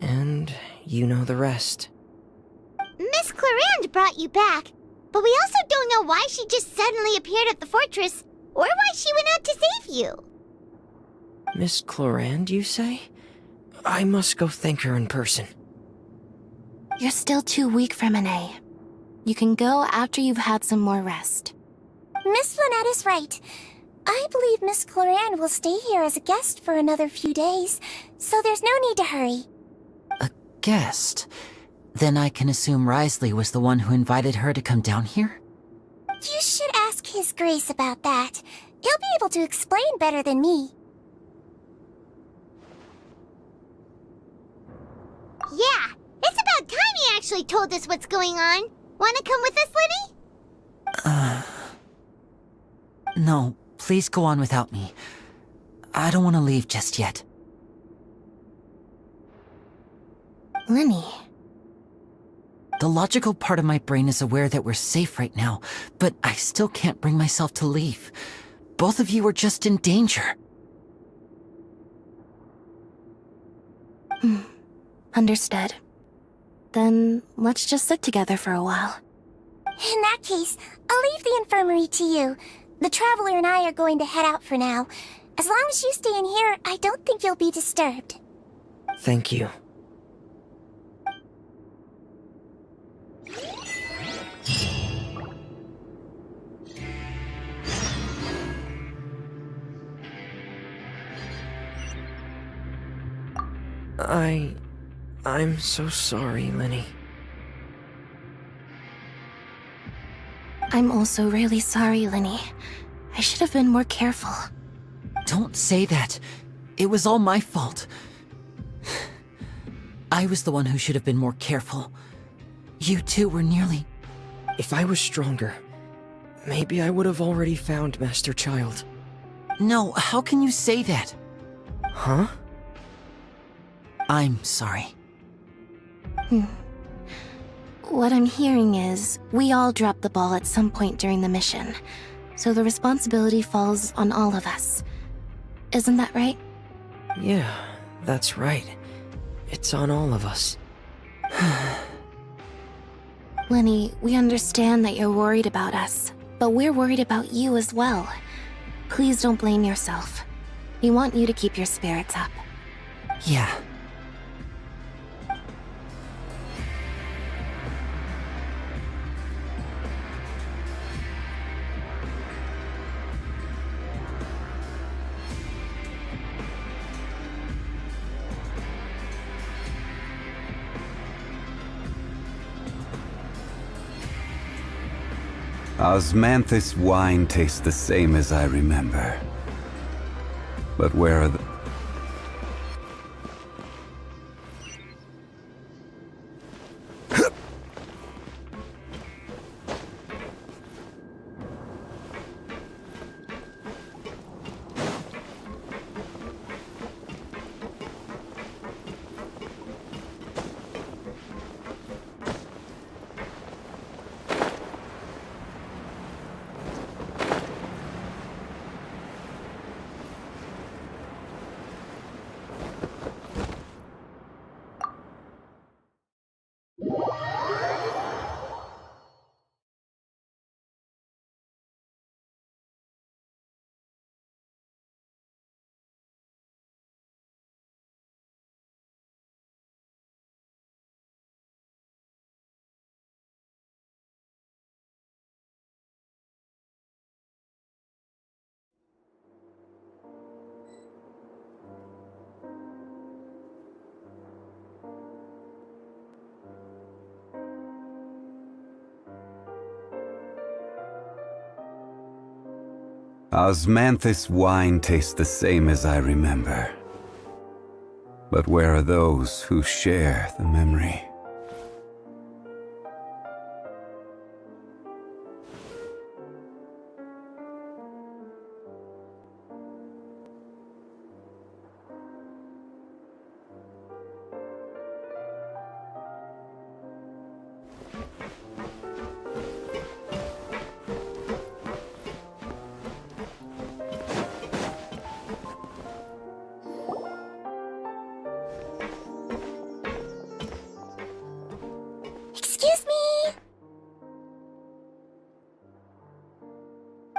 And you know the rest. Miss Clarande brought you back, but we also don't know why she just suddenly appeared at the fortress, or why she went out to save you. Miss Clarande, you say? I must go thank her in person. You're still too weak for Monet. You can go after you've had some more rest. Miss Lynette is right. I believe Miss Clarande will stay here as a guest for another few days, so there's no need to hurry. Guest? Then I can assume Wriothesley was the one who invited her to come down here? You should ask His Grace about that. He'll be able to explain better than me. Yeah, it's about time he actually told us what's going on. Wanna come with us, No, please go on without me. I don't want to leave just yet. Lenny. The logical part of my brain is aware that we're safe right now, but I still can't bring myself to leave. Both of you are just in danger. Understood. Then let's just sit together for a while. In that case, I'll leave the infirmary to you. The Traveler and I are going to head out for now. As long as you stay in here, I don't think you'll be disturbed. Thank you. I'm so sorry, Lenny. I'm also really sorry, Lenny. I should have been more careful. Don't say that. It was all my fault. I was the one who should have been more careful. You two were nearly... If I was stronger, maybe I would have already found Master Child. No, how can you say that? Huh? I'm sorry. What I'm hearing is, we all dropped the ball at some point during the mission, so the responsibility falls on all of us. Isn't that right? Yeah, that's right. It's on all of us. Lenny, we understand that you're worried about us, but we're worried about you as well. Please don't blame yourself. We want you to keep your spirits up. Yeah. Osmanthus wine tastes the same as I remember. But where are the... Osmanthus wine tastes the same as I remember. But where are those who share the memory? Excuse me!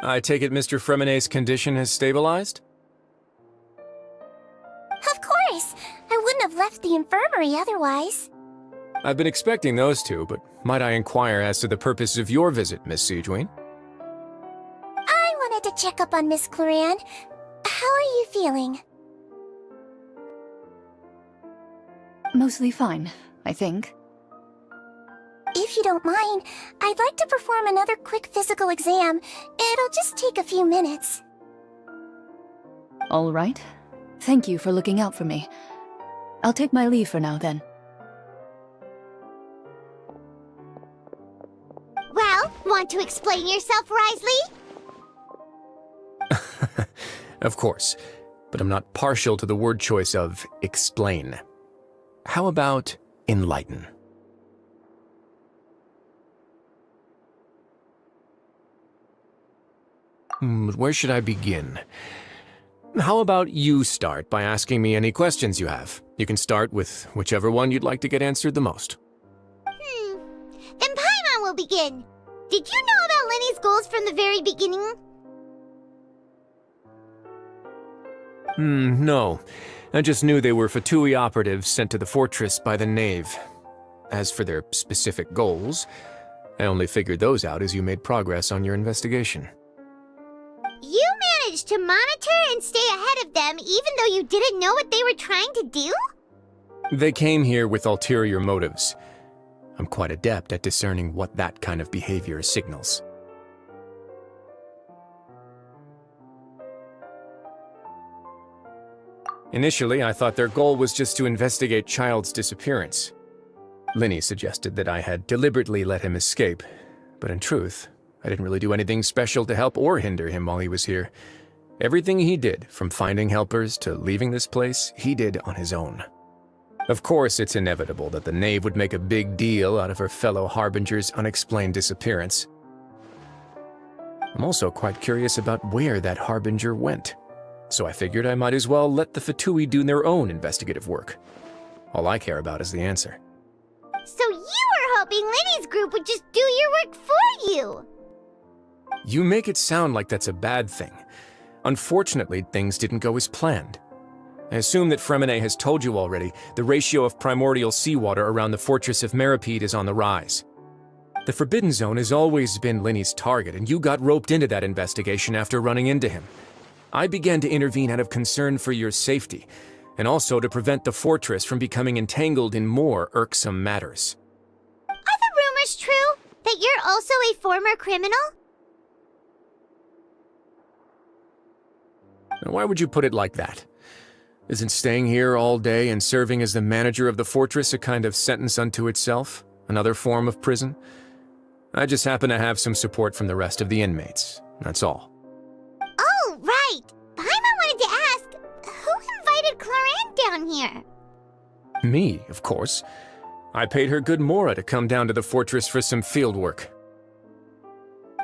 I take it Mr. Fremonet's condition has stabilized? Of course! I wouldn't have left the infirmary otherwise. I've been expecting those two, but might I inquire as to the purpose of your visit, Miss Siegewien? I wanted to check up on Miss Cloran. How are you feeling? Mostly fine, I think. If you don't mind, I'd like to perform another quick physical exam. It'll just take a few minutes. All right. Thank you for looking out for me. I'll take my leave for now, then. Well, want to explain yourself, Wriothesley? Of course, but I'm not partial to the word choice of explain. How about enlighten? Where should I begin? How about you start by asking me any questions you have? You can start with whichever one you'd like to get answered the most. Then Paimon will begin. Did you know about Lenny's goals from the very beginning? No. I just knew they were Fatui operatives sent to the fortress by the Knave. As for their specific goals, I only figured those out as you made progress on your investigation. You managed to monitor and stay ahead of them even though you didn't know what they were trying to do? They came here with ulterior motives. I'm quite adept at discerning what that kind of behavior signals. Initially, I thought their goal was just to investigate Child's disappearance. Linny suggested that I had deliberately let him escape, but in truth, I didn't really do anything special to help or hinder him while he was here. Everything he did, from finding helpers to leaving this place, he did on his own. Of course, it's inevitable that the Knave would make a big deal out of her fellow Harbinger's unexplained disappearance. I'm also quite curious about where that Harbinger went, so I figured I might as well let the Fatui do their own investigative work. All I care about is the answer. So you were hoping Lenny's group would just do your work for you! You make it sound like that's a bad thing. Unfortunately, things didn't go as planned. I assume that Fremine has told you already, the ratio of primordial seawater around the fortress of Meripede is on the rise. The Forbidden Zone has always been Linny's target, and you got roped into that investigation after running into him. I began to intervene out of concern for your safety, and also to prevent the fortress from becoming entangled in more irksome matters. Are the rumors true? That you're also a former criminal? Now, why would you put it like that? Isn't staying here all day and serving as the manager of the fortress a kind of sentence unto itself? Another form of prison? I just happen to have some support from the rest of the inmates. That's all. Oh, right! Paimon wanted to ask, who invited Cloran down here? Me, of course. I paid her good mora to come down to the fortress for some field work.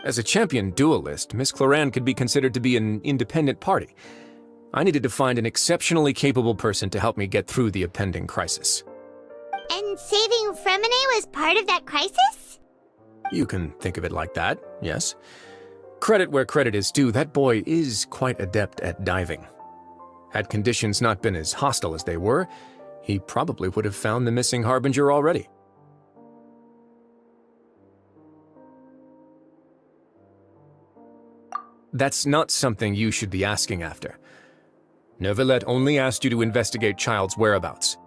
As a champion duelist, Miss Cloran could be considered to be an independent party. I needed to find an exceptionally capable person to help me get through the impending crisis. And saving Fremine was part of that crisis? You can think of it like that, yes. Credit where credit is due, that boy is quite adept at diving. Had conditions not been as hostile as they were, he probably would have found the missing Harbinger already. That's not something you should be asking after. Neuvillette only asked you to investigate Child's whereabouts.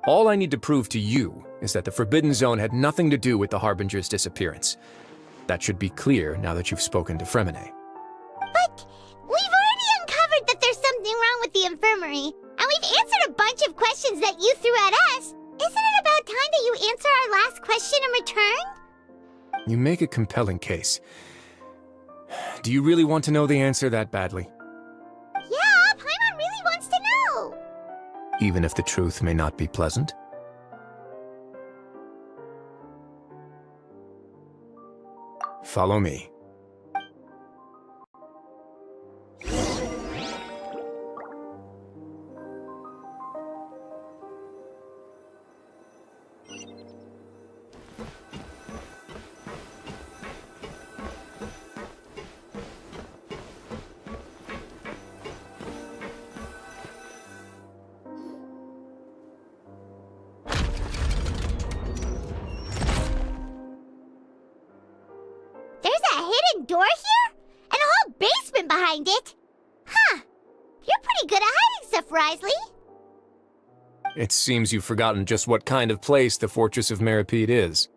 All I need to prove to you is that the Forbidden Zone had nothing to do with the Harbinger's disappearance. That should be clear now that you've spoken to Fremine. But we've already uncovered that there's something wrong with the infirmary, and we've answered a bunch of questions that you threw at us. Isn't it about time that you answer our last question in return? You make a compelling case. Do you really want to know the answer that badly? Yeah, Paimon really wants to know! Even if the truth may not be pleasant? Follow me. Door here? And a whole basement behind it? Huh. You're pretty good at hiding stuff, Wriothesley. It seems you've forgotten just what kind of place the Fortress of Meripede is.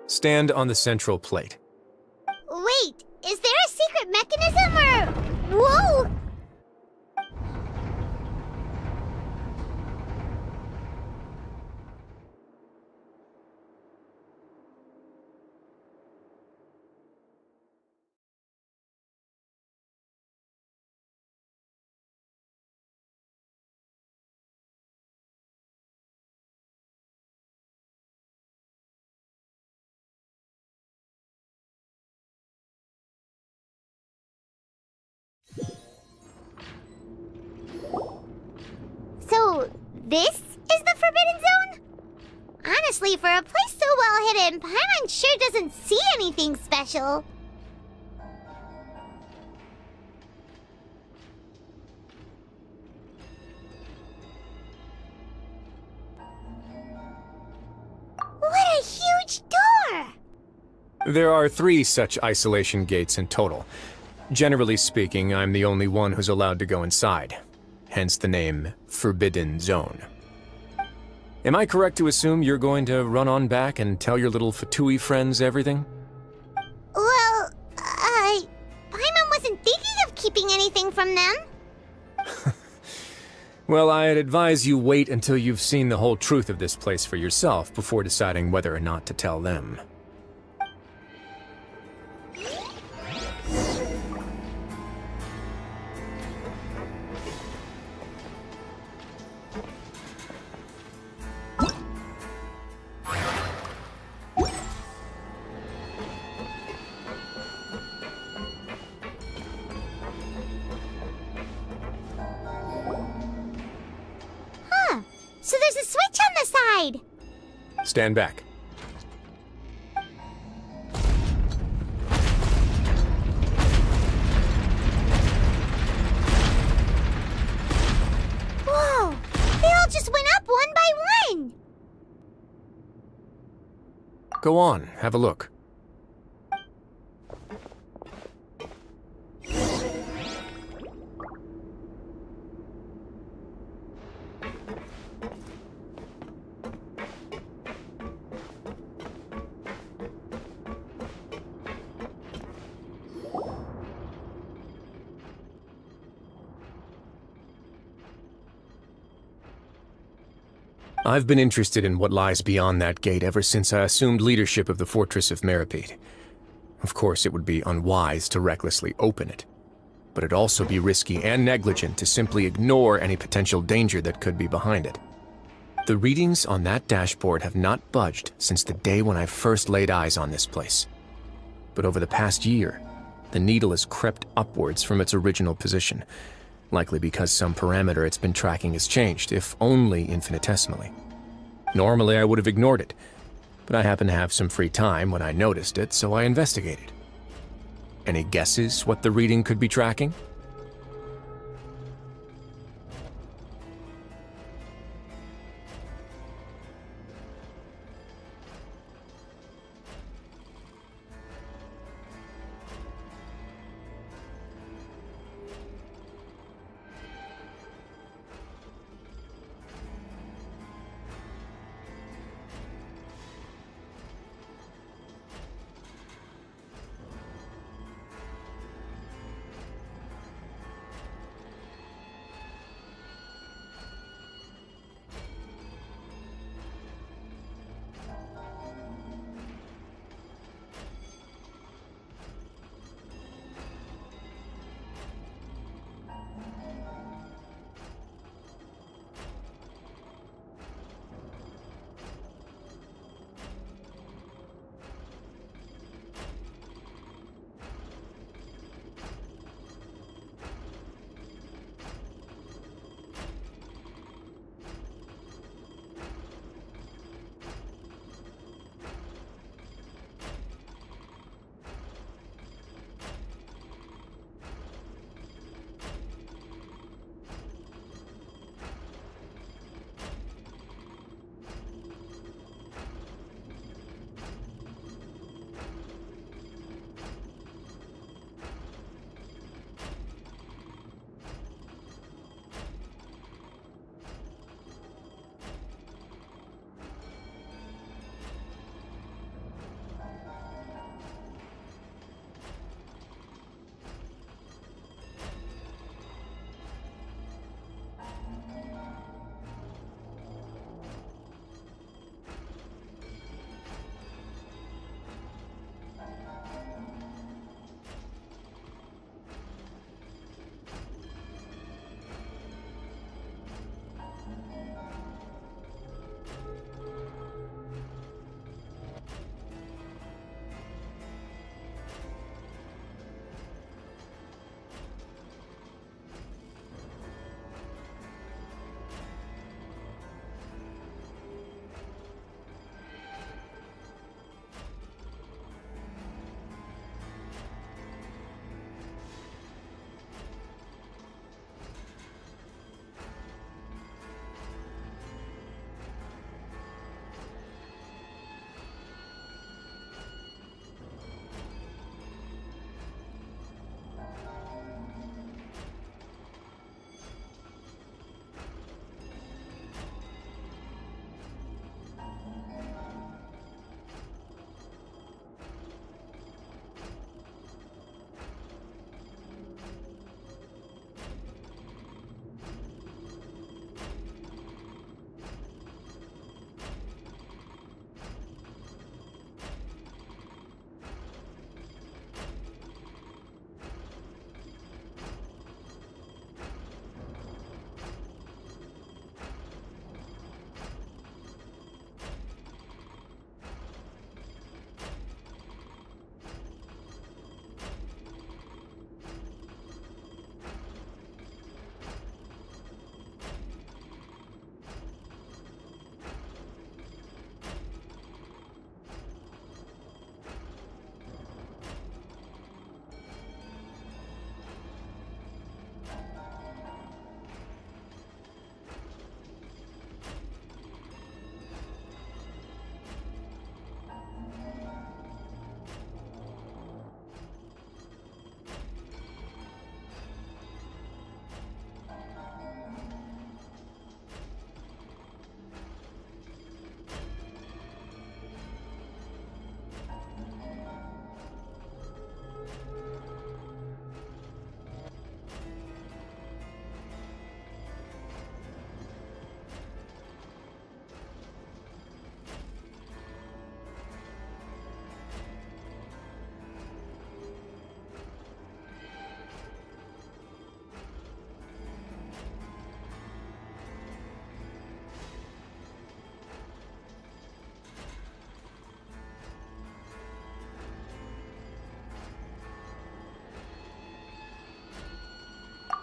Stand on the central plate. Wait, is there a secret mechanism This is the Forbidden Zone? Honestly, for a place so well hidden, Paimon sure doesn't see anything special. What a huge door! There are 3 such isolation gates in total. Generally speaking, I'm the only one who's allowed to go inside. Hence the name Forbidden Zone. Am I correct to assume you're going to run on back and tell your little Fatui friends everything? Well, Paimon wasn't thinking of keeping anything from them. Well, I'd advise you wait until you've seen the whole truth of this place for yourself before deciding whether or not to tell them. So there's a switch on the side! Stand back. Whoa! They all just went up one by one! Go on, have a look. I've been interested in what lies beyond that gate ever since I assumed leadership of the Fortress of Meripede. Of course, it would be unwise to recklessly open it, but it'd also be risky and negligent to simply ignore any potential danger that could be behind it. The readings on that dashboard have not budged since the day when I first laid eyes on this place. But over the past year, the needle has crept upwards from its original position, likely because some parameter it's been tracking has changed, if only infinitesimally. Normally I would have ignored it, but I happened to have some free time when I noticed it, so I investigated. Any guesses what the reading could be tracking?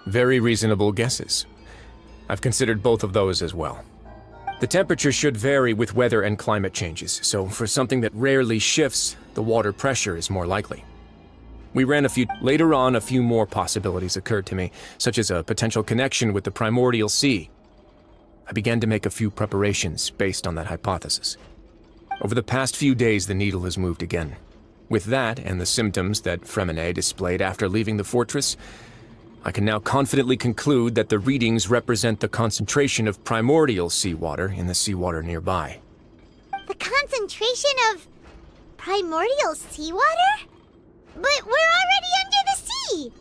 Very reasonable guesses. I've considered both of those as well. The temperature should vary with weather and climate changes, so for something that rarely shifts, the water pressure is more likely. We ran later on, a few more possibilities occurred to me, such as a potential connection with the primordial sea. I began to make a few preparations based on that hypothesis. Over the past few days, the needle has moved again. With that, and the symptoms that Fremine displayed after leaving the fortress, I can now confidently conclude that the readings represent the concentration of primordial seawater in the seawater nearby. The concentration of primordial seawater? But we're already under the sea!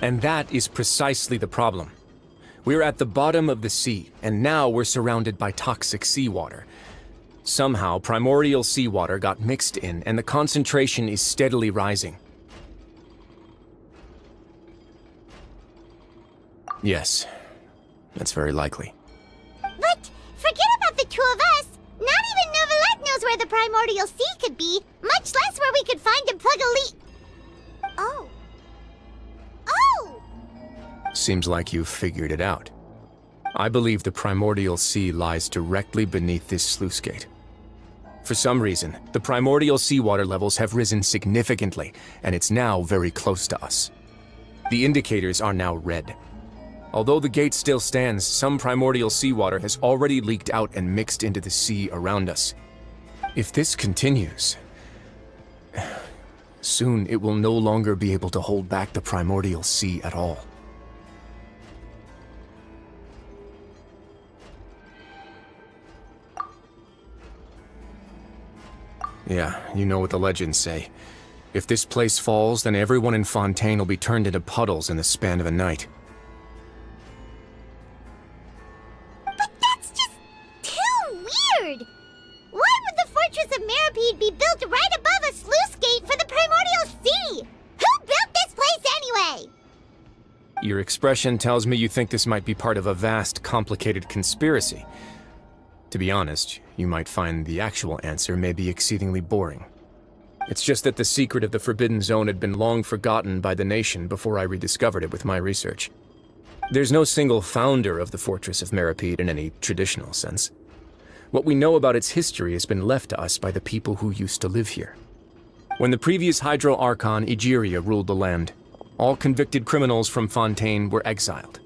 And that is precisely the problem. We're at the bottom of the sea, and now we're surrounded by toxic seawater. Somehow, primordial seawater got mixed in, and the concentration is steadily rising. Yes, that's very likely. But forget about the two of us! Not even Neuvillette knows where the primordial sea could be, much less where we could find and plug a leak. Oh. Oh! Seems like you've figured it out. I believe the primordial sea lies directly beneath this sluice gate. For some reason, the primordial seawater levels have risen significantly, and it's now very close to us. The indicators are now red. Although the gate still stands, some primordial seawater has already leaked out and mixed into the sea around us. If this continues, soon it will no longer be able to hold back the primordial sea at all. Yeah, you know what the legends say. If this place falls, then everyone in Fontaine will be turned into puddles in the span of a night. But that's just too weird! Why would the Fortress of Meripede be built right above a sluice gate for the primordial sea? Who built this place anyway? Your expression tells me you think this might be part of a vast, complicated conspiracy. To be honest, you might find the actual answer may be exceedingly boring. It's just that the secret of the Forbidden Zone had been long forgotten by the nation before I rediscovered it with my research. There's no single founder of the Fortress of Meripede in any traditional sense. What we know about its history has been left to us by the people who used to live here. When the previous Hydro Archon Egeria ruled the land, all convicted criminals from Fontaine were exiled.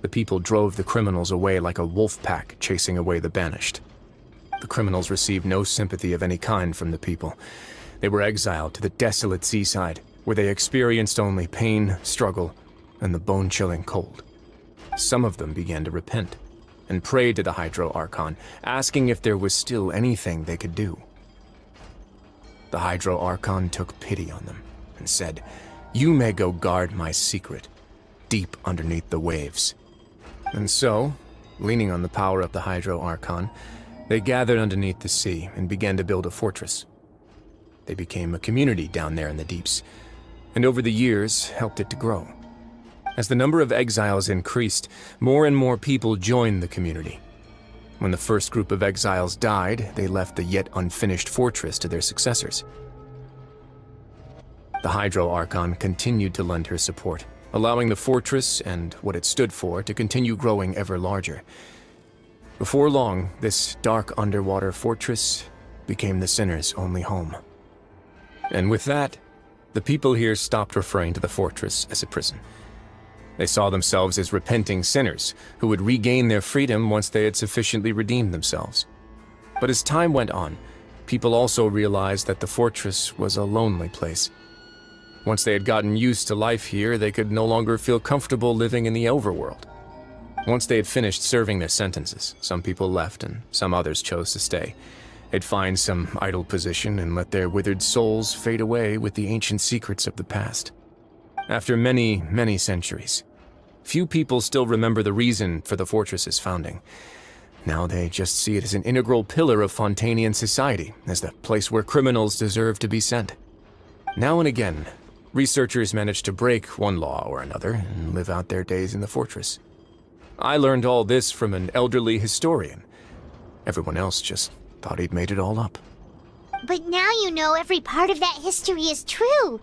The people drove the criminals away like a wolf pack chasing away the banished. The criminals received no sympathy of any kind from the people. They were exiled to the desolate seaside, where they experienced only pain, struggle, and the bone-chilling cold. Some of them began to repent, and prayed to the Hydro Archon, asking if there was still anything they could do. The Hydro Archon took pity on them, and said, "You may go guard my secret, deep underneath the waves." And so, leaning on the power of the Hydro Archon, they gathered underneath the sea and began to build a fortress. They became a community down there in the deeps, and over the years helped it to grow. As the number of exiles increased, more and more people joined the community. When the first group of exiles died, they left the yet unfinished fortress to their successors. The Hydro Archon continued to lend her support, allowing the fortress and what it stood for to continue growing ever larger. Before long, this dark underwater fortress became the sinner's only home. And with that, the people here stopped referring to the fortress as a prison. They saw themselves as repenting sinners who would regain their freedom once they had sufficiently redeemed themselves. But as time went on, people also realized that the fortress was a lonely place. Once they had gotten used to life here, they could no longer feel comfortable living in the overworld. Once they had finished serving their sentences, some people left and some others chose to stay. They'd find some idle position and let their withered souls fade away with the ancient secrets of the past. After many, many centuries, few people still remember the reason for the fortress's founding. Now they just see it as an integral pillar of Fontainian society, as the place where criminals deserve to be sent. Now and again, researchers manage to break one law or another and live out their days in the fortress. I learned all this from an elderly historian. Everyone else just thought he'd made it all up. But now you know every part of that history is true.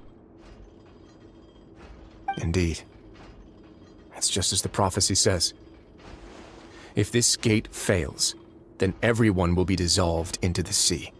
Indeed. It's just as the prophecy says. If this gate fails, then everyone will be dissolved into the sea.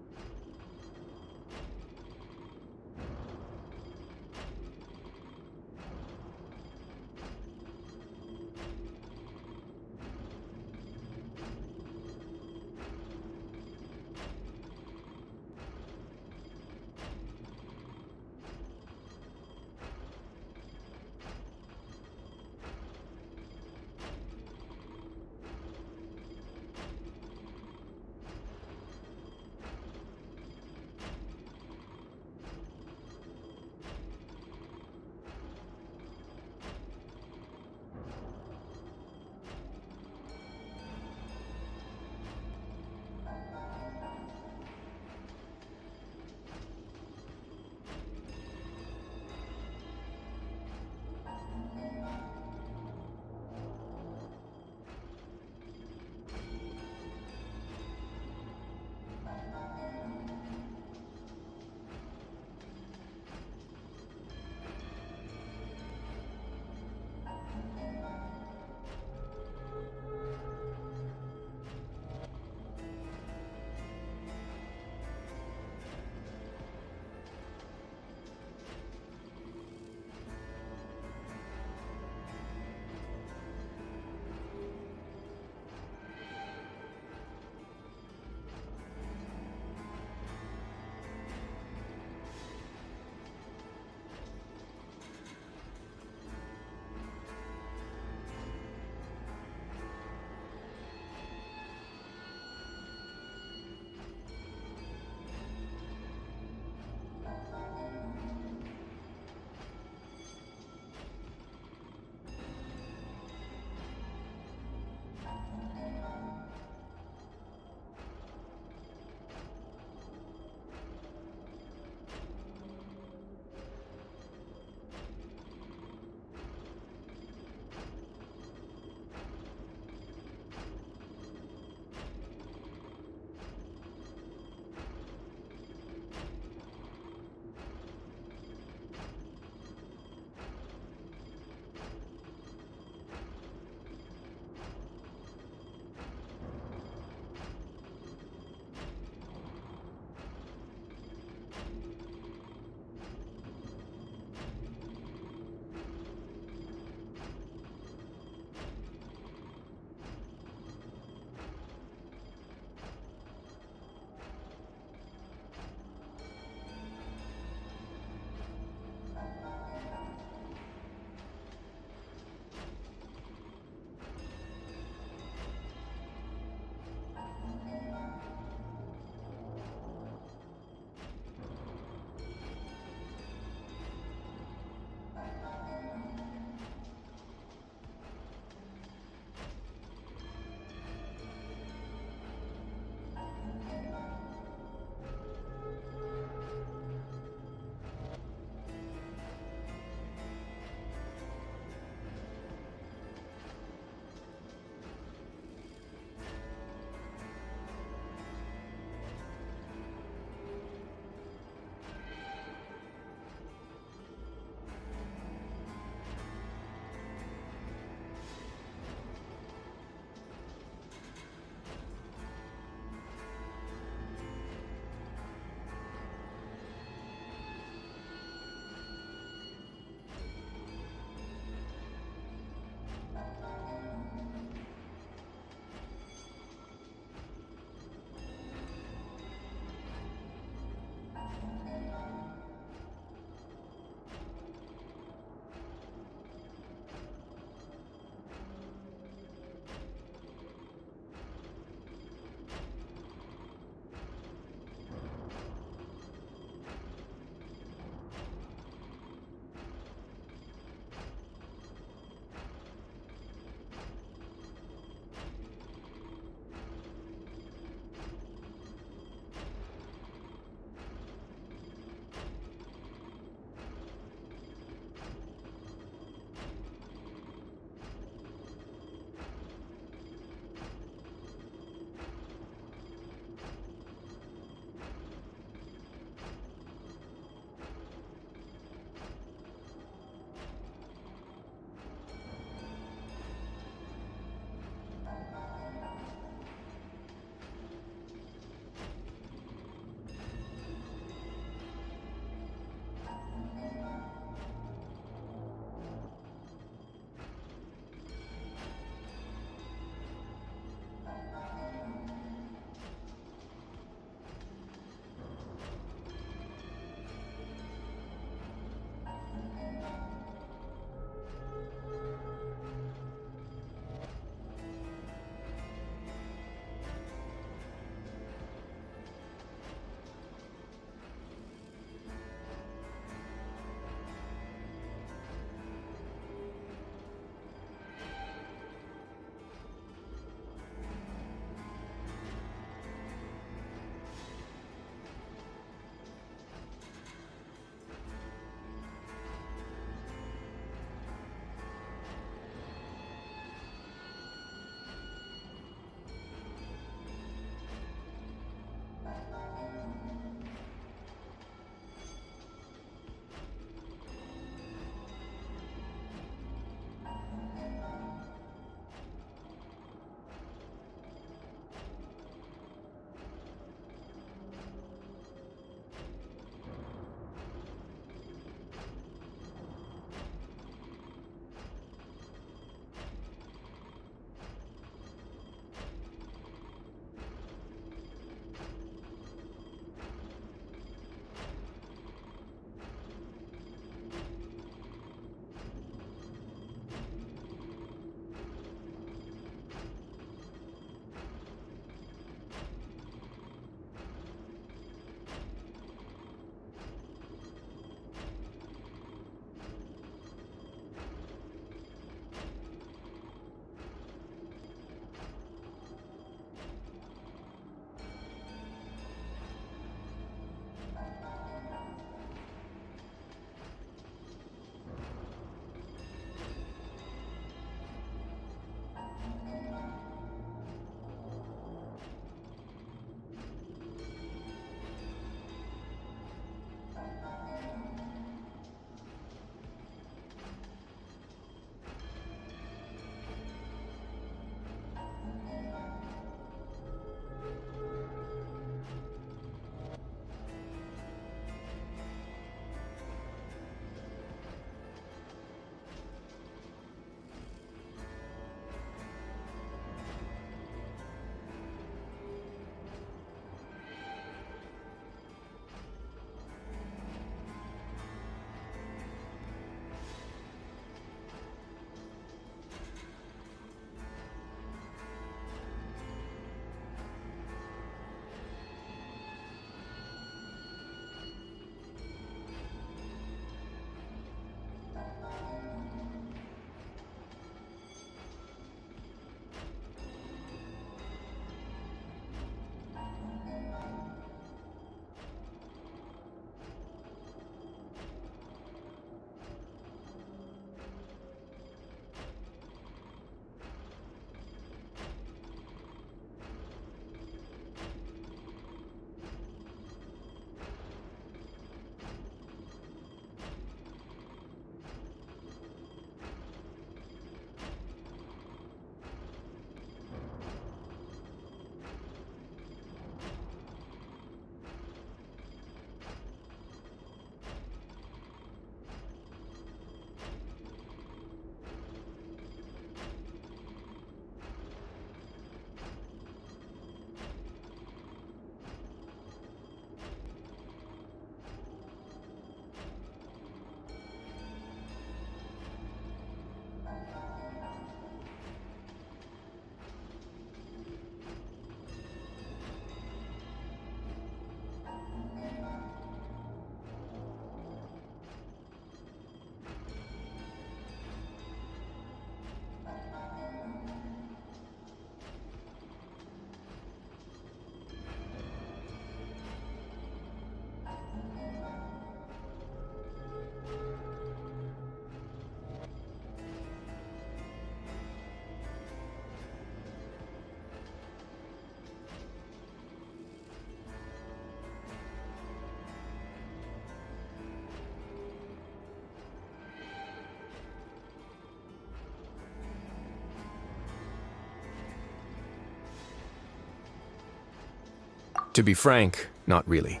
To be frank, not really.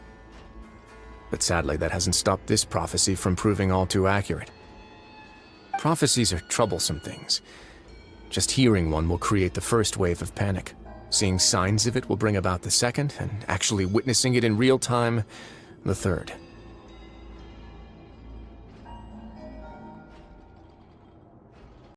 But sadly, that hasn't stopped this prophecy from proving all too accurate. Prophecies are troublesome things. Just hearing one will create the first wave of panic. Seeing signs of it will bring about the second, and actually witnessing it in real time, the third.